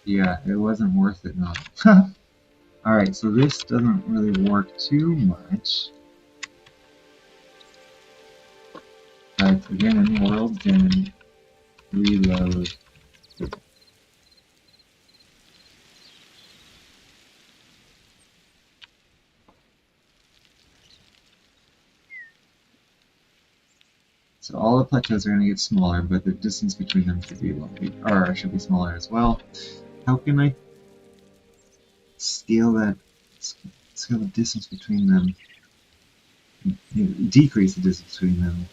Yeah, it wasn't worth it not. Alright, so this doesn't really work too much. But again, in the world, then reload. So all the plateaus are going to get smaller, but the distance between them should be smaller as well. How can I scale the distance between them? Decrease the distance between them,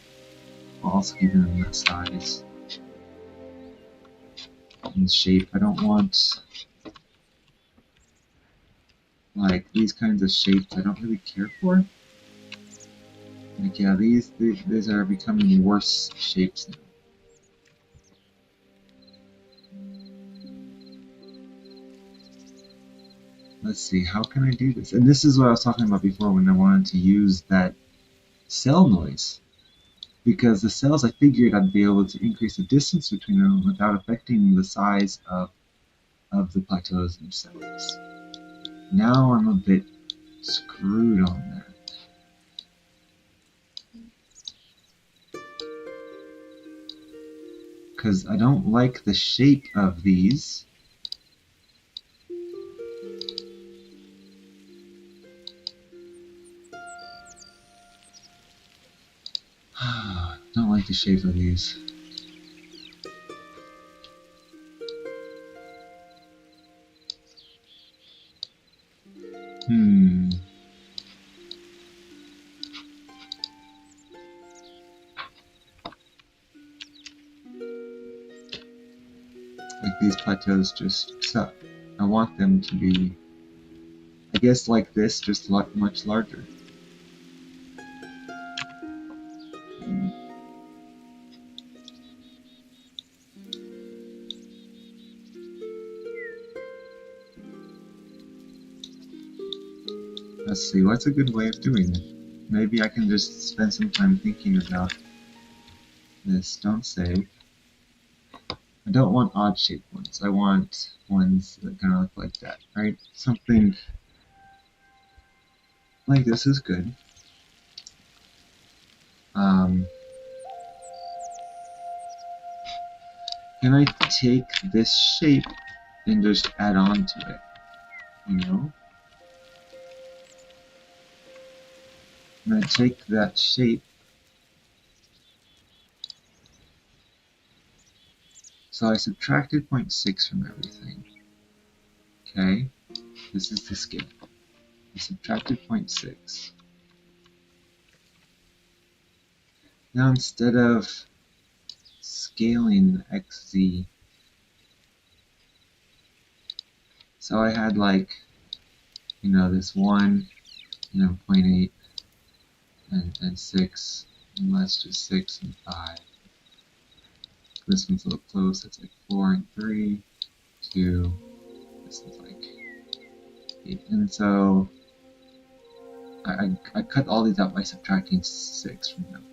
while also keeping them that size and shape. I don't want like these kinds of shapes. I don't really care for. Like yeah, these are becoming worse shapes now. Let's see, how can I do this? And this is what I was talking about before when I wanted to use that cell noise. Because the cells, I figured I'd be able to increase the distance between them without affecting the size of the plateaus themselves. Now I'm a bit screwed on that. Because I don't like the shape of these. Don't like the shape of these. Like these plateaus just suck. I want them to be, I guess, like this, just much larger. Let's see, what's a good way of doing it? Maybe I can just spend some time thinking about this. Don't save. I don't want odd-shaped ones. I want ones that kind of look like that, right? Something like this is good. Can I take this shape and just add on to it? You know? I'm going to take that shape. So I subtracted 0.6 from everything. Okay? This is the scale. I subtracted 0.6. Now instead of scaling xz, so I had like, you know, this 1, you know, 0.8, and 6, and let's just 6 and 5. This one's a little close, it's like 4 and 3, 2, this one's like 8. And so I cut all these out by subtracting 6 from them.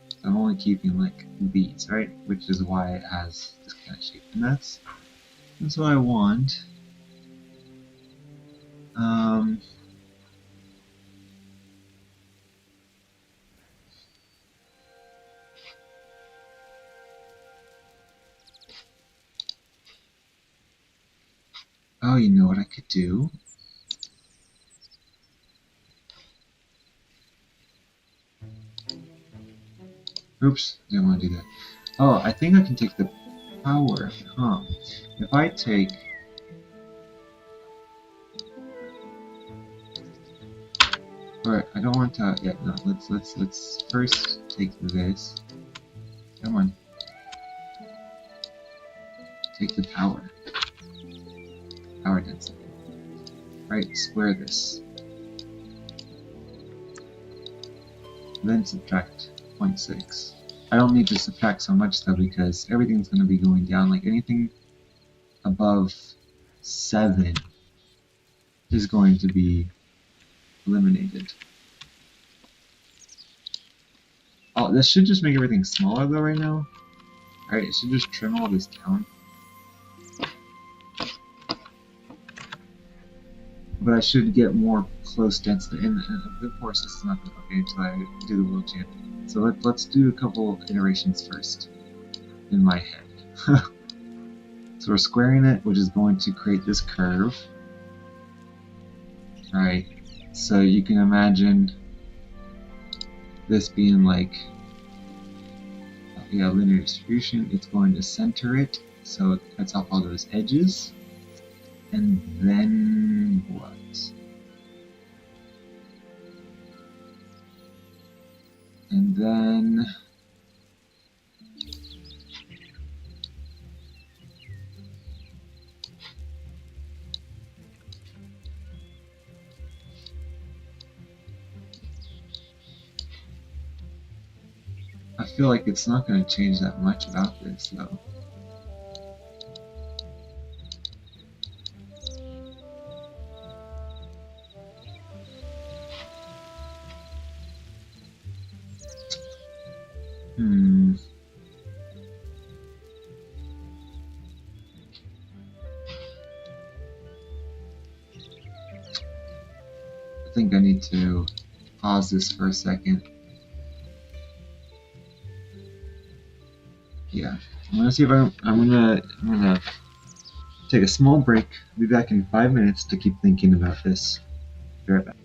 So I'm only keeping like these, right? Which is why it has this kind of shape. And that's what I want. Oh, you know what I could do? Oops, didn't want to do that. Oh, I think I can take the power, huh? If I take... Alright, I don't want to... Yeah, no, let's first take this. Come on. Take the power. Power density. Right, square this. then subtract 0.6. I don't need to subtract so much though because everything's going to be going down. Like anything above 7 is going to be eliminated. Oh, this should just make everything smaller though right now. Alright, it should just trim all this down. But I should get more close density. And of course this is not okay until I do the world champ. So let's do a couple iterations first in my head. So we're squaring it, which is going to create this curve. Alright, so you can imagine this being like linear distribution. It's going to center it, so it cuts off all those edges. And then what? And then I feel like it's not going to change that much about this though. I think I need to pause this for a second. Yeah, I'm gonna see if I'm gonna take a small break. I'll be back in 5 minutes to keep thinking about this. Be right back.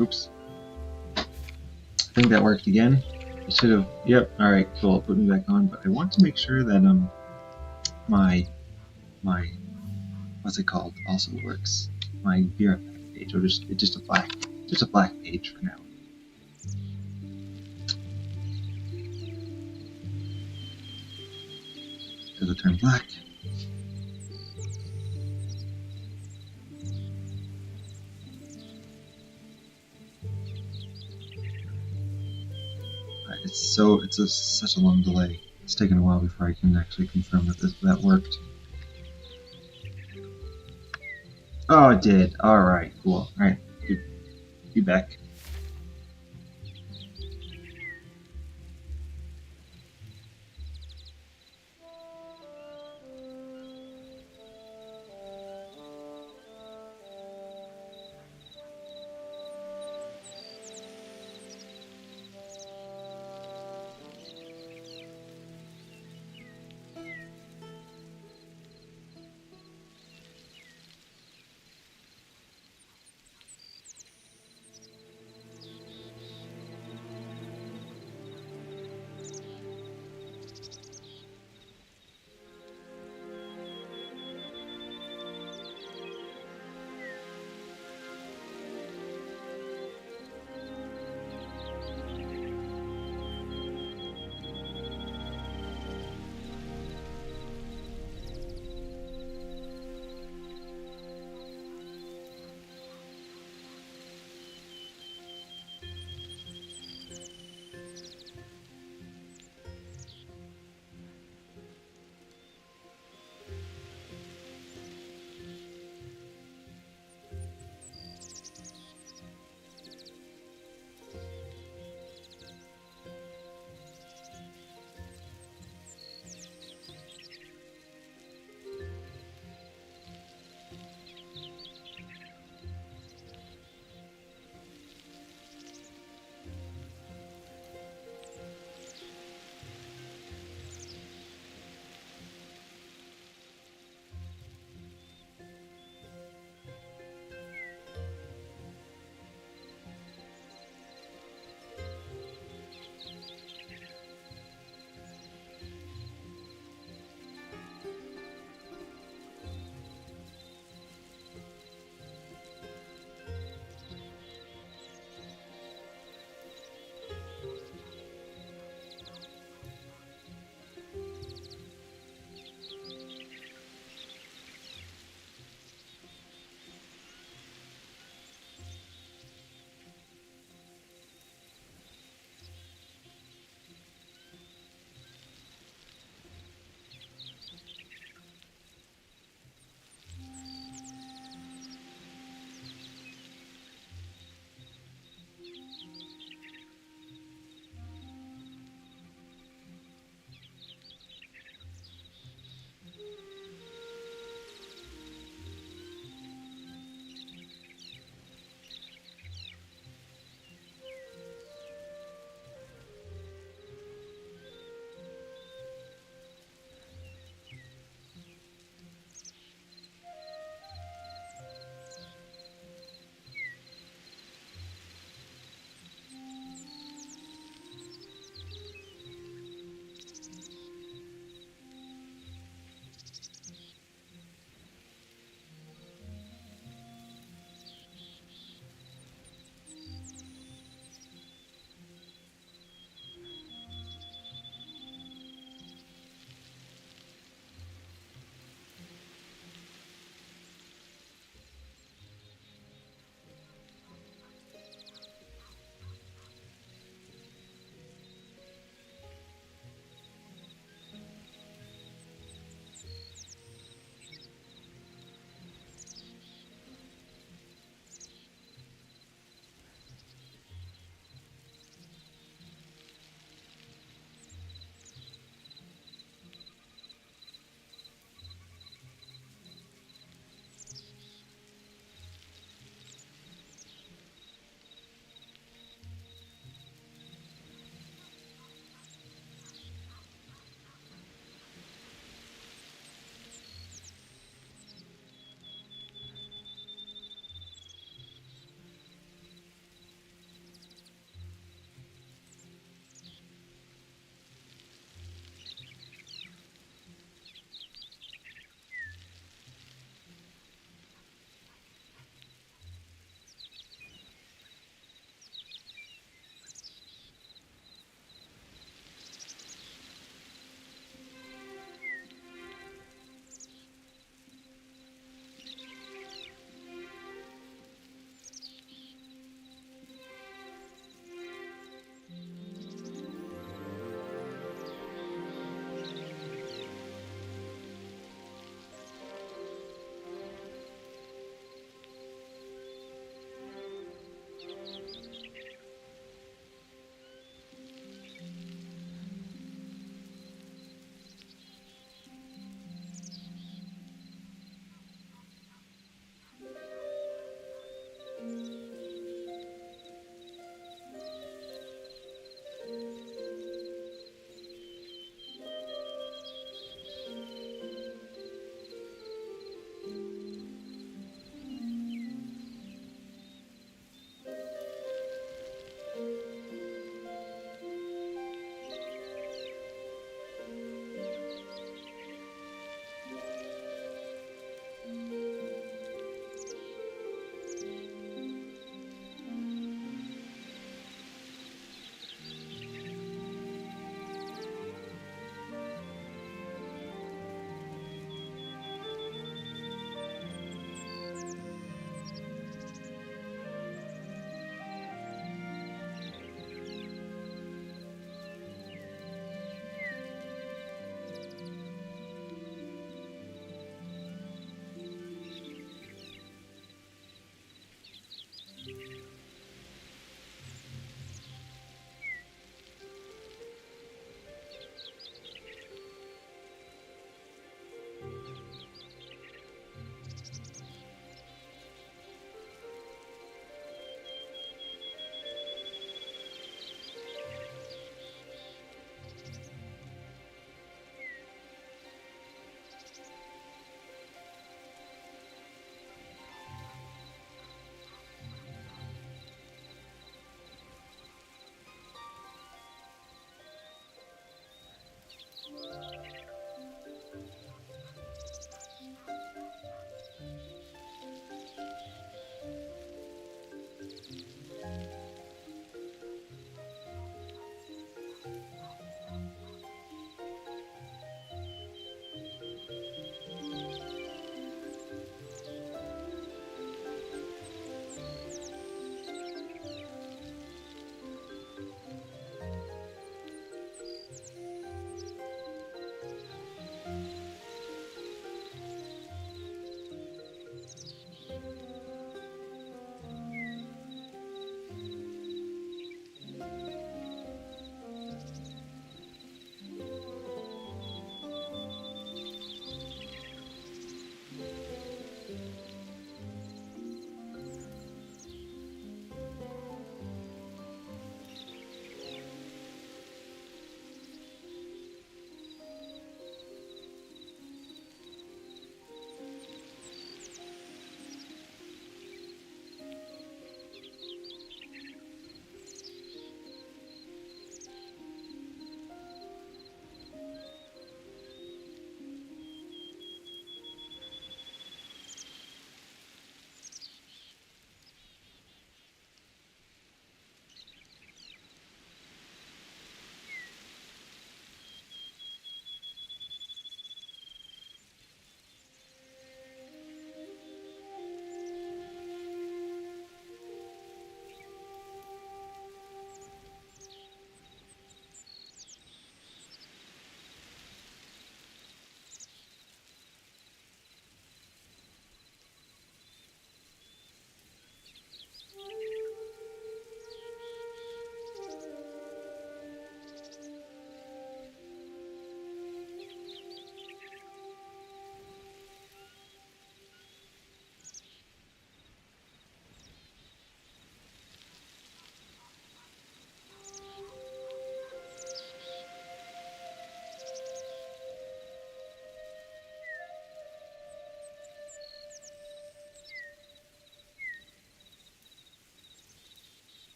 Oops. I think that worked again. It should have. Yep. All right. Cool. Put me back on. But I want to make sure that my what's it called also works. My biome page, or just a black page for now. Does it turn black? It's such a long delay. It's taken a while before I can actually confirm that that worked. Oh, it did. All right, cool. All right, be back.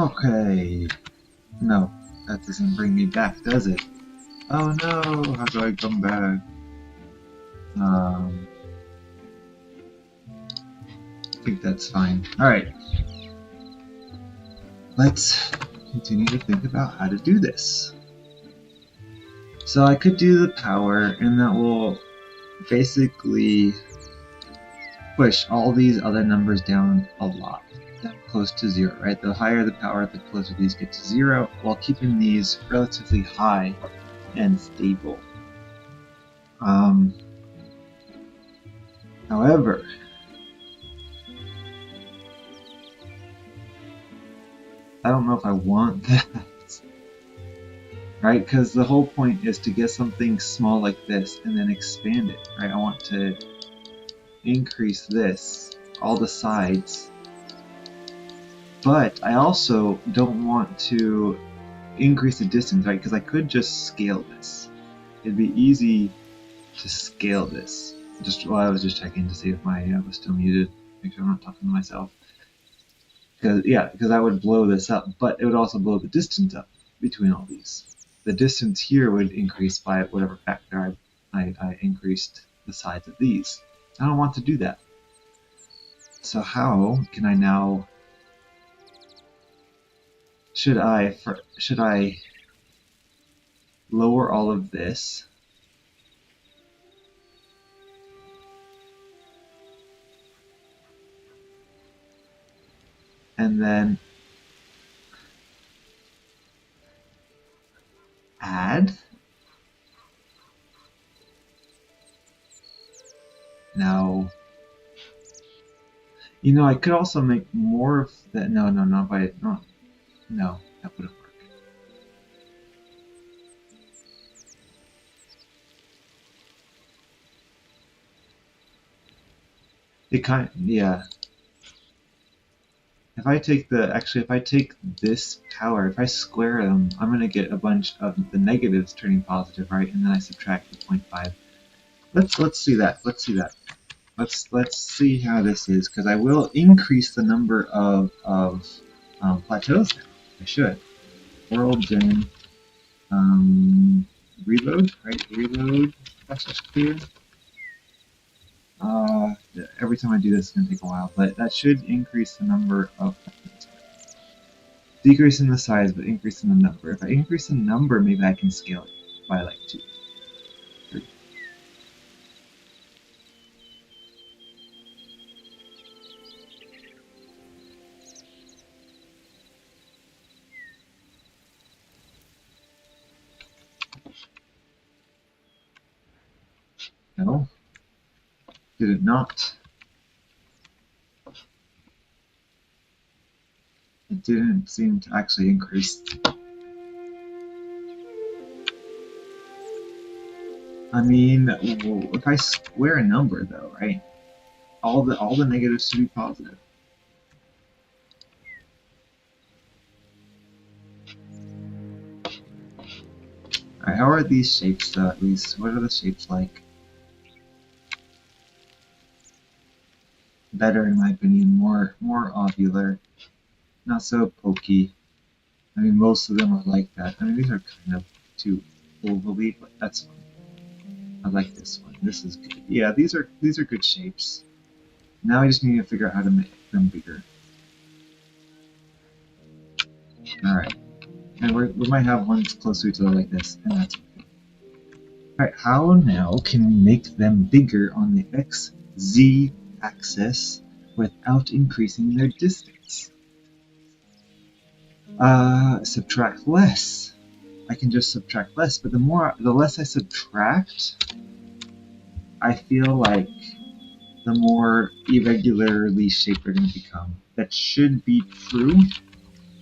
Okay. No, that doesn't bring me back, does it? Oh no, how do I come back? I think that's fine. Alright, let's continue to think about how to do this. So I could do the power, and that will basically push all these other numbers down a lot, down close to 0, right? The higher the power, the closer these get to 0, while keeping these relatively high and stable. However, I don't know if I want that, right? Because the whole point is to get something small like this and then expand it, right? I want to increase this, all the sides, but I also don't want to increase the distance, right? Because I could just scale this. It'd be easy to scale this. I was just checking to see if my was still muted. Make sure I'm not talking to myself. Because I would blow this up, but it would also blow the distance up between all these. The distance here would increase by whatever factor I increased the size of these. I don't want to do that. So how can I now? Should I lower all of this? And then add? No. You know, I could also make more of that. No, not by no, that wouldn't work. Yeah. If I take this power, if I square them, I'm gonna get a bunch of the negatives turning positive, right? And then I subtract the 0.5. Let's see that. Let's see that. Let's see how this is, because I will increase the number of plateaus now. I should. World gen reload, right? Reload. That's just clear. Every time I do this, it's gonna take a while, but that should increase the number of plateaus. Decreasing the size, but increasing the number. If I increase the number, maybe I can scale it by like 2, 3. No, did it not? It didn't seem to actually increase. I mean, if I square a number though, right? All the negatives should be positive. Alright, how are these shapes though, at least? What are the shapes like? Better in my opinion, more ovular, not so pokey. I mean, most of them are like that. I mean, these are kind of too ovally, but that's fine. I like this one. This is good. Yeah, these are good shapes. Now I just need to figure out how to make them bigger. Alright. And we might have ones closer to each other like this, and that's okay. Alright, how now can we make them bigger on the XZ axis without increasing their distance? Subtract less. I can just subtract less, but the less I subtract, I feel like the more irregularly shaped they're going to become. That should be true.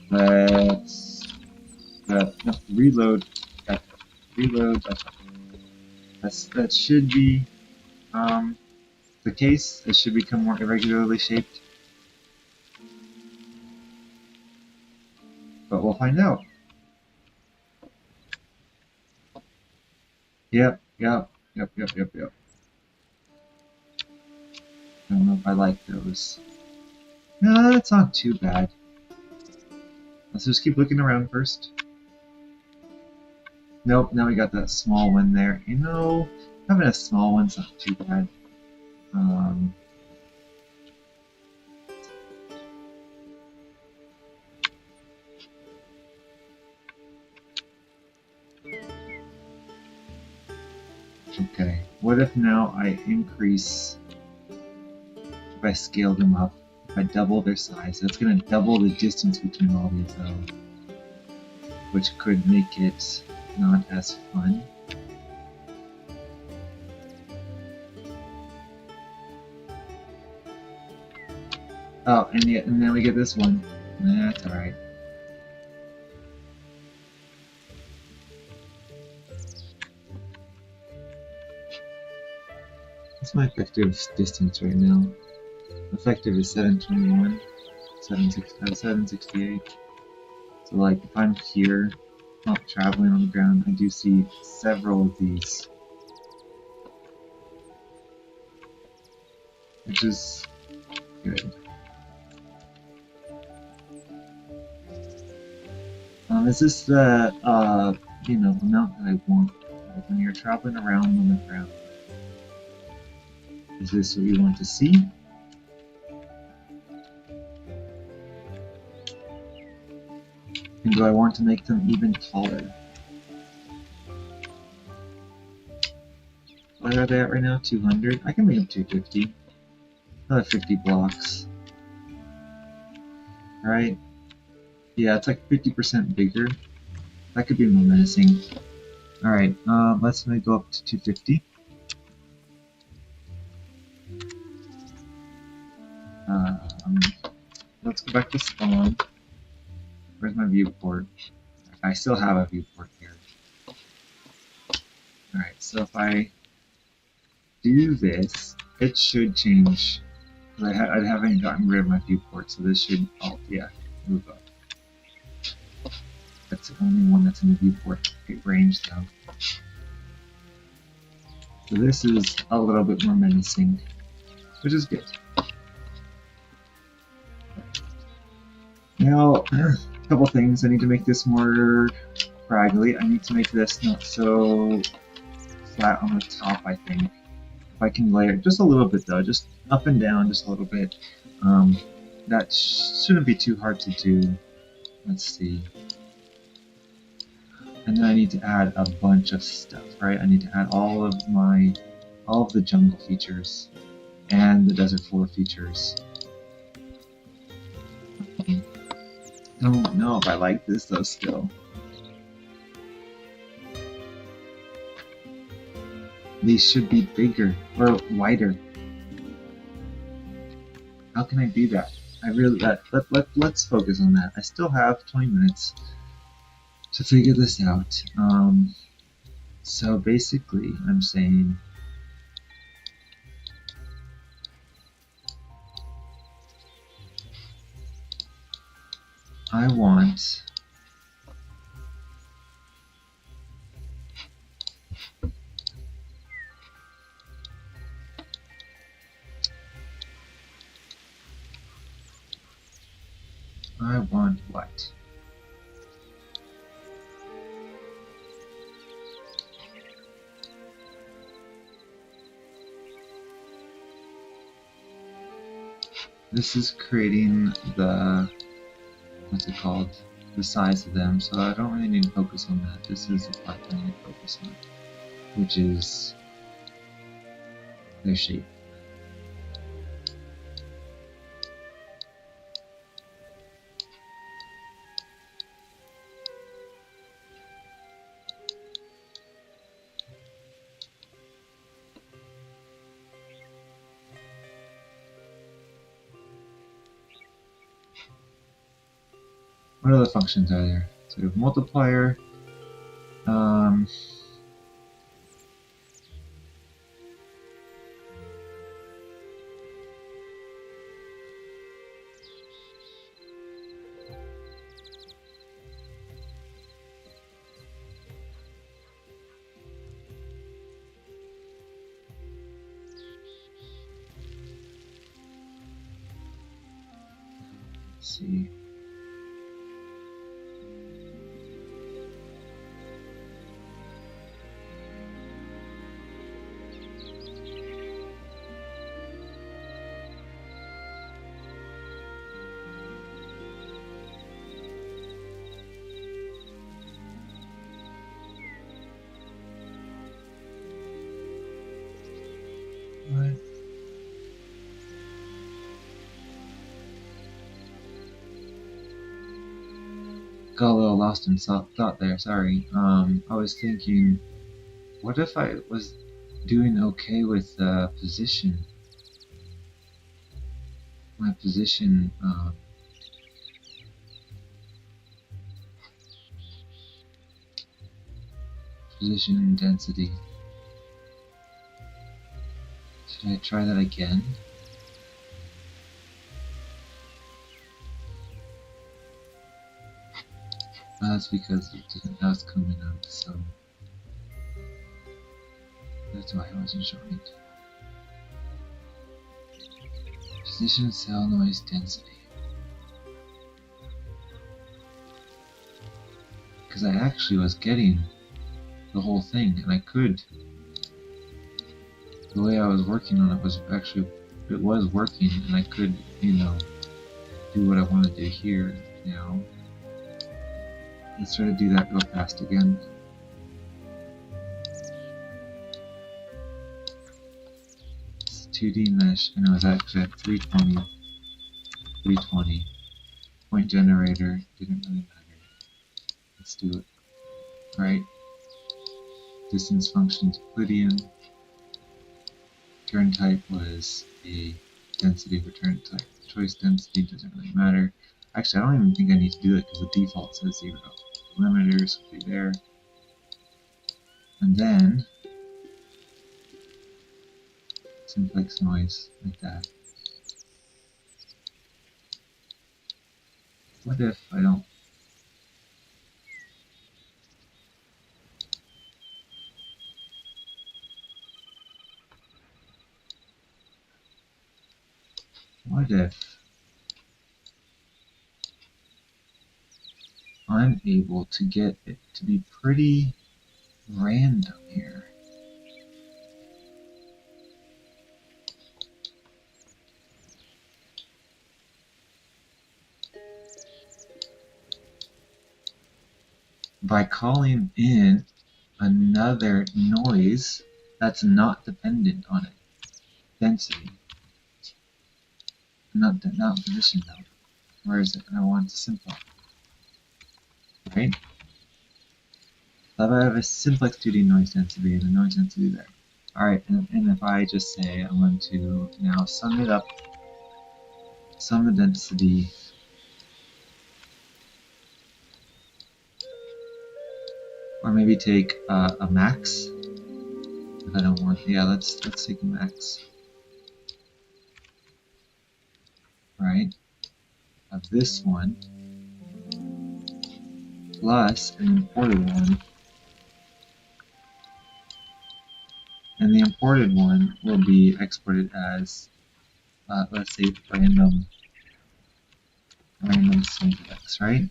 Let's reload. Reload. That should be the case. It should become more irregularly shaped. But we'll find out. Yep. I don't know if I like those. No, that's not too bad. Let's just keep looking around first. Nope, now we got that small one there. You know, having a small one's not too bad. Um, okay, what if now I increase, if I scale them up, if I double their size, that's going to double the distance between all these though, which could make it not as fun. Oh, and then we get this one. That's alright. What's my effective distance right now? Effective is 721, 768. So like if I'm here, not traveling on the ground, I do see several of these. Which is good. Is this the amount that I want? Like when you're traveling around on the ground. Is this what you want to see? And do I want to make them even taller? What are they at right now? 200? I can make them 250. Another 50 blocks. Alright. Yeah, it's like 50% bigger. That could be more menacing. Alright, let's maybe go up to 250. Let's go back to spawn. Where's my viewport? I still have a viewport here. Alright, so if I do this, it should change. I haven't gotten rid of my viewport, so this should, oh yeah, move up. That's the only one that's in the viewport range though. So this is a little bit more menacing, which is good. Now, a couple things. I need to make this more scraggly. I need to make this not so flat on the top, I think. If I can layer just a little bit though, just up and down just a little bit. That shouldn't be too hard to do. Let's see. And then I need to add a bunch of stuff, right? I need to add all of the jungle features and the desert floor features. I don't know if I like this though still. These should be bigger or wider. How can I do that? I really let's focus on that. I still have 20 minutes to figure this out. So basically, I'm saying I want what? This is creating the, what's it called? The size of them, so I don't really need to focus on that. This is the part I need to focus on, which is their shape. What other functions are there? So we have multiplier. Let's see. got a little lost in thought there, sorry. I was thinking, what if I was doing okay with position? My position, position and density. Should I try that again? That's because it didn't, that was coming out, so that's why I wasn't showing it. Position, cell, noise, density. Because I actually was getting the whole thing, and I could. The way I was working on it was actually, it was working, and I could, you know, do what I want to do here now. Let's try to do that real fast again. It's 2D mesh, and it was actually at 320. 320. Point generator, didn't really matter. Let's do it. Right? Distance function Euclidean. Return type was a density return type. Choice density doesn't really matter. Actually, I don't even think I need to do it because the default says 0. The limiters will be there. And then simplex noise like that. What if I don't? What if I'm able to get it to be pretty random here? By calling in another noise that's not dependent on it. Density. Not position though. Where is it? I want simple. Right? So I have a simplex 2D noise density and a noise density there. Alright, and if I just say I want to now sum it up, sum the density, or maybe take a max. If I don't want, yeah, let's take a max. Right? Of this one plus an imported one, and the imported one will be exported as let's say random simplex, right?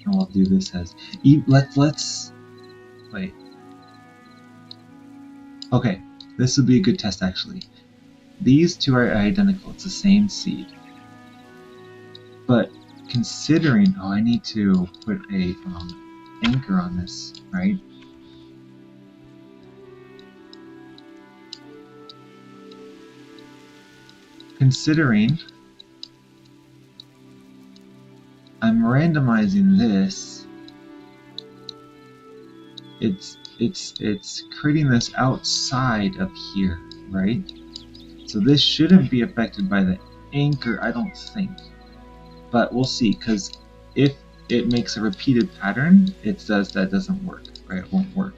And we'll do this as let's wait. Okay, this would be a good test actually. These two are identical, it's the same seed. But considering, I need to put a anchor on this, right? Considering I'm randomizing this, it's creating this outside of here, right? So this shouldn't be affected by the anchor, I don't think. But we'll see, because if it makes a repeated pattern, it does, that doesn't work, right? It won't work.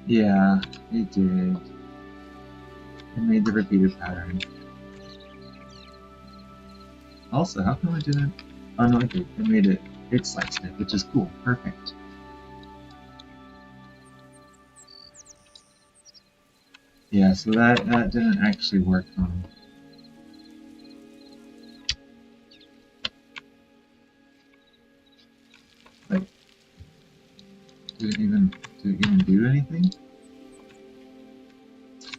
Yeah, it did. It made the repeated pattern. Also, how come I didn't? Oh no, it did. It made it. It sliced it, which is cool. Perfect. Yeah, so that didn't actually work on. Like, did it even do anything?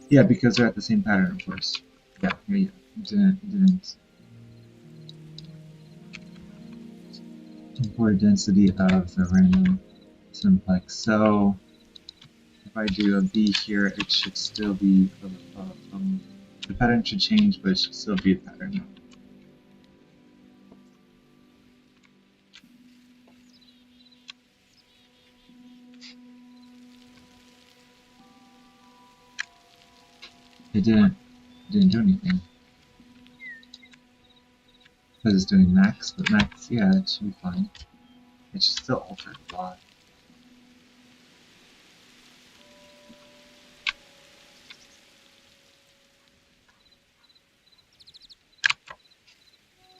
Yeah, because they're at the same pattern, of course. Yeah. It didn't. Import density of the random simplex. So if I do a B here, it should still be the pattern should change, but it should still be a pattern. It didn't do anything because it's doing max, but max, yeah, it should be fine. It should still alter a lot.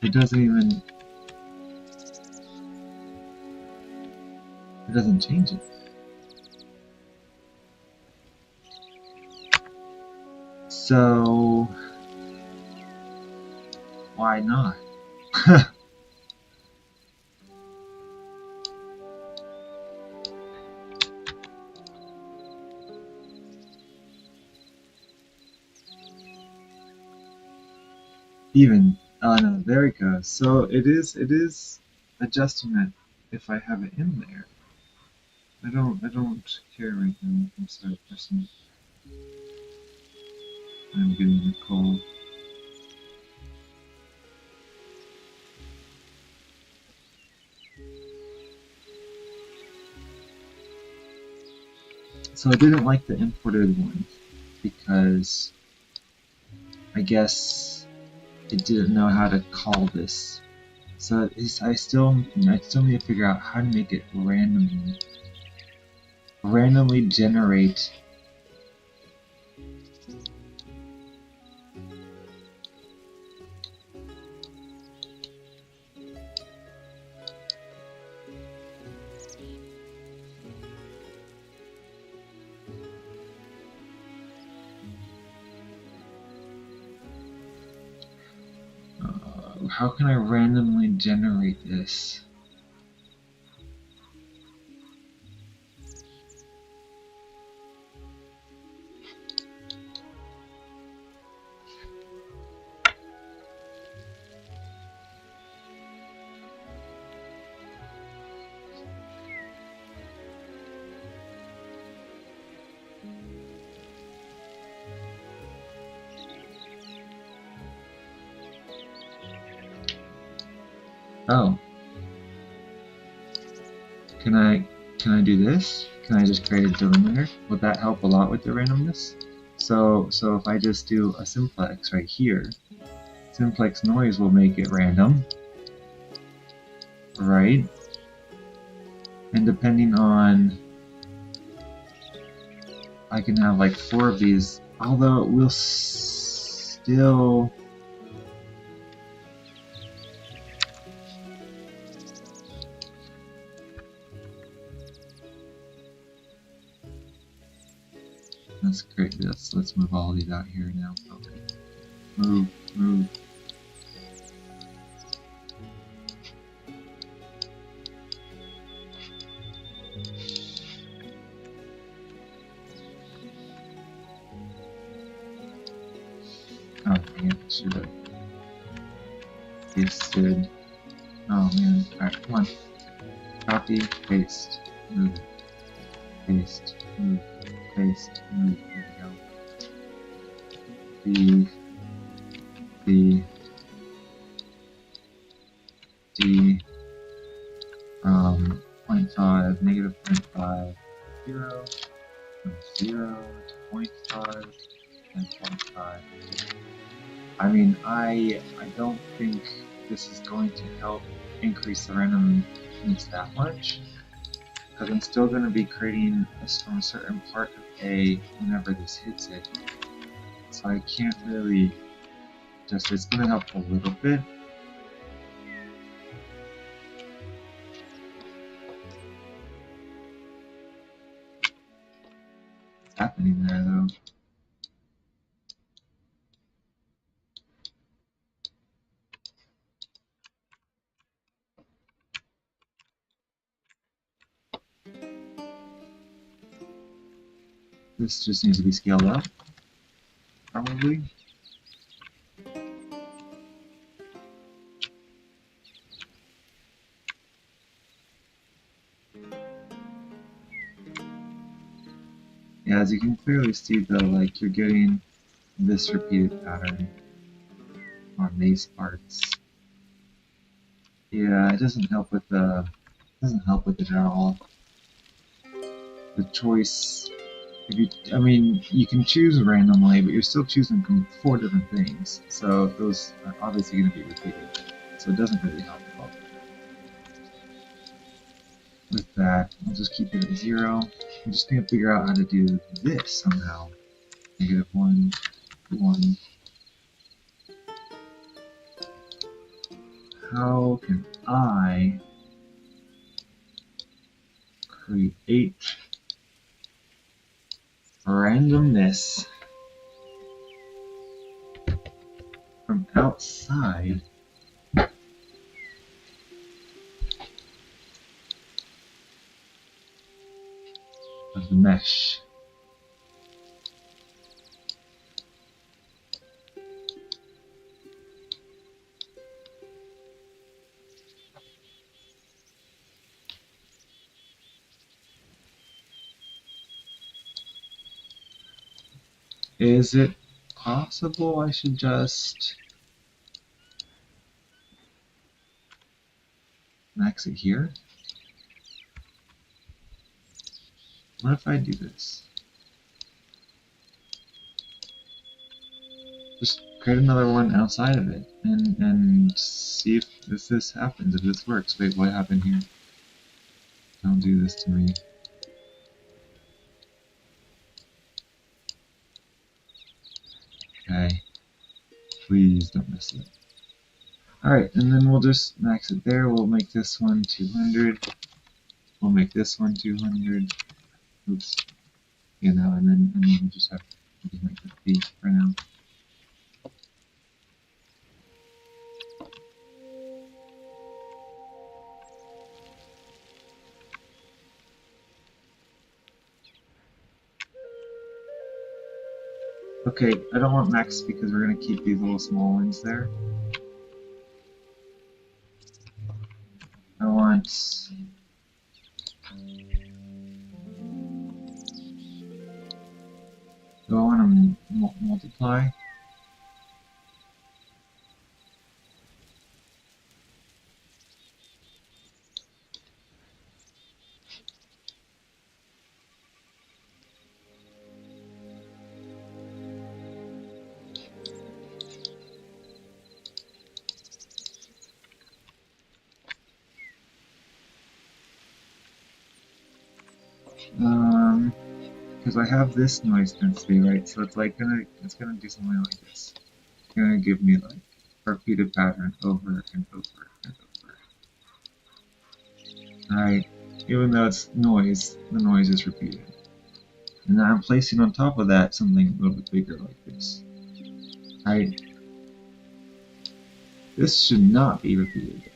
It doesn't change it. So why not? Even, oh no, there it goes. So it is adjusting it if I have it in there. I don't care right now. I'm sorry, person. I'm getting a call. So I didn't like the imported one because I guess it didn't know how to call this. So I still need to figure out how to make it randomly generate. How can I randomly generate this? Oh, can I do this? Can I just create a delimiter? Would that help a lot with the randomness? So if I just do a simplex right here, simplex noise will make it random, right? And depending on, I can have like 4 of these, although it will still. That's great. Let's move all of these out here now. Okay. Move. Oh man, should have pasted. Oh man. Alright, come on. Copy, paste, move, paste, move, paste, move. There we go. B, D, 0.5, negative 0.5, 0, from 0 to 0.5, and 0.5. I mean, I don't think this is going to help increase the randomness that much, because I'm still going to be creating this from a certain part of A whenever this hits it. So I can't really just, it's going to help a little bit. What's happening there though? This just needs to be scaled up, probably. as you can clearly see though, like you're getting this repeated pattern on these parts. Yeah, it doesn't help with it at all. The choice, if you, I mean, you can choose randomly, but you're still choosing from 4 different things, so those are obviously going to be repeated. So it doesn't really help at all. With that, I'll just keep it at 0. I'm just going to figure out how to do this somehow. -1, 1. How can I create randomness from outside of the mesh? Is it possible I should just max it here? What if I do this? Just create another one outside of it and see if this happens, if this works. Wait, what happened here? Don't do this to me. Okay. Please don't mess it up. Alright, and then we'll just max it there. We'll make this one 200. We'll make this one 200. Oops. You know, and then we'll just make this B for now. Okay, I don't want max because we're going to keep these little small ones there. I want... Do I want to multiply? Because I have this noise density, right? So it's like it's gonna do something like this. It's gonna give me like a repeated pattern over and over and over. Alright, even though it's noise, the noise is repeated. And then I'm placing on top of that something a little bit bigger like this. Alright, this should not be repeated.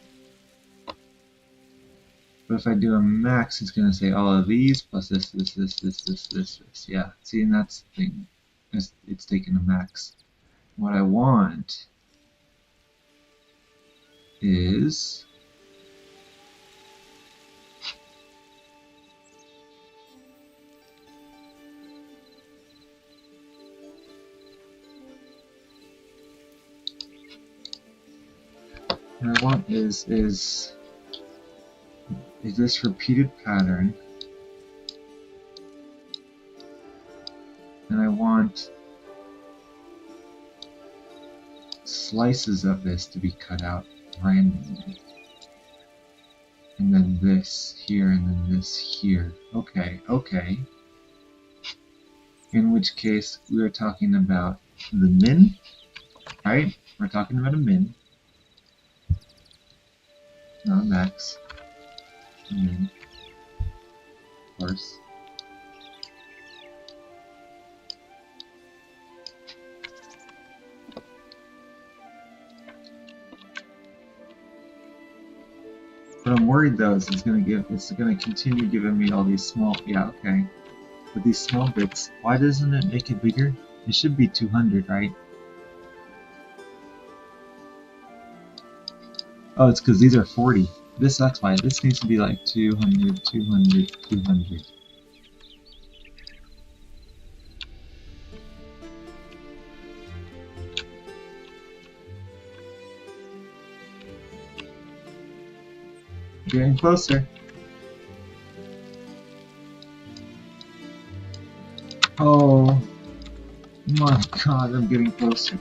But if I do a max, it's going to say all of these plus this. Yeah, see, and that's the thing. It's taking a max. What I want is this repeated pattern, and I want slices of this to be cut out randomly. And then this here, and then this here. Okay, okay. In which case, we are talking about the min, right? We're talking about a min, not a max. A min, of course. What I'm worried though is it's gonna continue giving me all these small, yeah, okay. But these small bits, why doesn't it make it bigger? It should be 200, right? Oh, it's because these are 40. That's why. This needs to be like 200, 200, 200. Getting closer. Oh my god, I'm getting closer.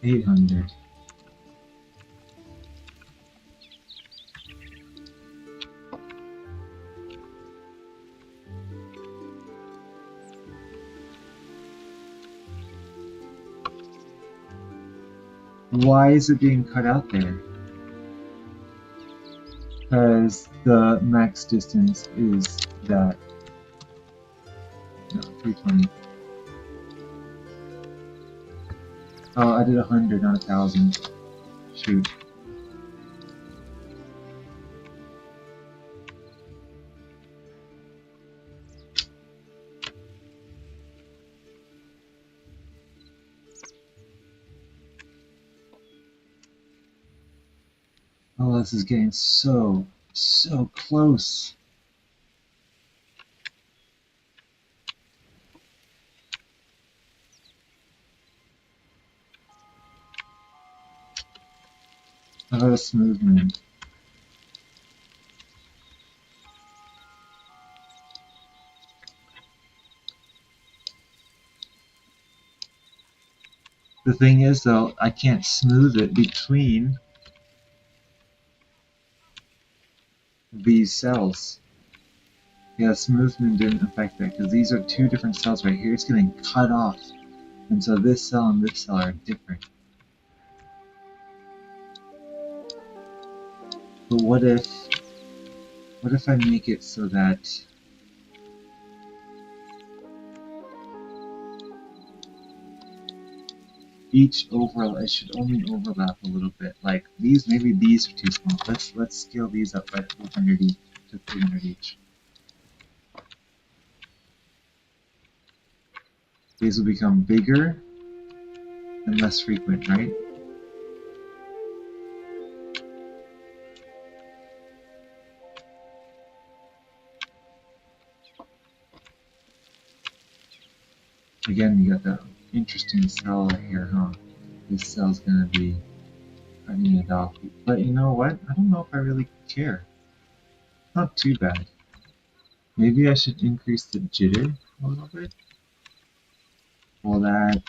$800. Why is it being cut out there? Because the max distance is that. No, 320. Oh, I did 100, not 1,000. Shoot. Oh, this is getting so close. How about a smooth move? The thing is, though, I can't smooth it between these cells. Yeah, smoothing didn't affect that because these are two different cells right here. It's getting cut off. And so this cell and this cell are different. But what if I make it so that each overlap, it should only overlap a little bit. Like these, maybe these are too small. Let's scale these up by 400 each to 300 each. These will become bigger and less frequent, right? Again, you got that interesting cell here, huh? This cell's gonna be cutting it off. But you know what? I don't know if I really care. Not too bad. Maybe I should increase the jitter a little bit. Will that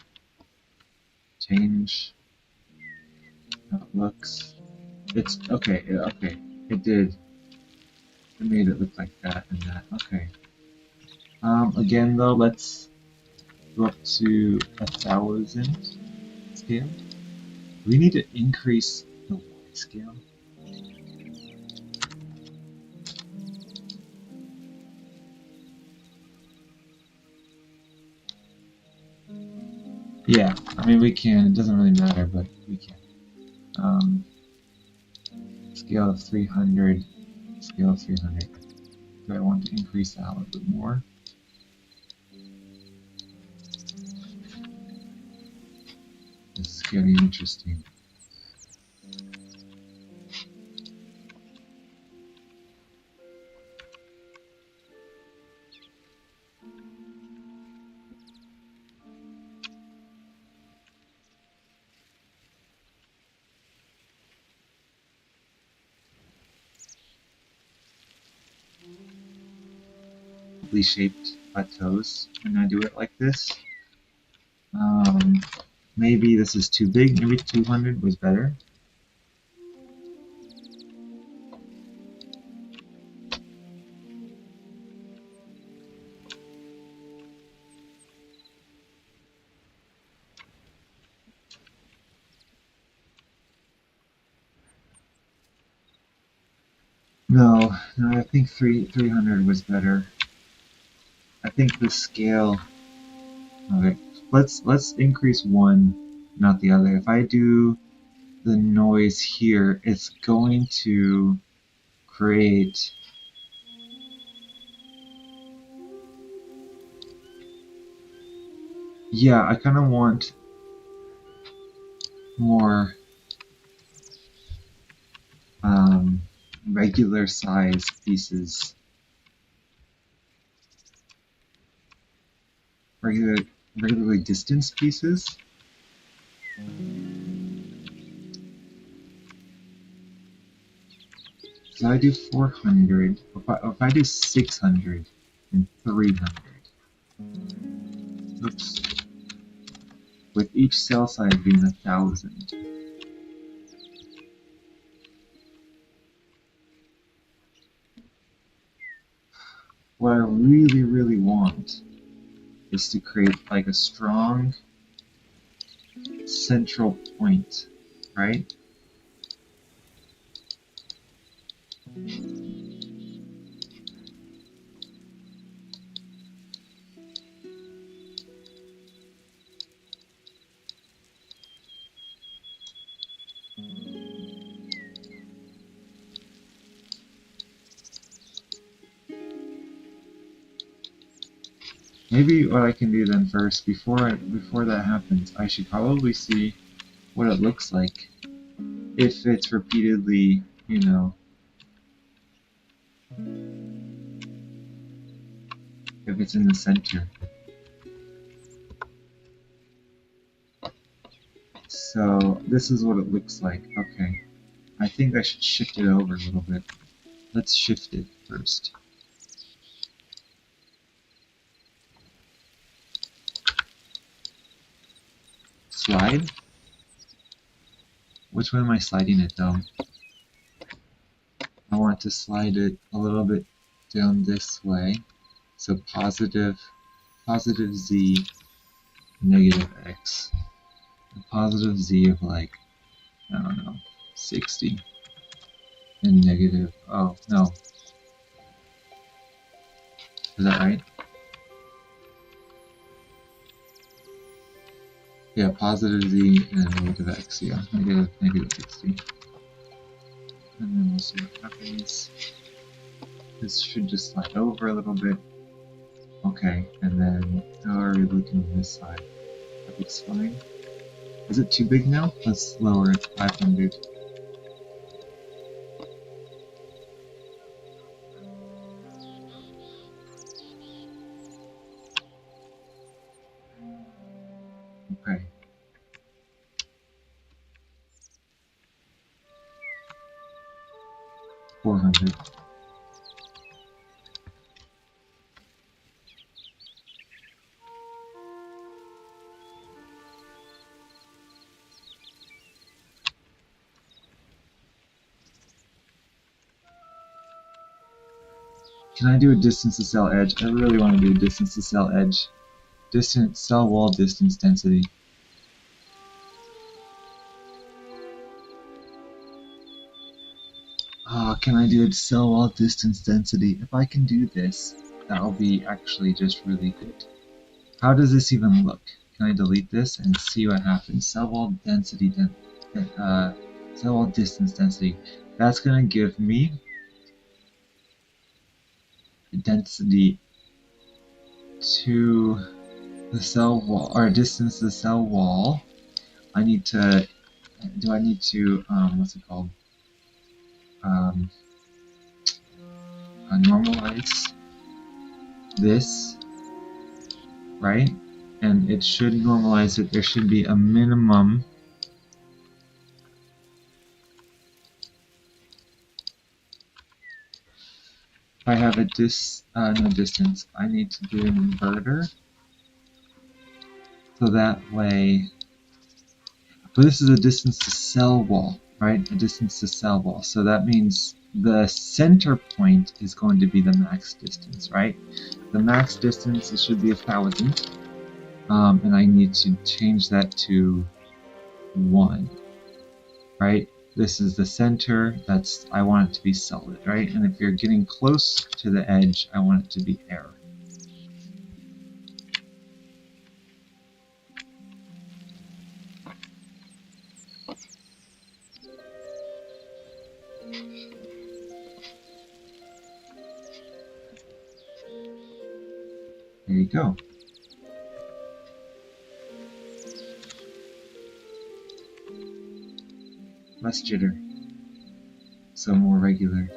change how it looks? It's okay, okay. It did. It made it look like that and that. Okay. Again though, let's go up to 1,000 scale. We need to increase the Y scale. Yeah, I mean we can. It doesn't really matter, but we can. Scale of 300. Scale of 300. Do I want to increase that a little bit more? This is getting interesting. Shaped plateaus when I do it like this. Maybe this is too big. Maybe 200 was better. No, I think 300 was better. I think the scale. Okay, let's increase one, not the other. If I do the noise here, it's going to create. Yeah, I kind of want more regular size pieces. Regularly distanced pieces. So I do 400, or if I do 600 and 300. Oops. With each cell size being 1,000. What I really, really want is to create like a strong central point, right? Maybe what I can do then first, before that happens, I should probably see what it looks like if it's repeatedly, you know, if it's in the center. So this is what it looks like. Okay, I think I should shift it over a little bit. Let's shift it first. Slide? Which way am I sliding it though? I want to slide it a little bit down this way. So positive Z, negative X. A positive Z of like, I don't know, 60. And negative, oh no. Is that right? Yeah, positive Z and negative X, yeah. Negative 60. And then we'll see what happens. This should just slide over a little bit. Okay, and then how are we looking on this side? That looks fine. Is it too big now? Let's lower it to 500. Okay. $400. Can I do a distance to cell edge? I really want to do a distance to cell edge. Distance cell wall distance density. Oh, can I do a cell wall distance density? If I can do this, that'll be actually just really good. How does this even look? Can I delete this and see what happens? Cell wall density, cell wall distance density. That's gonna give me the density to the cell wall, or distance to the cell wall. I need to, what's it called? Normalize this, right? And it should normalize it. There should be a minimum if I have a no distance, I need to do an inverter. So that way, but this is a distance to cell wall, right? A distance to cell wall. So that means the center point is going to be the max distance, right? The max distance, it should be 1,000. And I need to change that to 1, right? This is the center, I want it to be solid, right? And if you're getting close to the edge, I want it to be air. There you go. Less jitter. So more regular.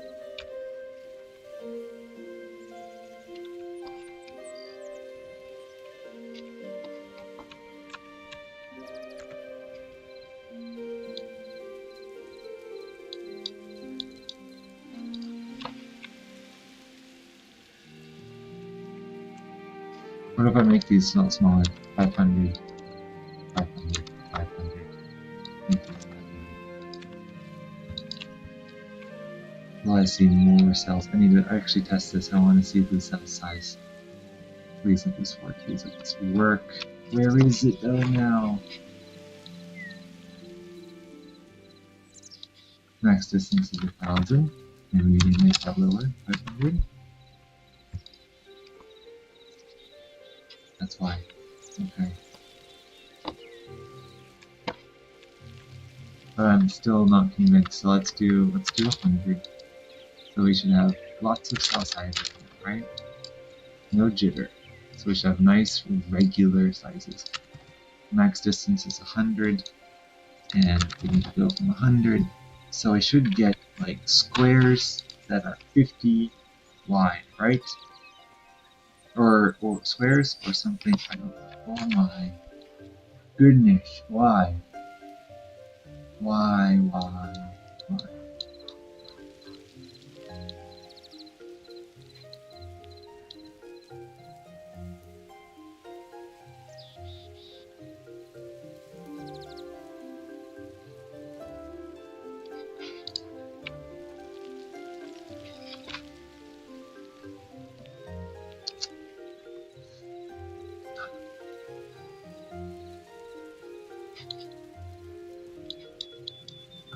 What if I make these a little smaller? 500, 500, 500. Make these 500. Will I see more cells? I need to actually test this. I want to see the cell size. Please let this work. Please let this work. Where is it though now? Max distance is 1,000. Maybe we can make that lower. 500. That's why. Okay. But I'm still not convinced. So let's do 100. So we should have lots of cell sizes, right? No jitter. So we should have nice regular sizes. Max distance is 100, and we need to go from 100. So I should get like squares that are 50 wide, right? Or squares or something. I don't know. Oh my goodness! Why? Why? Why? Why?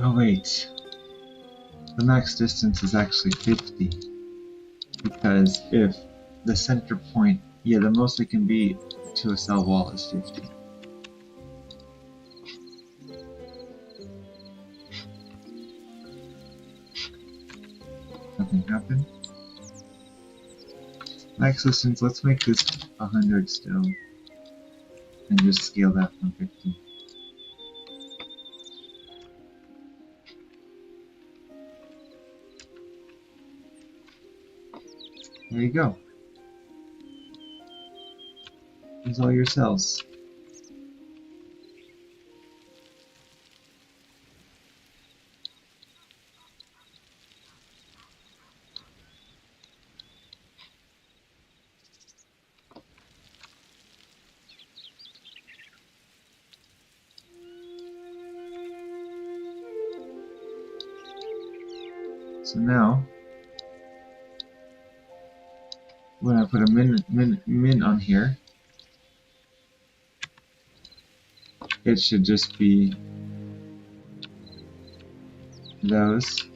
Oh wait. The max distance is actually 50. Because if the center point, yeah, the most it can be to a cell wall is 50. Nothing happened. Max distance, let's make this 100 still. And just scale that from 50. There you go. There's all your cells. So now, when I put a min on here, it should just be those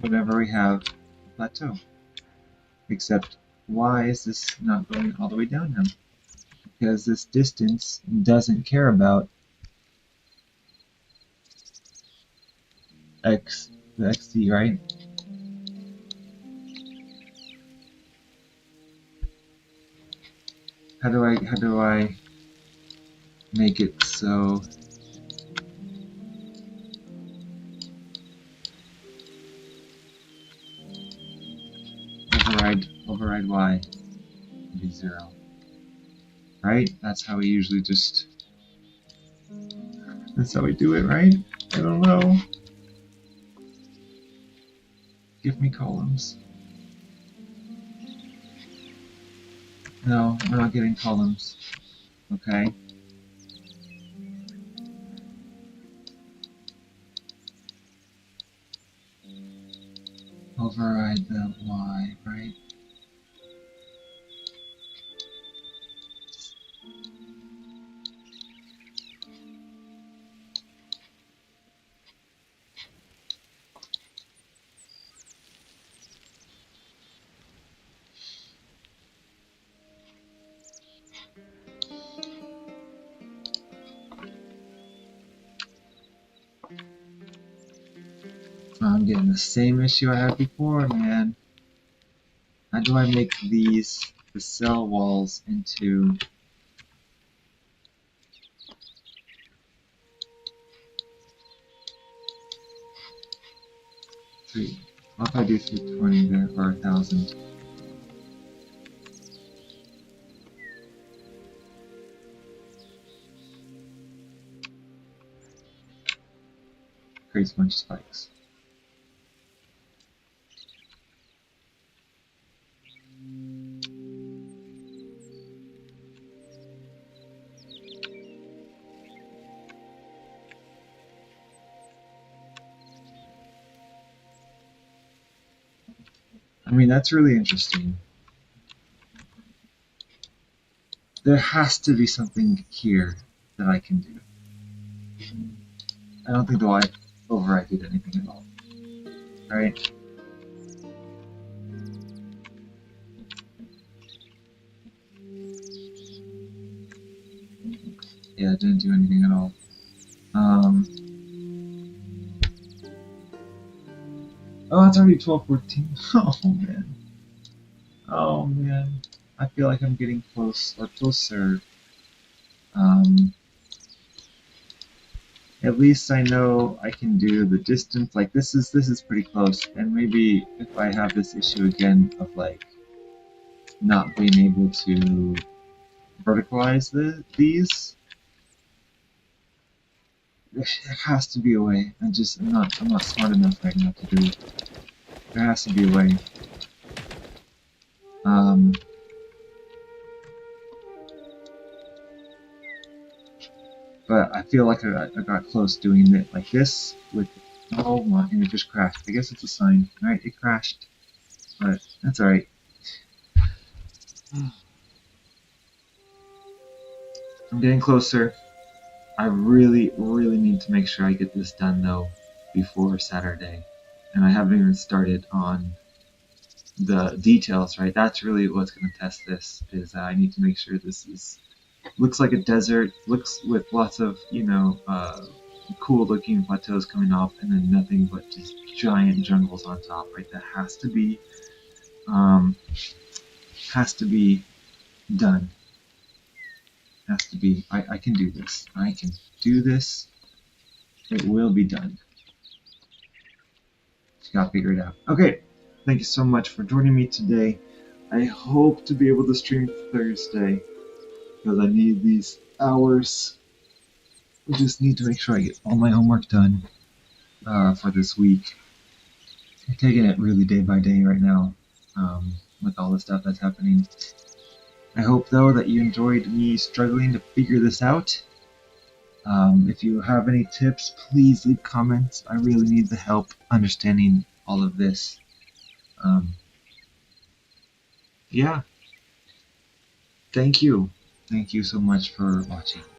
whenever we have a plateau. Except, why is this not going all the way down now? Because this distance doesn't care about the XD, right? How do I make it so override Y would be 0. Right? That's how we usually that's how we do it, right? I don't know. Give me columns. No, we're not getting columns. Okay. Override the Y, right? I'm getting the same issue I had before, man. How do I make the cell walls into 3? What if I do 320 there or 1,000? Creates a bunch of spikes. mean, that's really interesting. There has to be something here that I can do. I don't think the Y override did anything at all. Alright? Yeah, it didn't do anything at all. Oh, it's already 12:14. Oh man. Oh man. I feel like I'm getting close or closer. Um, at least I know I can do the distance. Like this is pretty close. And maybe if I have this issue again of like not being able to verticalize these, there has to be a way. I'm not smart enough right now to do it. There has to be a way. Um, but I feel like I got close doing it like this with. Oh my, and it just crashed. I guess it's a sign. Alright, it crashed. But that's alright. I'm getting closer. I really, really need to make sure I get this done though before Saturday. And I haven't even started on the details, right? That's really what's going to test this. Is I need to make sure this is looks like a desert, looks with lots of cool looking plateaus coming off, and then nothing but just giant jungles on top, right? That um, has to be done. Has to be. I can do this. I can do this. It will be done. Just gotta figure it out. Okay. Thank you so much for joining me today. I hope to be able to stream Thursday because I need these hours. I just need to make sure I get all my homework done for this week. I'm taking it really day by day right now with all the stuff that's happening. I hope though that you enjoyed me struggling to figure this out. If you have any tips, please leave comments. I really need the help understanding all of this. Um, yeah, thank you. Thank you so much for watching.